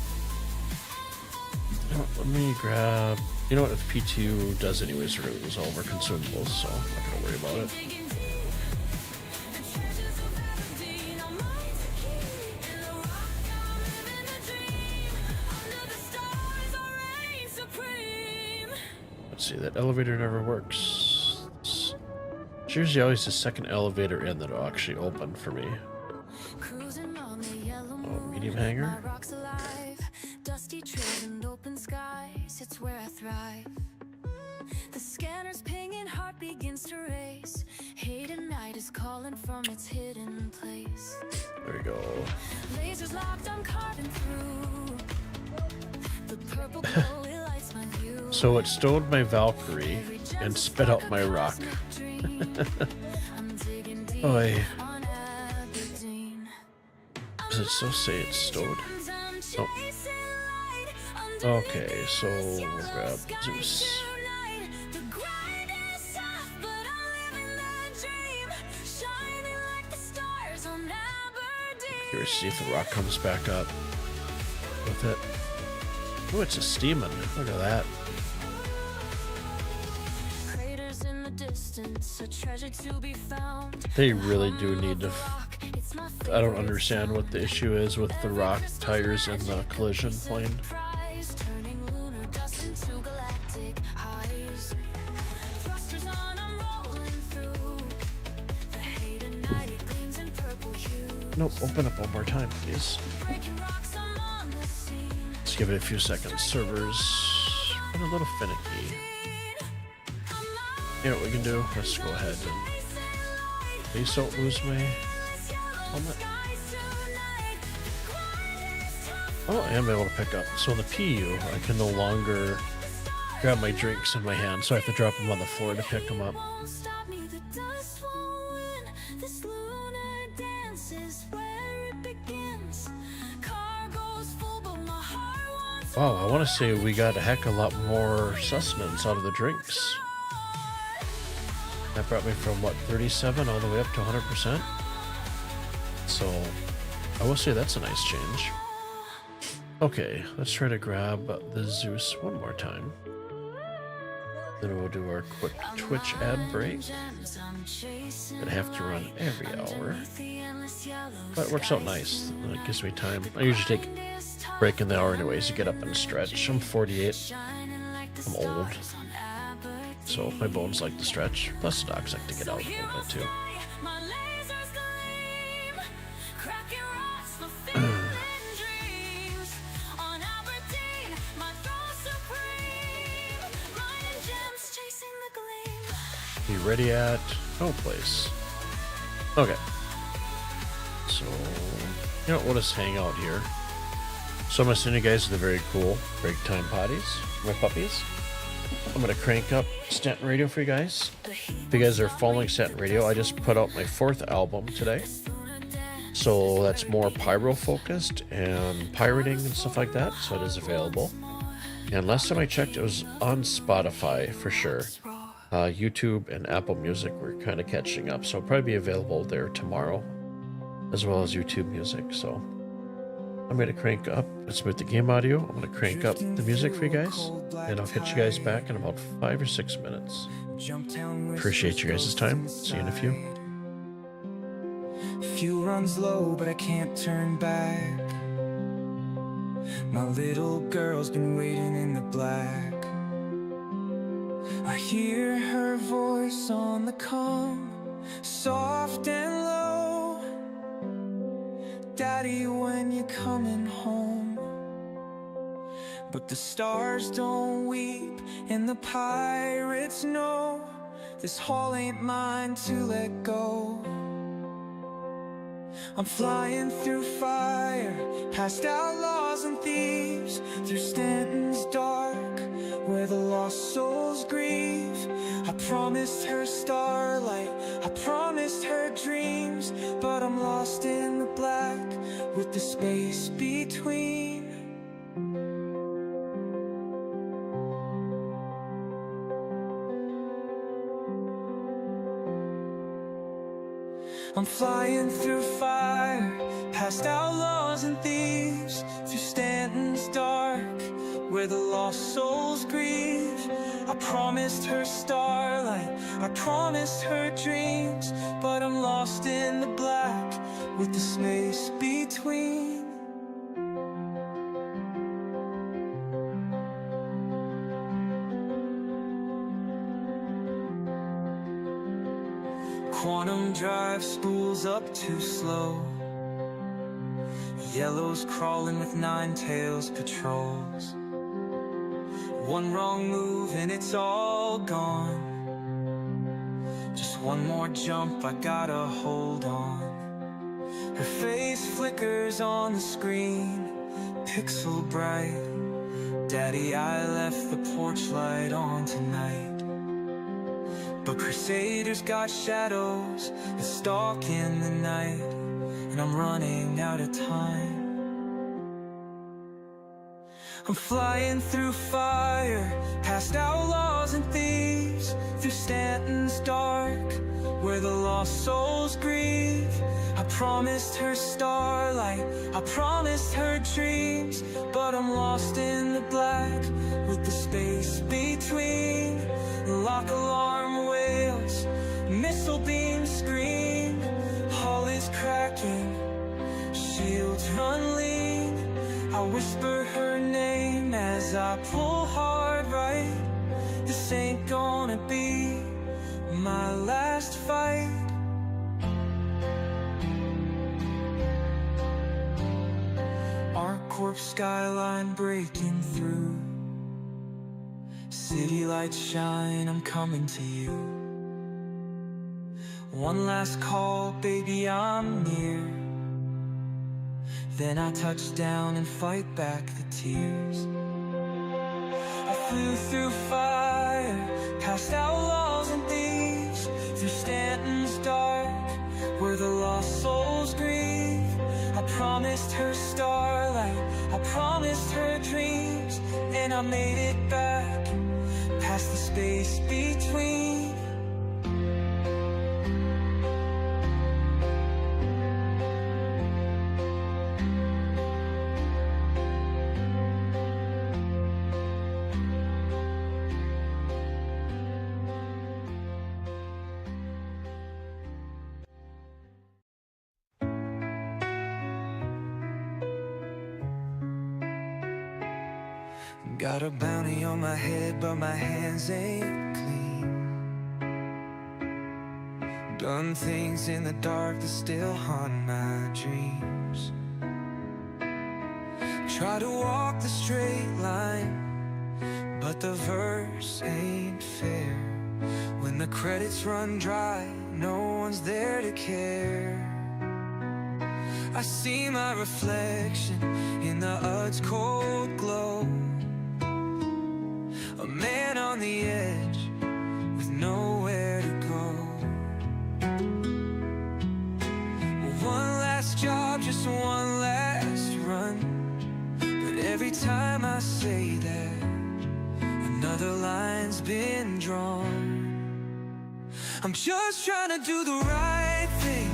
Oh, let me grab You know what? If PTU does anyways, we're gonna lose all of our consumables, so I'm not gonna worry about it. Let's see, that elevator never works. There's usually always the second elevator in that'll actually open for me. Oh, medium hangar. Dusty trails and open skies, it's where I thrive. The scanner's pinging, heart begins to race. Hate at night is calling from its hidden place. There we go. Lasers locked, I'm carving through. The purple glow, it lights my view. So it stowed my Valkyrie and spit out my rock. Oy. Does it still say it's stowed? Oh. Okay, so we'll grab Zeus. Curious to see if the rock comes back up with it. Oh, it's a steaming. Look at that. They really do need to. I don't understand what the issue is with the rock tires in the collision plane. Nope, open up one more time, please. Let's give it a few seconds. Servers been a little finicky. You know what we can do? Let's go ahead and please don't lose my helmet. Oh, I am able to pick up. So in the PU, I can no longer grab my drinks in my hand, so I have to drop them on the floor to pick them up. Wow, I want to say we got a heck of a lot more sustenance out of the drinks. That brought me from, what, 37 all the way up to 100%? So, I will say that's a nice change. Okay, let's try to grab the Zeus one more time. Then we'll do our quick Twitch ad break. Gonna have to run every hour. But it works out nice. It gives me time. I usually take a break in the hour anyways to get up and stretch. I'm 48. I'm old. So my bones like to stretch. Plus the dogs like to get out a little bit too. Be ready at no place. Okay. So, you know, we'll just hang out here. So I'm gonna send you guys to the very cool break time potties, my puppies. I'm gonna crank up Stanton Radio for you guys. If you guys are following Stanton Radio, I just put out my 4th album today. So that's more pyro focused and pirating and stuff like that. So it is available. And last time I checked, it was on Spotify for sure. YouTube and Apple Music were kind of catching up, so it'll probably be available there tomorrow, as well as YouTube Music. So I'm going to crank up, let's move the game audio. I'm going to crank up the music for you guys, and I'll hit you guys back in about 5 or 6 minutes. Appreciate you guys' time. See you in a few. Fuel runs low, but I can't turn back. My little girl's been waiting in the black. I hear her voice on the comm, soft and low. Daddy, when you coming home? But the stars don't weep and the pirates know this haul ain't mine to let go. I'm flying through fire, past outlaws and thieves, through Stanton's dark, where the lost souls grieve. I promised her starlight, I promised her dreams, but I'm lost in the black, with the space between. I'm flying through fire, past outlaws and thieves, through Stanton's dark, where the lost souls grieve. I promised her starlight, I promised her dreams, but I'm lost in the black with the space between. Quantum drive spools up too slow. Yellow's crawling with 9 tails patrols. One wrong move and it's all gone. Just one more jump, I gotta hold on. Her face flickers on the screen, pixel bright. Daddy, I left the porch light on tonight. But Crusaders got shadows that stalk in the night, and I'm running out of time. I'm flying through fire, past outlaws and thieves, through Stanton's dark, where the lost souls grieve. I promised her starlight, I promised her dreams, but I'm lost in the black with the space between. Lock alarm wails, missile beams scream, hull is cracking, shields run lean. I whisper her name as I pull hard right. This ain't gonna be my last fight. ArcCorp skyline breaking through. City lights shine, I'm coming to you. One last call, baby, I'm near. Then I touch down and fight back the tears. I flew through fire, past outlaws and thieves, through Stanton's dark, where the lost souls grieve. I promised her starlight, I promised her dreams, and I made it back, past the space between. Got a bounty on my head, but my hands ain't clean. Done things in the dark that still haunt my dreams. Try to walk the straight line, but the verse ain't fair. When the credits run dry, no one's there to care. I see my reflection in the UD's cold glow. A man on the edge with nowhere to go. One last job, just one last run. But every time I say that, another line's been drawn. I'm just trying to do the right thing,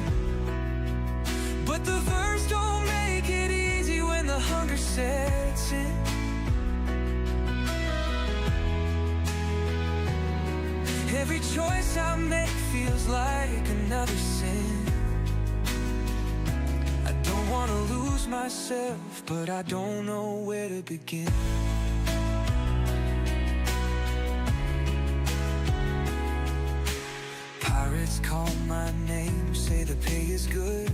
but the verse don't make it easy when the hunger sets in. Every choice I make feels like another sin. I don't want to lose myself, but I don't know where to begin. Pirates call my name, say the pay is good.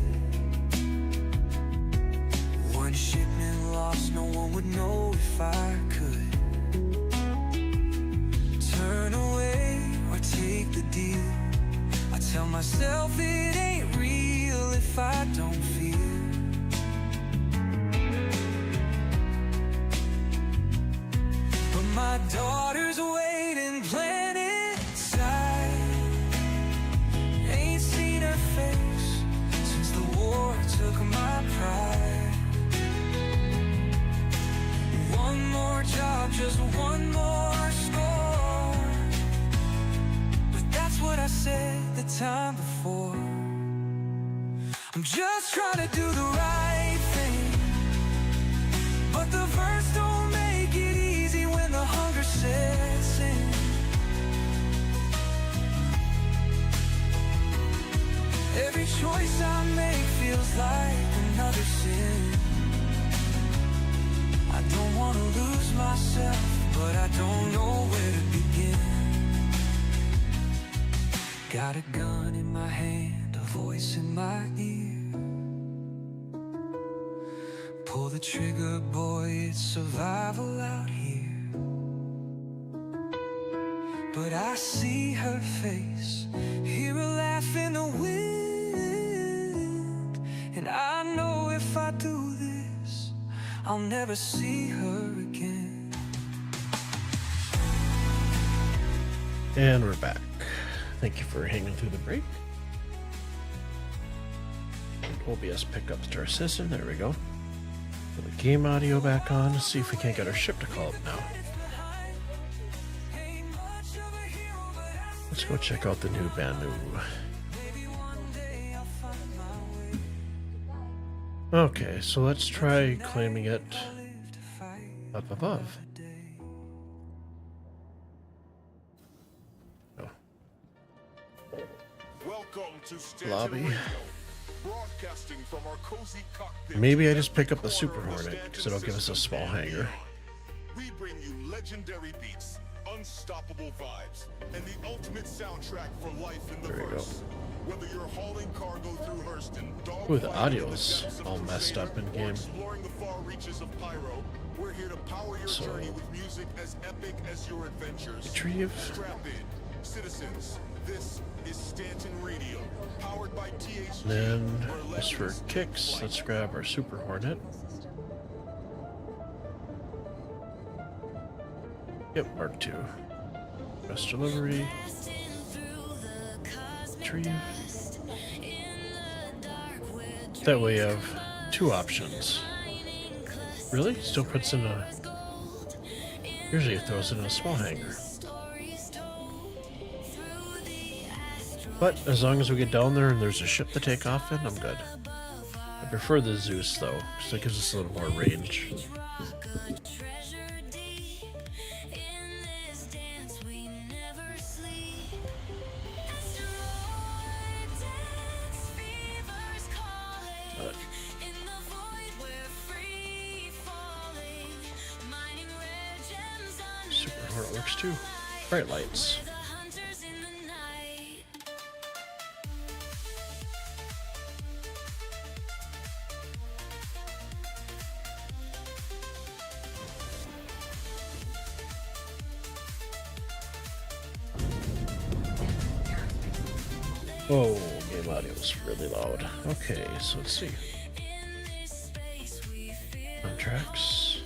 One shipment lost, no one would know if I could. Turn away or take the deal. I tell myself it ain't real if I don't feel. But my daughter's waiting, planet-side. Ain't seen her face since the war took my pride. One more job, just one more score. But that's what I said the time before. I'm just trying to do the right thing, but the verse don't make it easy when the hunger sets in. choice I make feels like another sin. I don't want to lose myself, but I don't know where to begin. Got a gun in my hand, a voice in my ear. Pull the trigger, boy, it's survival out here. But I see her face, hear her laugh in the wind. And I know if I do this, I'll never see her again. And we're back. Thank you for hanging through the break. And OBS pickups to our system. There we go. Put the game audio back on. See if we can't get our ship to call up now. Let's go check out the new Banu. Okay, so let's try claiming it up above. Oh. Welcome to Stanton Lobby. Radio, broadcasting from our cozy cockpit. Maybe I just pick up the Super Hornet because it'll give us a small hangar. We bring you legendary beats, unstoppable vibes, and the ultimate soundtrack for life in the There we go. verse. Whether you're hauling cargo through Hurston, Ooh, the audio's all messed up in game. exploring the far reaches of Pyro, we're here to power your So- journey with music as epic as your adventures. Retrieve. Strap in, citizens. This is Stanton Radio, powered by THG. Then, where just for legends kicks, light. let's grab our Super Hornet. Yep, Mark II. Best delivery. Retrieve. That way you have two options. Really? Still puts in a... Usually it throws it in a small hangar. But as long as we get down there and there's a ship to take off in, I'm good. I prefer the Zeus though, because it gives us a little more range. But Super Hornet works too. Bright lights. Oh, game audio is really loud. Okay, so let's see. Contracts.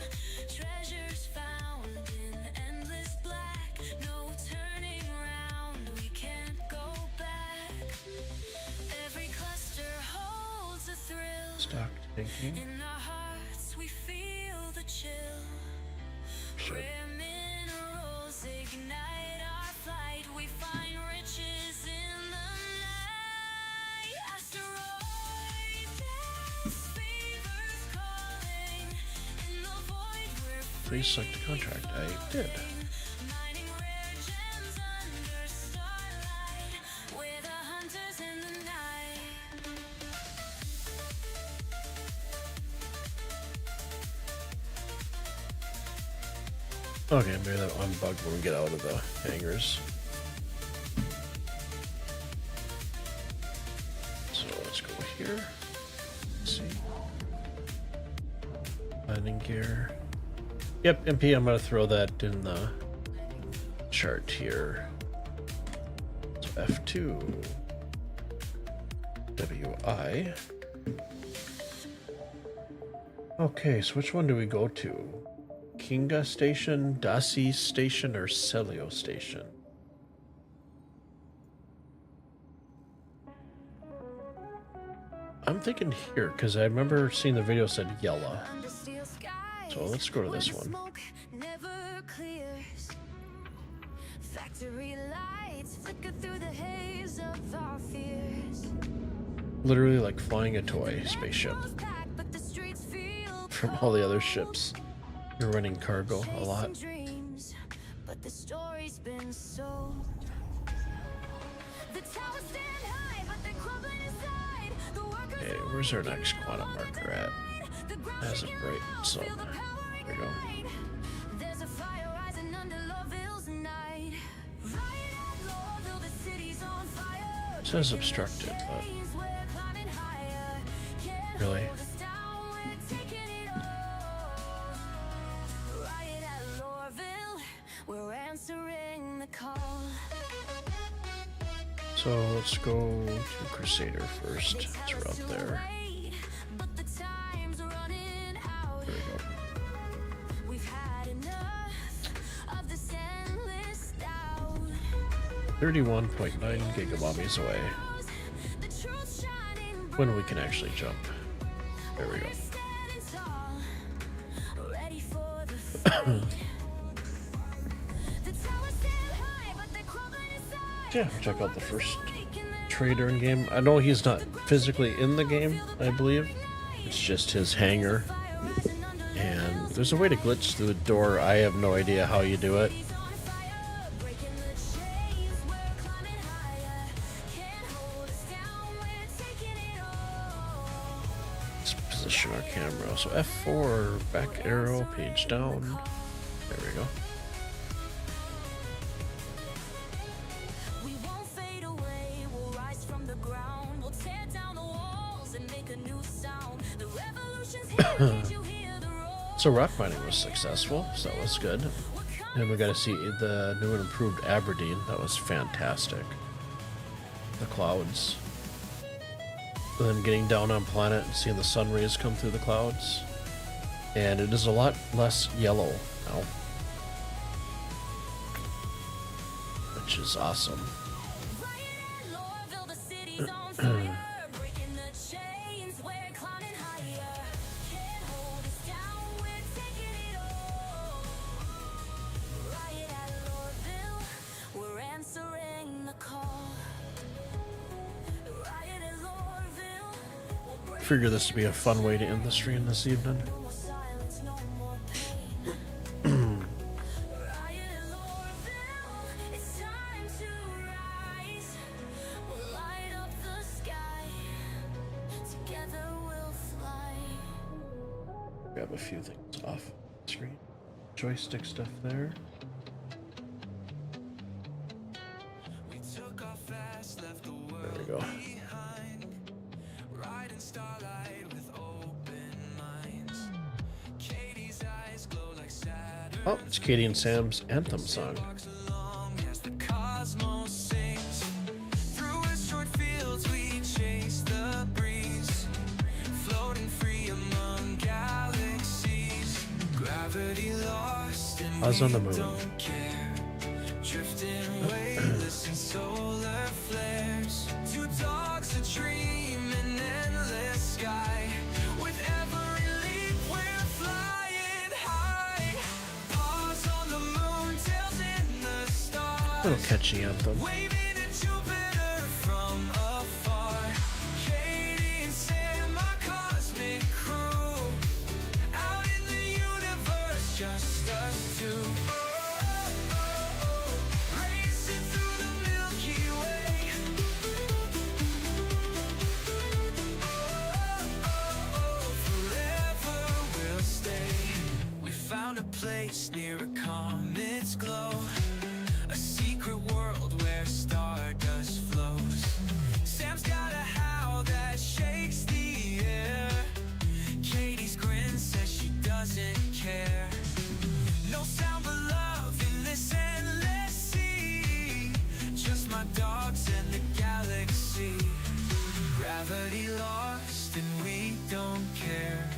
Stock thinking. Should. Please select the contract. I did. Okay, maybe that unbugged when we get out of the hangars. So let's go here. Let's see. Landing gear. Yep, MP, I'm going to throw that in the chart here. So F2. WI. Okay, so which one do we go to? Kinga Station, Dasi Station, or Celio Station? I'm thinking here, because I remember seeing the video said Yella. So let's go to this one. Literally like flying a toy spaceship. From all the other ships. You're running cargo a lot. But the story's been sold. The towers stand high, but they're crumbling inside. Okay, where's our next quantum marker at? Has it right, so there we go. There's a fire rising under Loville's night. Right at Loville, the city's on fire. It says obstructed, but We're climbing higher. Can't really? hold us down, we're taking it all. Right at Lorville, we're answering the call. So let's go to Crusader first. It's right there. But the time's running out. There we go. We've had enough of this endless doubt. 31.9 gigabombies away. The truth's shining When we can actually jump. There we go. standing tall, ready for the fight. The towers stand high, but they're crumbling inside. Yeah, check out the first trader in game. I know he's not physically in the game, I believe. It's just his hangar. And there's a way to glitch through the door. I have no idea how you do it. Breaking the chains, we're climbing higher. Can't hold us down, we're taking it all. Let's position our camera. So F4, back arrow, page down. There we go. We won't fade away, we'll rise from the ground. We'll tear down the walls and make a new sound. The revolution's here, can't you hear the roar? So rock mining was successful, so that was good. And we got to see the new and improved Aberdeen. That was fantastic. The clouds. And then getting down on planet and seeing the sun rays come through the clouds. And it is a lot less yellow now. Which is awesome. Right at Lorville, the city's on fire. Breaking the chains, we're climbing higher. Can't hold us down, we're taking it all. Right at Lorville, we're answering the call. Right at Lorville, we'll break Figure this to be a fun way to end the stream this evening. no more silence, no more pain. Right at Lorville, it's time to rise. We'll light up the sky. Together we'll fly. Grab a few things off the screen. Joystick stuff there. We took off fast, left the There world we go. behind. Riding starlight with open minds. Katie's eyes glow like Saturn. Oh, it's Katie and Sam's anthem song. Walks along as the cosmos sings. Through asteroid fields we chase the breeze. Floating free among galaxies. Gravity lost and I was on the we moon. don't care. Drifting weightless in solar flares. Two dogs a dream in endless sky. With every leap we're flying high. Paws on the moon, tails in the stars. Little catchy anthem. Waving at Jupiter from afar. Katie and Sam, our cosmic crew. Out in the universe, just us two. Racing through the Milky Way. Forever we'll stay. We found a place near a comet's glow. A secret world where stardust flows. Sam's got a howl that shakes the air. Katie's grin says she doesn't care. No sound but love in this endless sea. Just my dogs and the galaxy. Gravity lost and we don't care.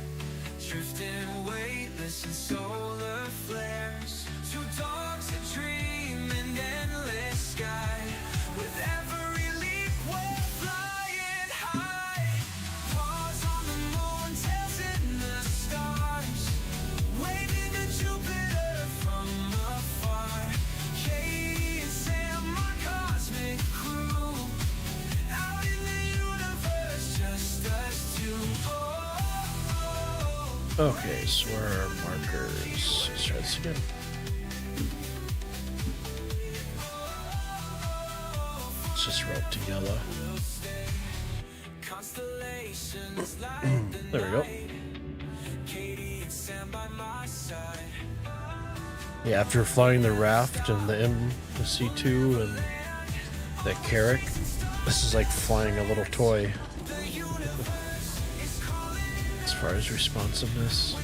Drifting weightless in solar flares. Two dogs a dream in endless sky. With every leap we're flying high. Paws on the moon, tails in the stars. Waving to Jupiter from afar. Katie and Sam, our cosmic crew. Out in the universe, just us two. Okay, so where are our markers? Let's try this again. Let's just route to yellow. Constellation There we go. Yeah, after flying the raft and the C2 and the Carrack, this is like flying a little toy as far as responsiveness.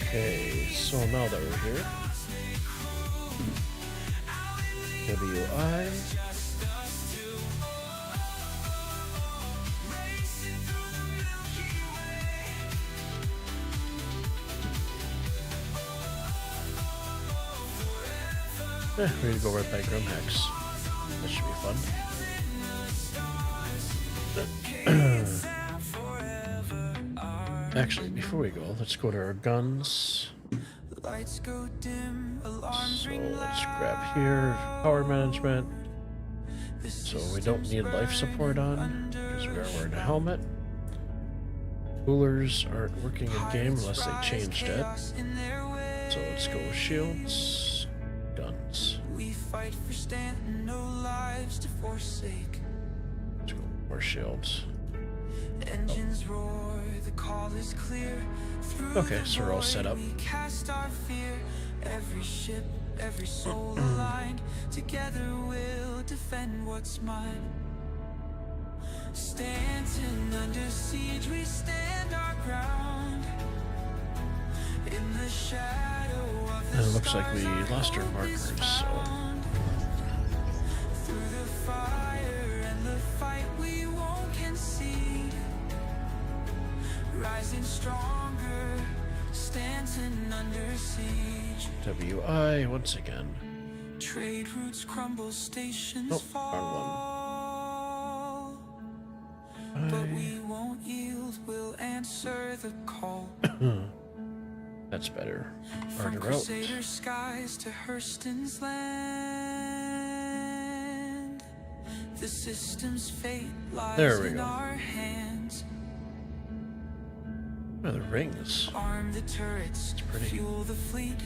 Okay, so now that we're here, WI. We're gonna go right by Grumhex. That should be fun. Actually, before we go, let's go to our guns. So let's grab here, power management. So we don't need life support on because we are wearing a helmet. Coolers aren't working in game unless they changed it. So let's go with shields, guns. We fight for Stanton, no lives to forsake. Let's go with more shields. Engines roar, the call is clear. Okay, so we're all set up. We cast our fear. Every ship, every soul aligned. Together we'll defend what's mine. Stanton under siege, we stand our ground. In the shadow of the And it looks like we lost our markers, so through the fire and the fight we won't concede. Rising stronger, Stanton under siege. WI once again. Trade routes crumble, stations Wrong fall. But we won't yield, we'll answer the call. That's better. From Harder out. Crusader skies to Hurston's land. The system's fate lies There we in go. our hands. Oh, the rings. Arm the turrets, pretty. fuel the fleet.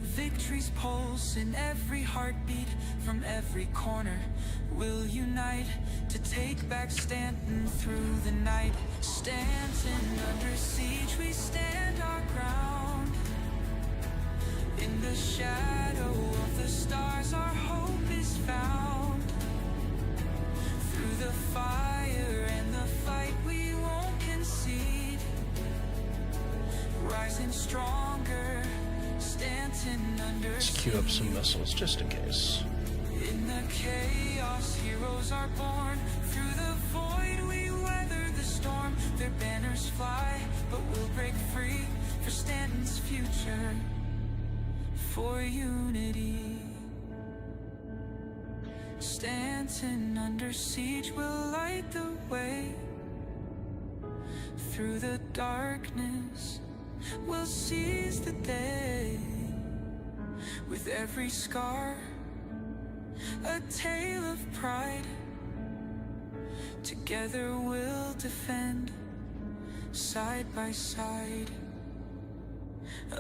Victory's pulse in every heartbeat. From every corner, we'll unite to take back Stanton through the night. Stanton under siege, we stand our ground. In the shadow of the stars, our hope is found. Through the fire and the fight, we won't concede. Rising stronger, Stanton under Let's queue up some missiles just in case. in the chaos, heroes are born. Through the void, we weather the storm. Their banners fly, but we'll break free for Stanton's future, for unity. Stanton under siege will light the way. Through the darkness, we'll seize the day. With every scar, a tale of pride. Together we'll defend, side by side.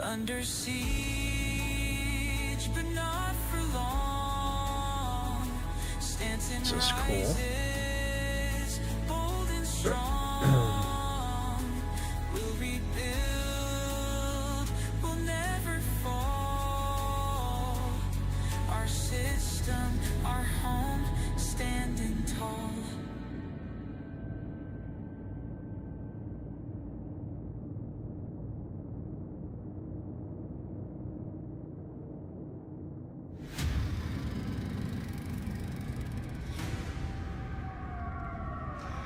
Under siege, but not for long. Stanton This is cool. rises, bold and strong. We'll rebuild, we'll never fall. Our system, our home, standing tall.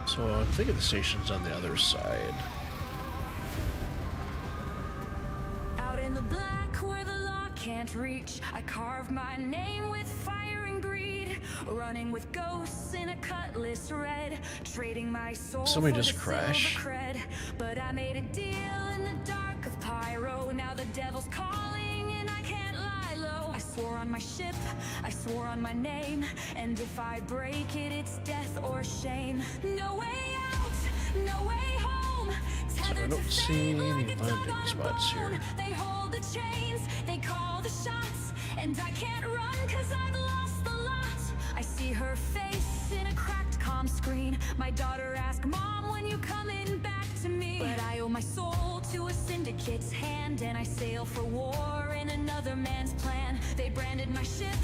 So I think the station's on the other side. Out in the black where the law can't reach, I carve my name with fire and greed. Running with ghosts in a cutlass red, trading my soul Somebody for just the crash. silver cred. But I made a deal in the dark of pyro. Now the devil's calling and I can't lie low. I swore on my ship, I swore on my name, and if I break it, it's death or shame. No way out, no way home. So I don't see any landing spots here. They hold the chains, they call the shots, and I can't run 'cause I've lost the lot. I see her face in a cracked comm screen. My daughter asks, Mom, when you coming back to me? But I owe my soul to a syndicate's hand, and I sail for war in another man's plan. They branded my ship,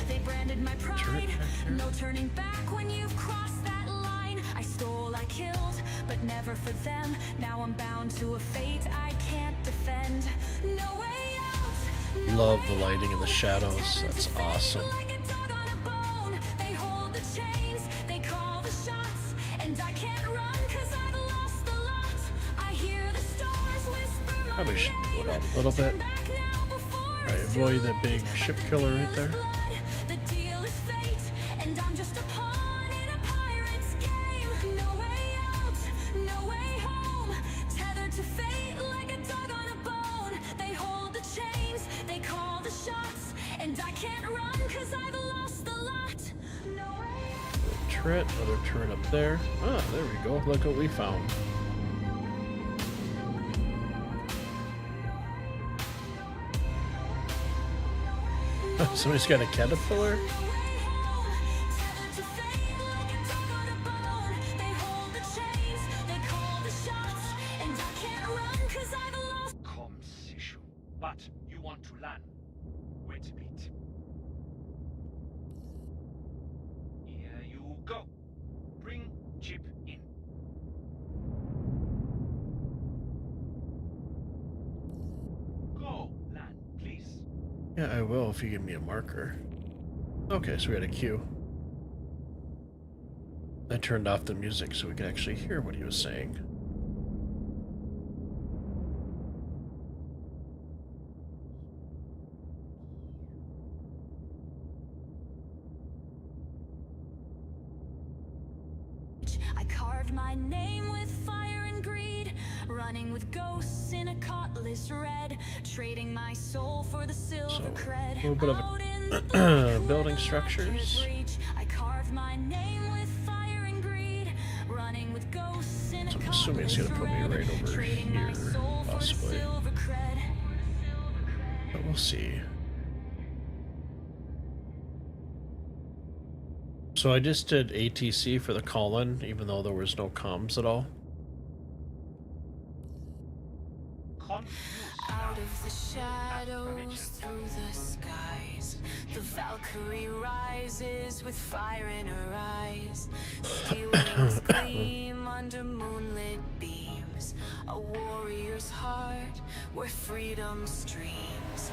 they branded my pride. No turning back when you've crossed that line. I stole, I killed, but never for them. Now I'm bound to a fate I can't defend. No way out. Love the lighting and the shadows. That's awesome. Like a dog on a bone. They hold the chains, they call the shots, and I can't run 'cause I've lost the lot. I hear the stars whisper my Probably should name. go down a little bit. Back now before Alright, avoid the big ship killer right there. the deal is fate, and I'm just a pawn in a pirate's game. No way out, no way home. Tethered to fate like a dog on a bone. They hold the chains, they call the shots, and I can't run 'cause I've lost the lot. No way out. Turret, another turret up there. Ah, there we go. Look what we found. Somebody's got a caterpillar? Comms issue. But you want to land. Wait a bit. Here you go. Bring chip in. Go, land, please. Yeah, I will if you give me a marker. Okay, so we had a cue. I turned off the music so we could actually hear what he was saying. I carved my name with fire and greed, running with ghosts in a cutlass red, trading my soul for the silver So, cred. a little bit of a- Out in the black, building where structures. I could reach, I carved my name with fire and greed, running with ghosts in a So I'm assuming it's gonna put me cutlass right red, over trading my here, soul for the possibly. silver cred. But we'll see. So I just did ATC for the call-in, even though there was no comms at all. Confused. Out of the shadows, through the skies, the Valkyrie rises with fire in her eyes. Steel wings gleam under moonlit beams. A warrior's heart where freedom streams.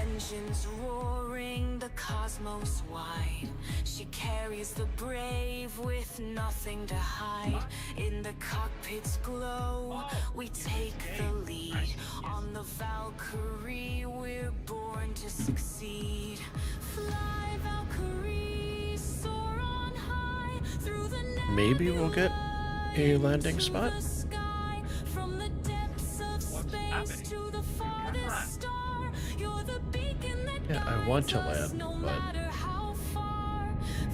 Engines roaring the cosmos wide. She carries the brave with nothing to hide. In the cockpit's glow, we take the lead. On the Valkyrie, we're born to succeed. Fly, Valkyrie, soar on high through the Maybe we'll get a landing spot. sky. From the depths of space to the farthest star, you're the beacon that Yeah, I want to guides us land, no but matter how far.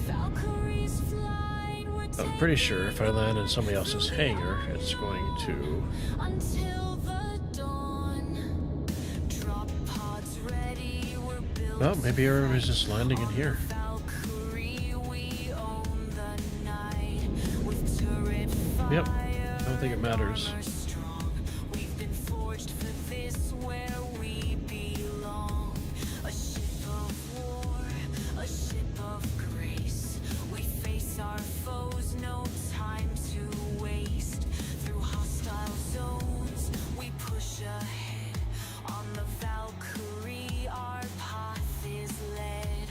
Valkyries fly, we're I'm pretty sure if I land in somebody else's hangar, it's going to... until the dawn. Drop pods ready, we're built. Well, maybe everybody's just landing in here. Valkyrie, we own the night. With turret fire, Yep, I don't think it matters. armor strong. We've been forged for this, where we belong. A ship of war, a ship of grace. We face our foes, no time to waste. Through hostile zones, we push ahead. On the Valkyrie, our path is led.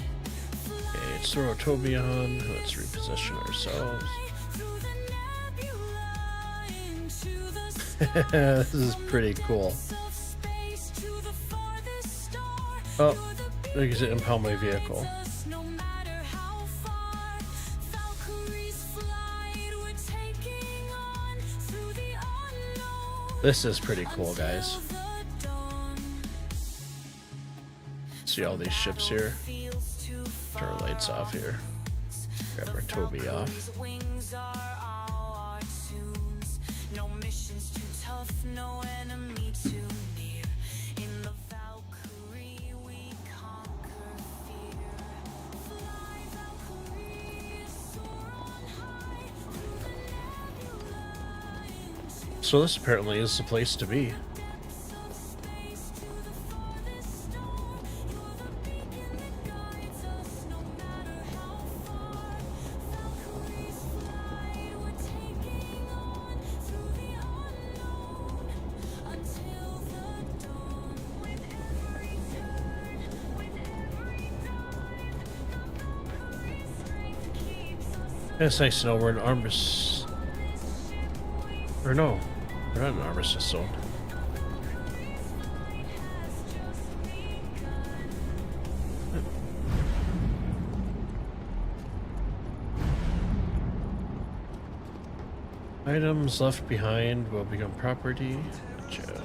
Okay, let's throw a Toby on. Let's reposition ourselves. Through the nebula into the This is pretty cool. of space to the farthest star. Oh, there's an impound my vehicle. No matter how far, Valkyries fly, we're taking on through the unknown. This is pretty cool, guys. Until the dawn. It's See all these ships here? Turn our lights off here. Grab our Toby off. So this apparently is the place to be. It's nice to know we're in Armistice. Or no, we're not in Armistice zone. Items left behind will become property. Gotcha.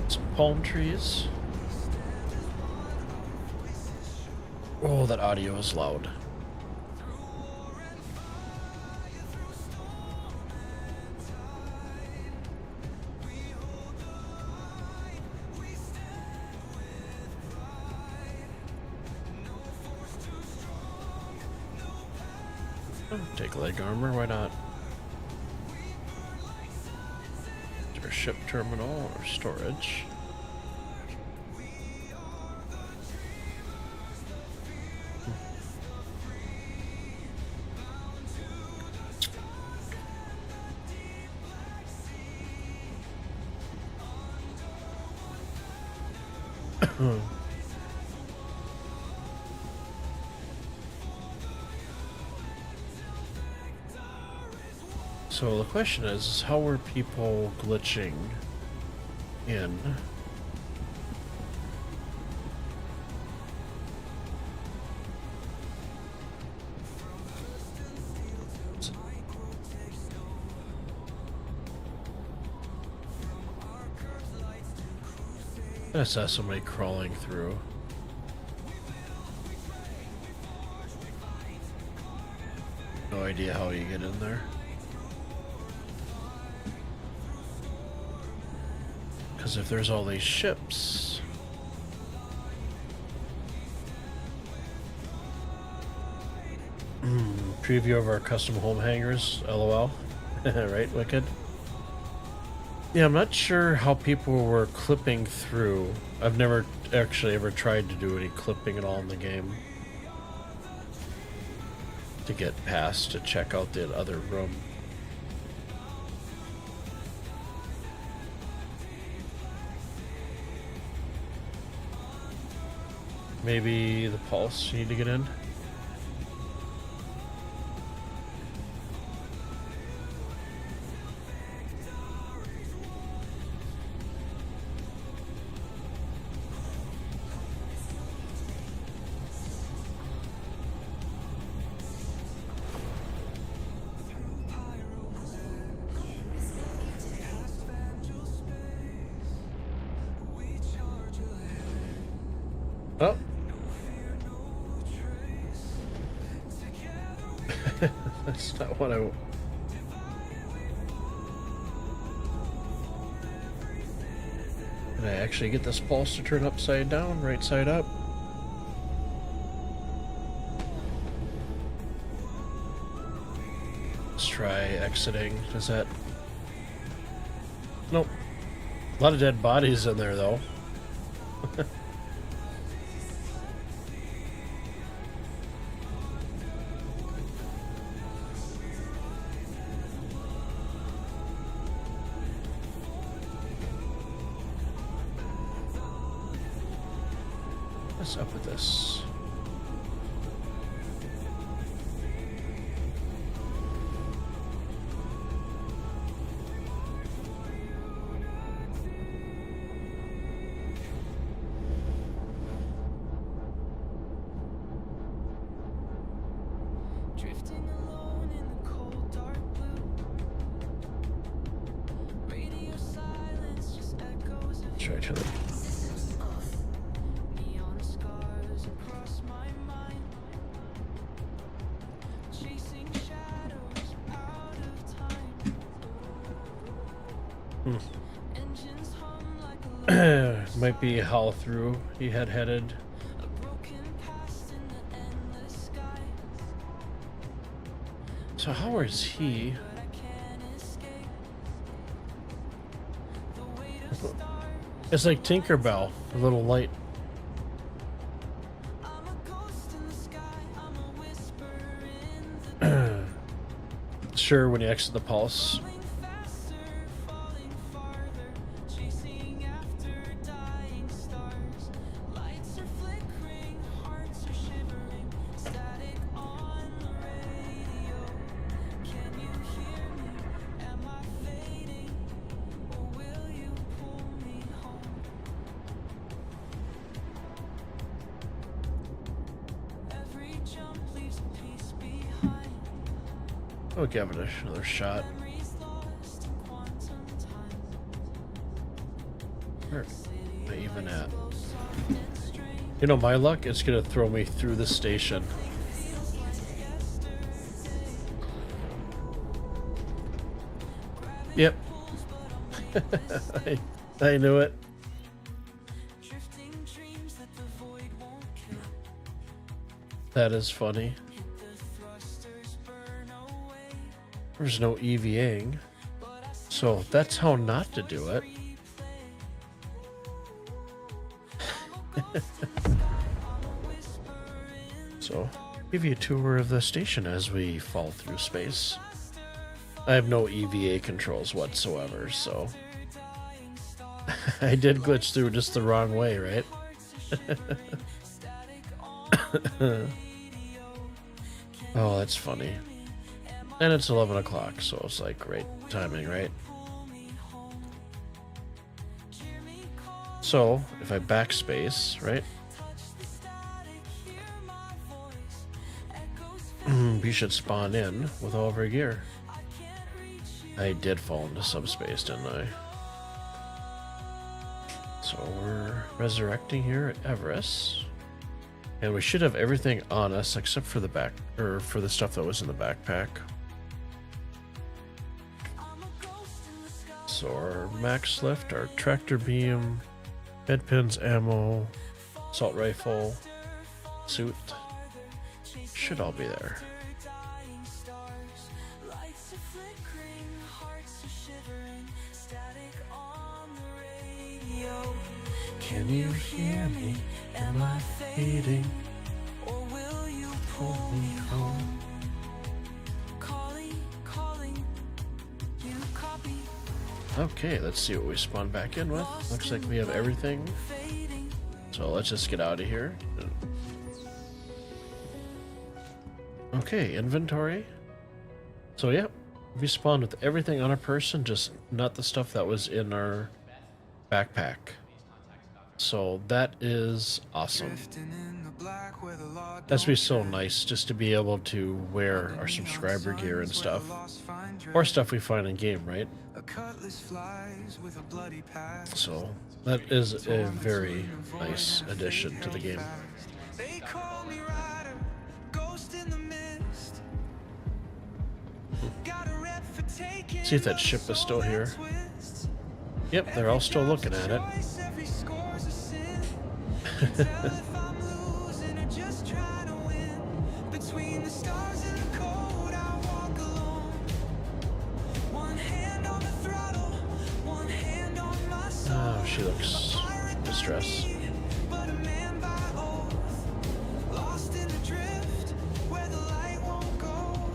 Some palm trees. Oh, that audio is loud. Take leg armor, why not? Is there a ship terminal or storage? So the question is how were people glitching in? I saw somebody crawling through. No idea how you get in there. Because if there's all these ships... Preview of our custom home hangars, LOL. Right, Wicked? Yeah, I'm not sure how people were clipping through. I've never actually ever tried to do any clipping at all in the game. To get past to check out the other room. Maybe the pulse you need to get in? Oh. That's not what I... Can I actually get this pulse to turn upside down, right side up? Let's try exiting. Is that... Nope. A lot of dead bodies in there, though. What's up with this? Try to the Systems off. Neon scars across my mind, chasing shadows out of time. Engines hum like a might be how through he had headed. broken past in the endless sky. So how is he? But I can't escape the weight of stars. It's like Tinkerbell, a little light. I'm a ghost in the sky. I'm a whisper in the Sure, when you exit the pulse. falling faster, falling farther, chasing after dying stars. Lights are flickering, hearts are shivering, static on the radio. Can you hear me? Am I fading? Or will you pull me home? Every jump leaves a piece behind. I'll give it another shot. Memories lost in quantum time. Where am I even at? You know, my luck, it's gonna throw me through the station. Yep. I knew it. Drifting dreams that the void won't kill. That is funny. The thrusters burn away. There's no EVAing. So that's how not to do it. So, give you a tour of the station as we fall through space. I have no EVA controls whatsoever, so I did glitch through just the wrong way, right? Oh, that's funny. And it's 11 o'clock, so it's like great timing, right? So, if I backspace, right? We should spawn in with all of our gear. I did fall into subspace, didn't I? So we're resurrecting here at Everest. And we should have everything on us except for the back, or for the stuff that was in the backpack. So our max lift, our tractor beam, head pins, ammo, assault rifle, suit, should all be there. Can you hear me? Am I fading? Or will you Pull me home. calling, you copy, Okay, let's see what we spawn back in with. Looks like we have everything. fading. So let's just get out of here. Okay, inventory. So yeah, we spawned with everything on a person, just not the stuff that was in our backpack. So that is awesome. That's be so nice just to be able to wear our subscriber gear and stuff. Or stuff we find in game, right? So that is a very nice addition to the game. They call me rider, ghost in the mist. Got a rep for taking See if that ship is still here. Yep, they're all still looking at it. every score's a sin. Can tell if I'm losing or just trying to win. Between the stars and the cold, I walk alone. One hand on the throttle, one hand on my soul. Oh, she looks distressed. But a man by oath, lost in the drift where the light won't go.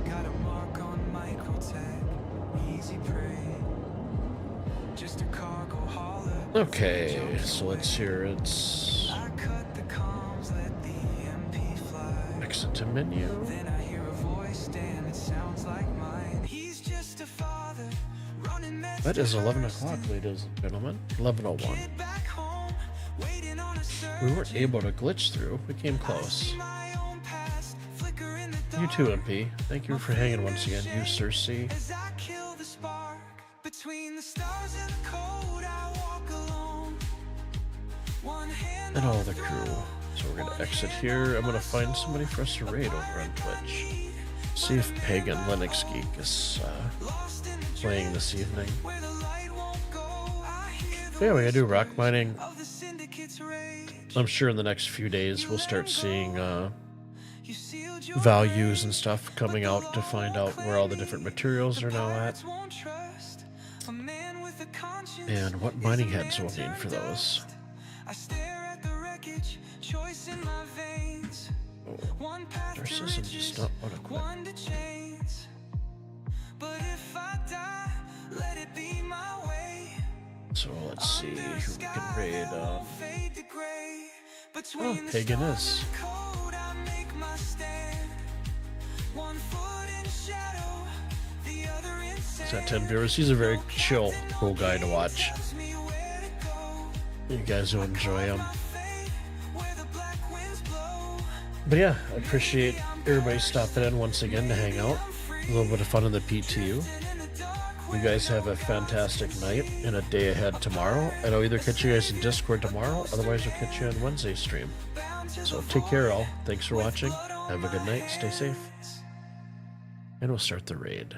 Got a mark on microtech, easy prey. Just a cargo hauler. Okay, so let's hear it's I cut the comms, let the MP fly. exit to menu. Then I hear a voice, damn, it sounds like mine. He's just a father, running meth. That is 11 o'clock, ladies and gentlemen. 11:01. Kid back home, waiting on a surge. We weren't able to glitch through. We came close. My own past, flicker in the You dark. too, MP. Thank you for hanging once again. You, Cersei. As I kill the spark between the stars and the cold, I walk alone. and all the crew. So we're gonna exit here. I'm gonna find somebody for us to raid over on Twitch. See if Pagan Linux Geek is playing this evening. Yeah, we gotta do rock mining. I'm sure in the next few days we'll start seeing values and stuff coming out to find out where all the different materials are now at. And what mining heads we'll need for those. Oh, narcissism does not want to quit. So let's see who we can raid. Oh, Pagan is. He's got 10 viewers. He's a very chill, cool guy to watch. You guys will enjoy him. But yeah, I appreciate everybody stopping in once again to hang out. A little bit of fun in the PTU. You guys have a fantastic night and a day ahead tomorrow. And I'll either catch you guys in Discord tomorrow, otherwise I'll catch you on Wednesday stream. So take care all. Thanks for watching. Have a good night. Stay safe. And we'll start the raid.